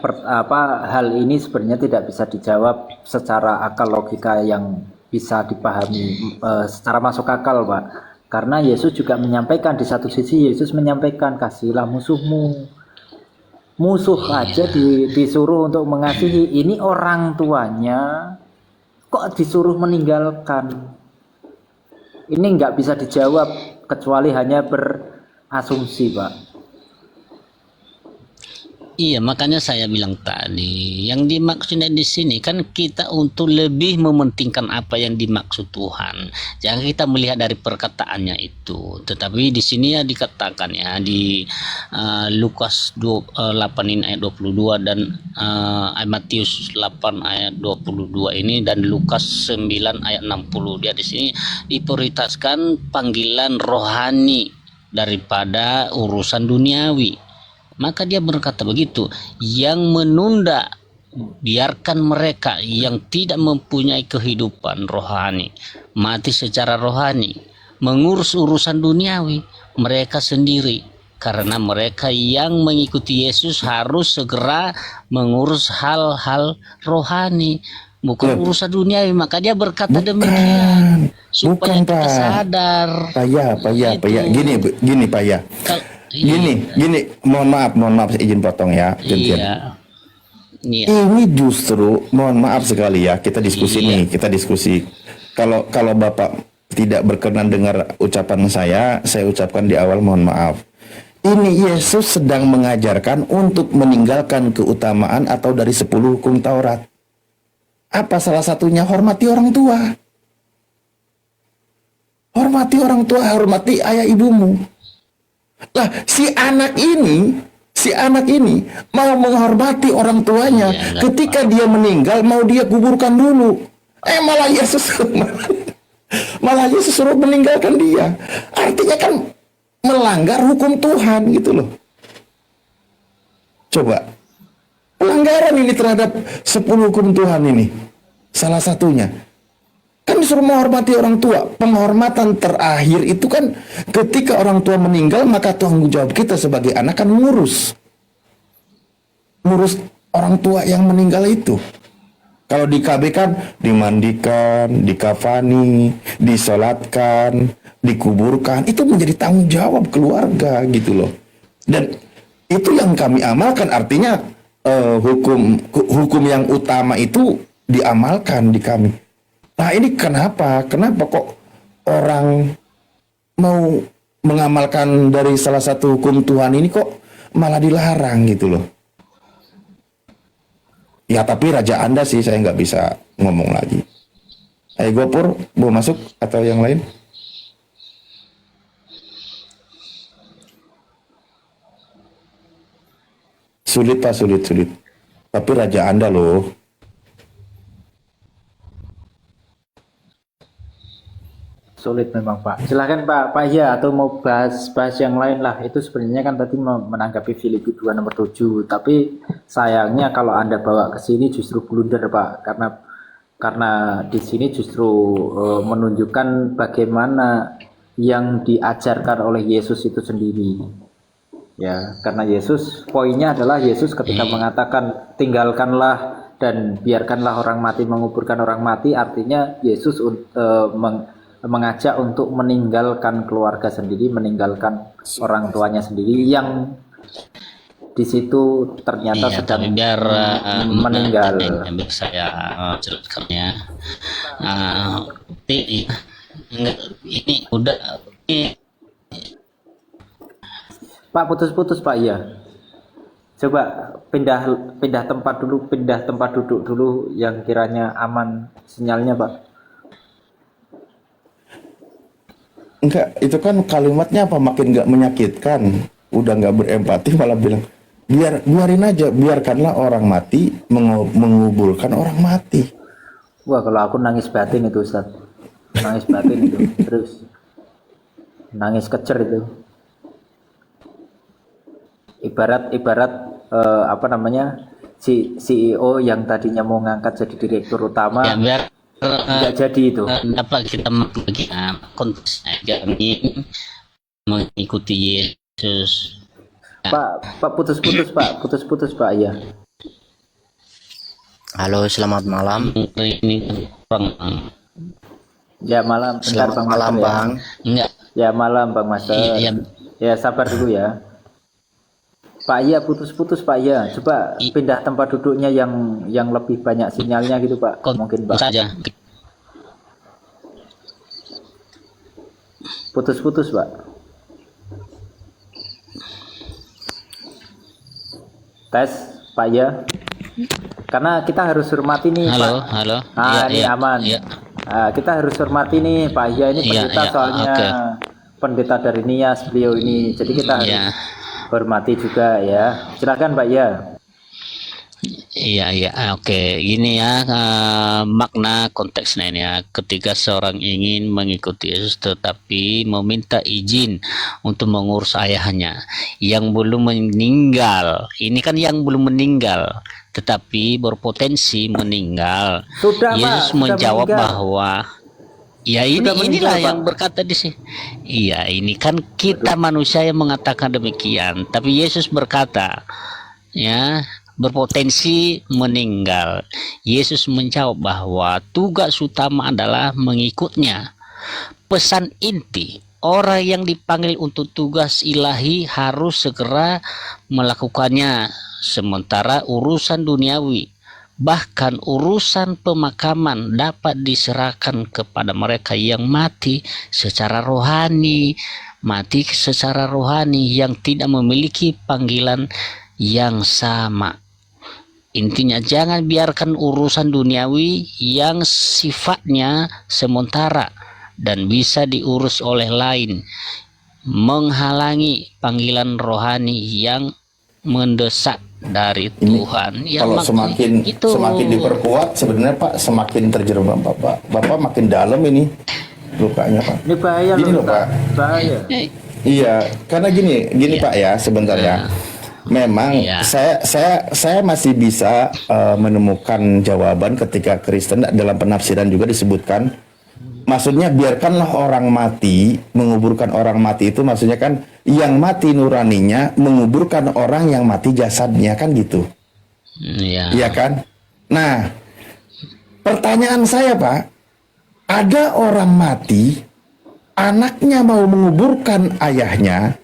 Speaker 1: hal ini sebenarnya tidak bisa dijawab secara akal logika yang bisa dipahami secara masuk akal Pak, karena Yesus juga menyampaikan, di satu sisi Yesus menyampaikan kasihlah musuhmu. Musuh aja disuruh untuk mengasihi, ini orang tuanya kok disuruh meninggalkan. Ini nggak bisa dijawab kecuali hanya berasumsi Pak.
Speaker 13: Iya, makanya saya bilang tadi, yang dimaksudnya di sini kan kita untuk lebih mementingkan apa yang dimaksud Tuhan. Jangan kita melihat dari perkataannya itu. Tetapi di sini ya dikatakan ya di Lukas 8 ini ayat 22 dan Matius 8 ayat 22 ini dan Lukas 9 ayat 60. Dia di sini diprioritaskan panggilan rohani daripada urusan duniawi. Maka dia berkata begitu, yang menunda, biarkan mereka yang tidak mempunyai kehidupan rohani mati secara rohani, mengurus urusan duniawi mereka sendiri. Karena mereka yang mengikuti Yesus harus segera mengurus hal-hal rohani, bukan urusan duniawi. Maka dia berkata demikian supaya kita sadar.
Speaker 7: Pak ya, gini Pak ya. Gini, mohon maaf izin potong ya.
Speaker 13: Iya.
Speaker 7: Ini justru, mohon maaf sekali ya, kita diskusi nih, kita diskusi. Kalau Bapak tidak berkenan dengar ucapan saya ucapkan di awal mohon maaf. Ini Yesus sedang mengajarkan untuk meninggalkan keutamaan atau dari 10 hukum Taurat. Apa salah satunya? Hormati orang tua. Hormati orang tua, hormati ayah ibumu. Lah si anak ini mau menghormati orang tuanya, ketika dia meninggal mau dia kuburkan dulu. Malah Yesus suruh meninggalkan dia. Artinya kan melanggar hukum Tuhan gitu loh. Coba pelanggaran ini terhadap 10 hukum Tuhan ini salah satunya. Kan disuruh menghormati orang tua. Penghormatan terakhir itu kan ketika orang tua meninggal, maka tanggung jawab kita sebagai anak kan ngurus orang tua yang meninggal itu. Kalau di KB kan dimandikan, dikafani, disolatkan, dikuburkan. Itu menjadi tanggung jawab keluarga gitu loh. Dan itu yang kami amalkan, artinya hukum yang utama itu diamalkan di kami. Nah ini kenapa kok orang mau mengamalkan dari salah satu hukum Tuhan ini kok malah dilarang gitu loh. Ya tapi raja Anda sih saya nggak bisa ngomong lagi. Ayo Gopur, mau masuk atau yang lain? Sulit Pak, sulit. Tapi raja Anda loh.
Speaker 1: Sulit memang Pak. Silahkan Pak ya, atau mau bahas yang lain lah. Itu sebenarnya kan tadi menanggapi Filipi 2 nomor 7. Tapi sayangnya kalau Anda bawa ke sini justru blunder Pak. Karena di sini justru menunjukkan bagaimana yang diajarkan oleh Yesus itu sendiri. Ya, karena Yesus, poinnya adalah Yesus ketika mengatakan tinggalkanlah dan biarkanlah orang mati menguburkan orang mati, artinya Yesus mengajak untuk meninggalkan keluarga sendiri, meninggalkan orang tuanya sendiri yang di situ ternyata sedang
Speaker 13: biar
Speaker 1: meninggal.
Speaker 13: Biar saya jelaskannya. Ini udah
Speaker 1: Pak, putus-putus Pak ya. Coba pindah tempat duduk dulu yang kiranya aman sinyalnya Pak.
Speaker 7: Enggak, itu kan kalimatnya apa, makin nggak menyakitkan, udah nggak berempati malah bilang biarin aja, biarkanlah orang mati menguburkan orang mati.
Speaker 1: Wah, kalau aku nangis batin itu Ustaz, nangis batin itu terus nangis kecer itu. Ibarat apa namanya, CEO yang tadinya mau ngangkat jadi direktur utama.
Speaker 13: Ya, biar
Speaker 1: tidak jadi itu.
Speaker 13: Dapat kita bagi konteksnya kami mengikuti Yesus.
Speaker 1: Pak putus-putus Pak ya.
Speaker 14: Halo, selamat malam.
Speaker 13: Ini Bang.
Speaker 1: Ya malam. Bentar,
Speaker 14: Selamat malam
Speaker 1: Master,
Speaker 14: Bang.
Speaker 13: Enggak.
Speaker 1: Ya malam Bang Master.
Speaker 13: Iya.
Speaker 1: Ya sabar dulu ya. Pak ya, putus-putus Pak ya. Coba pindah tempat duduknya yang lebih banyak sinyalnya gitu Pak. Mungkin Pak.
Speaker 13: Saja.
Speaker 1: Putus-putus Pak. Tes Pak ya. Karena kita harus hormati nih
Speaker 13: Halo,
Speaker 1: Pak.
Speaker 13: halo.
Speaker 1: Ini aman.
Speaker 13: Iya.
Speaker 1: Kita harus hormati nih Pak ya, ini pendeta soalnya pendeta dari Nias beliau ini. Jadi kita harus hormati juga ya. Silakan Pak ya.
Speaker 13: Iya, oke. Gini ya, makna konteksnya ini ya. Ketika seorang ingin mengikuti Yesus tetapi meminta izin untuk mengurus ayahnya yang belum meninggal. Ini kan yang belum meninggal, tetapi berpotensi meninggal.
Speaker 1: Sudah,
Speaker 13: Yesus
Speaker 1: Pak,
Speaker 13: menjawab
Speaker 1: meninggal.
Speaker 13: bahwa ya inilah yang berkata di sini. Iya, ini kan kita manusia yang mengatakan demikian, tapi Yesus berkata, ya, berpotensi meninggal. Yesus menjawab bahwa tugas utama adalah mengikutnya. Pesan inti, orang yang dipanggil untuk tugas ilahi harus segera melakukannya, sementara urusan duniawi, bahkan urusan pemakaman dapat diserahkan kepada mereka yang mati secara rohani yang tidak memiliki panggilan yang sama. Intinya jangan biarkan urusan duniawi yang sifatnya sementara dan bisa diurus oleh lain menghalangi panggilan rohani yang mendesak dari Tuhan. Ya,
Speaker 7: Kalau semakin diperkuat sebenarnya Pak, semakin terjerembab Bapak makin dalam ini lukanya Pak.
Speaker 1: Ini bahaya
Speaker 7: loh Pak.
Speaker 1: Bahaya.
Speaker 7: Iya, karena gini Pak ya, sebentar ya. Memang saya masih bisa menemukan jawaban ketika Kristen dalam penafsiran juga disebutkan. Maksudnya biarkanlah orang mati menguburkan orang mati, itu maksudnya kan yang mati nuraninya menguburkan orang yang mati jasadnya, kan gitu.
Speaker 13: Iya.
Speaker 7: Iya kan? Nah, pertanyaan saya Pak, ada orang mati, anaknya mau menguburkan ayahnya,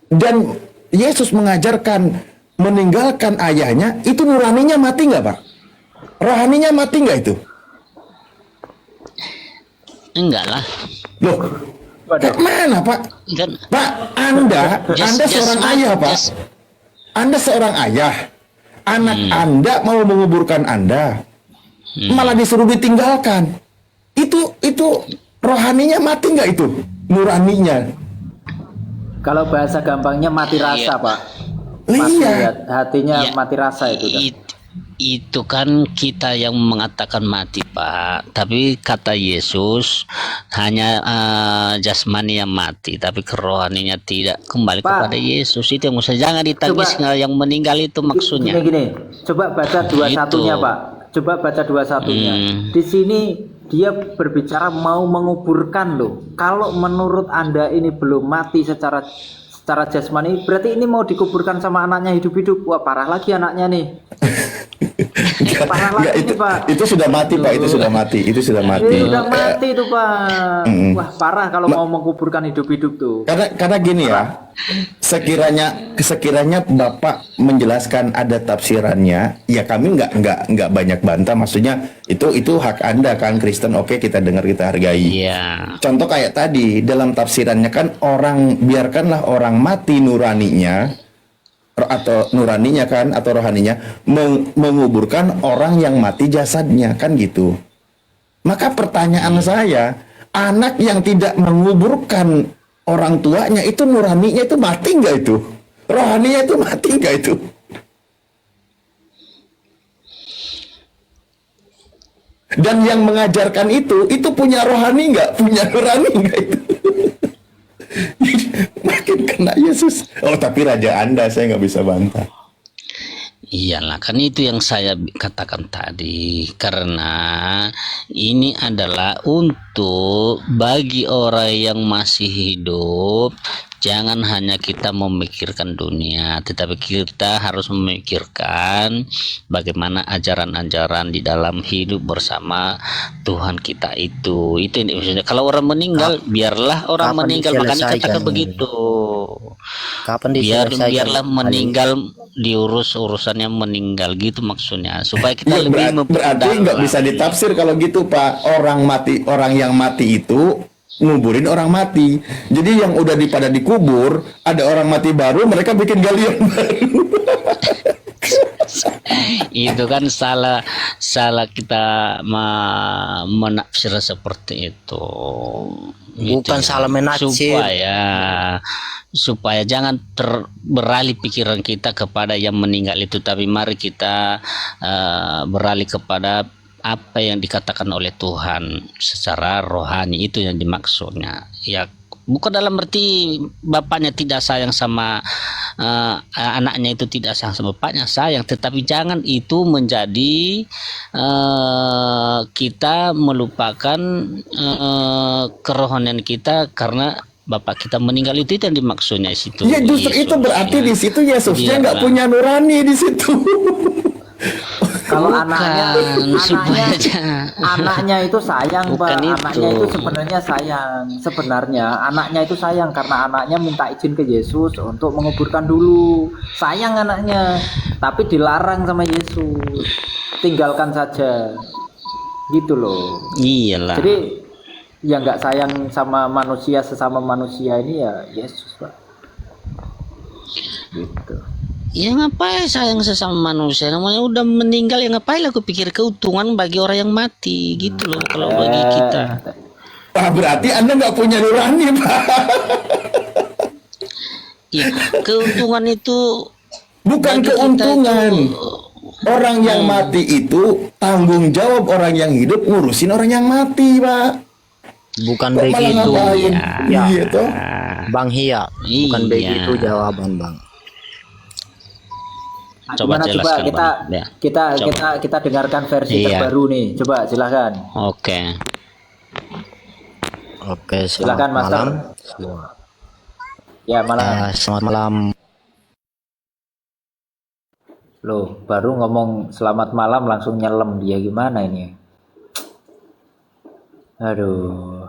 Speaker 7: dan Yesus mengajarkan meninggalkan ayahnya, itu nuraninya mati nggak Pak? Rohaninya mati nggak itu?
Speaker 13: Enggak lah.
Speaker 7: Loh, mana Pak?
Speaker 13: Kan
Speaker 7: Pak, Anda seorang ayah Pak. Anda seorang ayah. Anak Anda mau menguburkan Anda, malah disuruh ditinggalkan. Itu rohaninya mati nggak itu? Nuraninya.
Speaker 1: Kalau bahasa gampangnya mati rasa, Pak.
Speaker 7: Iya.
Speaker 1: Hatinya mati rasa itu kan.
Speaker 13: Itu kan kita yang mengatakan mati, Pak. Tapi kata Yesus hanya jasmani yang mati, tapi kerohaninya tidak. Kembali
Speaker 1: Pak,
Speaker 13: kepada Yesus. Itu yang usah, jangan ditangis yang meninggal itu maksudnya.
Speaker 1: Gini. Coba baca 21-nya, Pak. Coba baca 21-nya. Di sini dia berbicara mau menguburkan loh. Kalau menurut Anda ini belum mati secara jasmani, berarti ini mau dikuburkan sama anaknya hidup-hidup. Wah, parah lagi anaknya nih. Parah lagi nih, Pak.
Speaker 7: Itu sudah mati Pak, itu sudah mati.
Speaker 1: Sudah mati itu Pak. Wah, parah kalau mau menguburkan hidup-hidup tuh.
Speaker 7: Karena gini ya, sekiranya Bapak menjelaskan ada tafsirannya, ya kami nggak banyak bantah. Maksudnya itu hak Anda kan, Kristen, oke, kita dengar, kita hargai.
Speaker 13: Iya.
Speaker 7: Contoh kayak tadi dalam tafsirannya kan, biarkanlah orang mati nuraninya atau nuraninya kan, atau rohaninya menguburkan orang yang mati jasadnya kan gitu. Maka pertanyaan saya, anak yang tidak menguburkan orang tuanya itu nuraninya itu mati nggak itu? Rohaninya itu mati nggak itu? Dan yang mengajarkan itu punya rohani nggak? Punya nurani nggak itu? Makin kena Yesus. Oh, tapi raja Anda saya nggak bisa bantah.
Speaker 13: Iyalah, kan itu yang saya katakan tadi, karena ini adalah untuk bagi orang yang masih hidup. Jangan hanya kita memikirkan dunia, tetapi kita harus memikirkan bagaimana ajaran-ajaran di dalam hidup bersama Tuhan kita itu. Itu ini maksudnya. Kalau orang meninggal, biarlah orang meninggal. Makanya katakan begitu. Biarlah meninggal, diurus urusannya meninggal, gitu maksudnya. Supaya kita lebih
Speaker 7: berarti nggak bisa ditafsir kalau gitu Pak. Orang yang mati itu nguburin orang mati. Jadi yang udah pada dikubur, ada orang mati baru, mereka bikin galian baru.
Speaker 13: Itu kan salah kita menafsir seperti itu.
Speaker 14: Bukan salah menafsir.
Speaker 13: Supaya jangan beralih pikiran kita kepada yang meninggal itu, tapi mari kita beralih kepada apa yang dikatakan oleh Tuhan secara rohani. Itu yang dimaksudnya. Ya, bukan dalam arti bapaknya tidak sayang sama anaknya, itu tidak sayang sama bapaknya, sayang, tetapi jangan itu menjadi kita melupakan kerohanian kita karena bapak kita meninggal. Itu yang dimaksudnya situ.
Speaker 7: Ya justru Yesus, itu berarti di situ Yesusnya nggak punya nurani di situ.
Speaker 1: Kalau anaknya itu sayang, Pak. Anaknya itu sebenarnya sayang. Sebenarnya anaknya itu sayang karena anaknya minta izin ke Yesus untuk menguburkan dulu. Sayang anaknya, tapi dilarang sama Yesus. Tinggalkan saja. Gitu loh.
Speaker 13: Iyalah.
Speaker 1: Jadi yang nggak sayang sama manusia, sesama manusia ini ya Yesus, Pak. Gitu.
Speaker 13: Ya ngapain sayang sesama manusia, namanya udah meninggal, ya ngapain aku pikir keuntungan bagi orang yang mati, gitu loh kalau bagi kita.
Speaker 7: Berarti Anda nggak punya nurani, Pak.
Speaker 13: Ya, keuntungan itu
Speaker 7: bukan keuntungan. Orang yang mati itu tanggung jawab orang yang hidup ngurusin orang yang mati, Pak.
Speaker 14: Bukan begitu.
Speaker 7: Iya toh,
Speaker 14: Bang Hia. Bukan begitu jawaban, Bang.
Speaker 13: Coba jelaskan,
Speaker 1: kita dengarkan versi terbaru nih. Coba silakan.
Speaker 13: Oke,
Speaker 1: silakan Mas. Ya, malam.
Speaker 14: Selamat malam.
Speaker 1: Loh, baru ngomong selamat malam langsung nyelam dia, gimana ini? Aduh.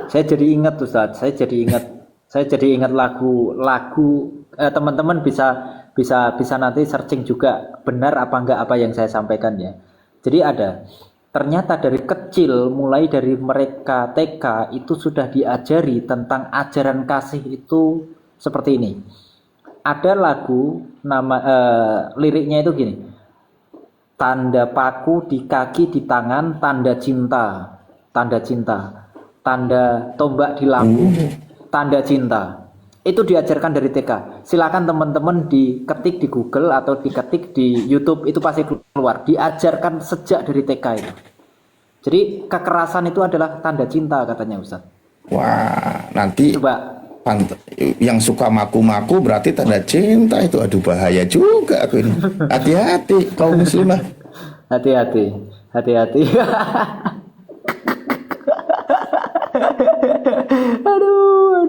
Speaker 1: Saya jadi ingat Ustaz, saya jadi ingat lagu teman-teman bisa nanti searching juga benar apa enggak apa yang saya sampaikan ya. Jadi ternyata dari kecil, mulai dari mereka TK itu sudah diajari tentang ajaran kasih itu seperti ini. Ada lagu liriknya itu gini. Tanda paku di kaki di tangan, tanda cinta. Tanda tombak di lambung, tanda cinta. Itu diajarkan dari TK. Silakan teman-teman diketik di Google atau diketik di YouTube, itu pasti keluar. Diajarkan sejak dari TK itu. Jadi kekerasan itu adalah tanda cinta katanya Ustaz.
Speaker 7: Wah, nanti
Speaker 1: coba
Speaker 7: yang suka maku-maku berarti tanda cinta itu. Aduh, bahaya juga aku ini. Hati-hati kaum muslimah.
Speaker 1: Hati-hati.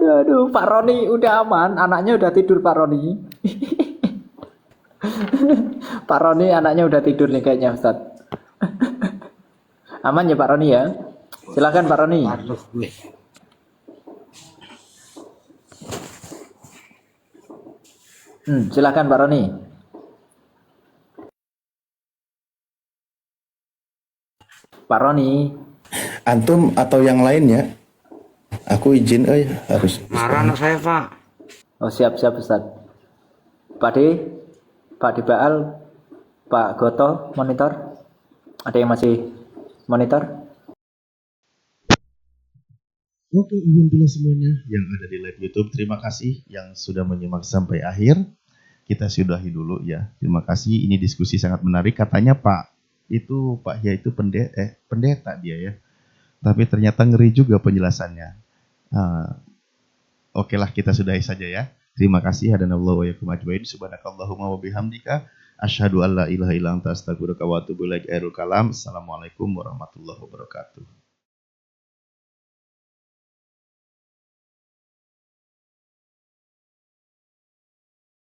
Speaker 1: Aduh, Pak Roni udah aman, anaknya udah tidur Pak Roni. Pak Roni anaknya udah tidur nih kayaknya Ustaz. Aman ya Pak Roni ya? Silakan Pak Roni. Silakan Pak Roni. Pak Roni.
Speaker 7: Antum atau yang lainnya? Aku izin, harus.
Speaker 8: Marah anak saya, Pak.
Speaker 1: Oh, siap Ustaz. Pak Baal, Pak Goto monitor. Ada yang masih monitor?
Speaker 15: Oke, alhamdulillah semuanya yang ada di live YouTube. Terima kasih yang sudah menyimak sampai akhir. Kita sudahi dulu ya. Terima kasih. Ini diskusi sangat menarik. Katanya Pak Yahya itu pendeta dia ya. Tapi ternyata ngeri juga penjelasannya. Oke lah, kita sudahi saja ya. Terima kasih. Hadanallahu wa yakum ajmain. Subhanakallahumma wa bihamdika asyhadu an la ilaha illa anta astaghfiruka wa atubu ilaik. Assalamualaikum warahmatullahi wabarakatuh.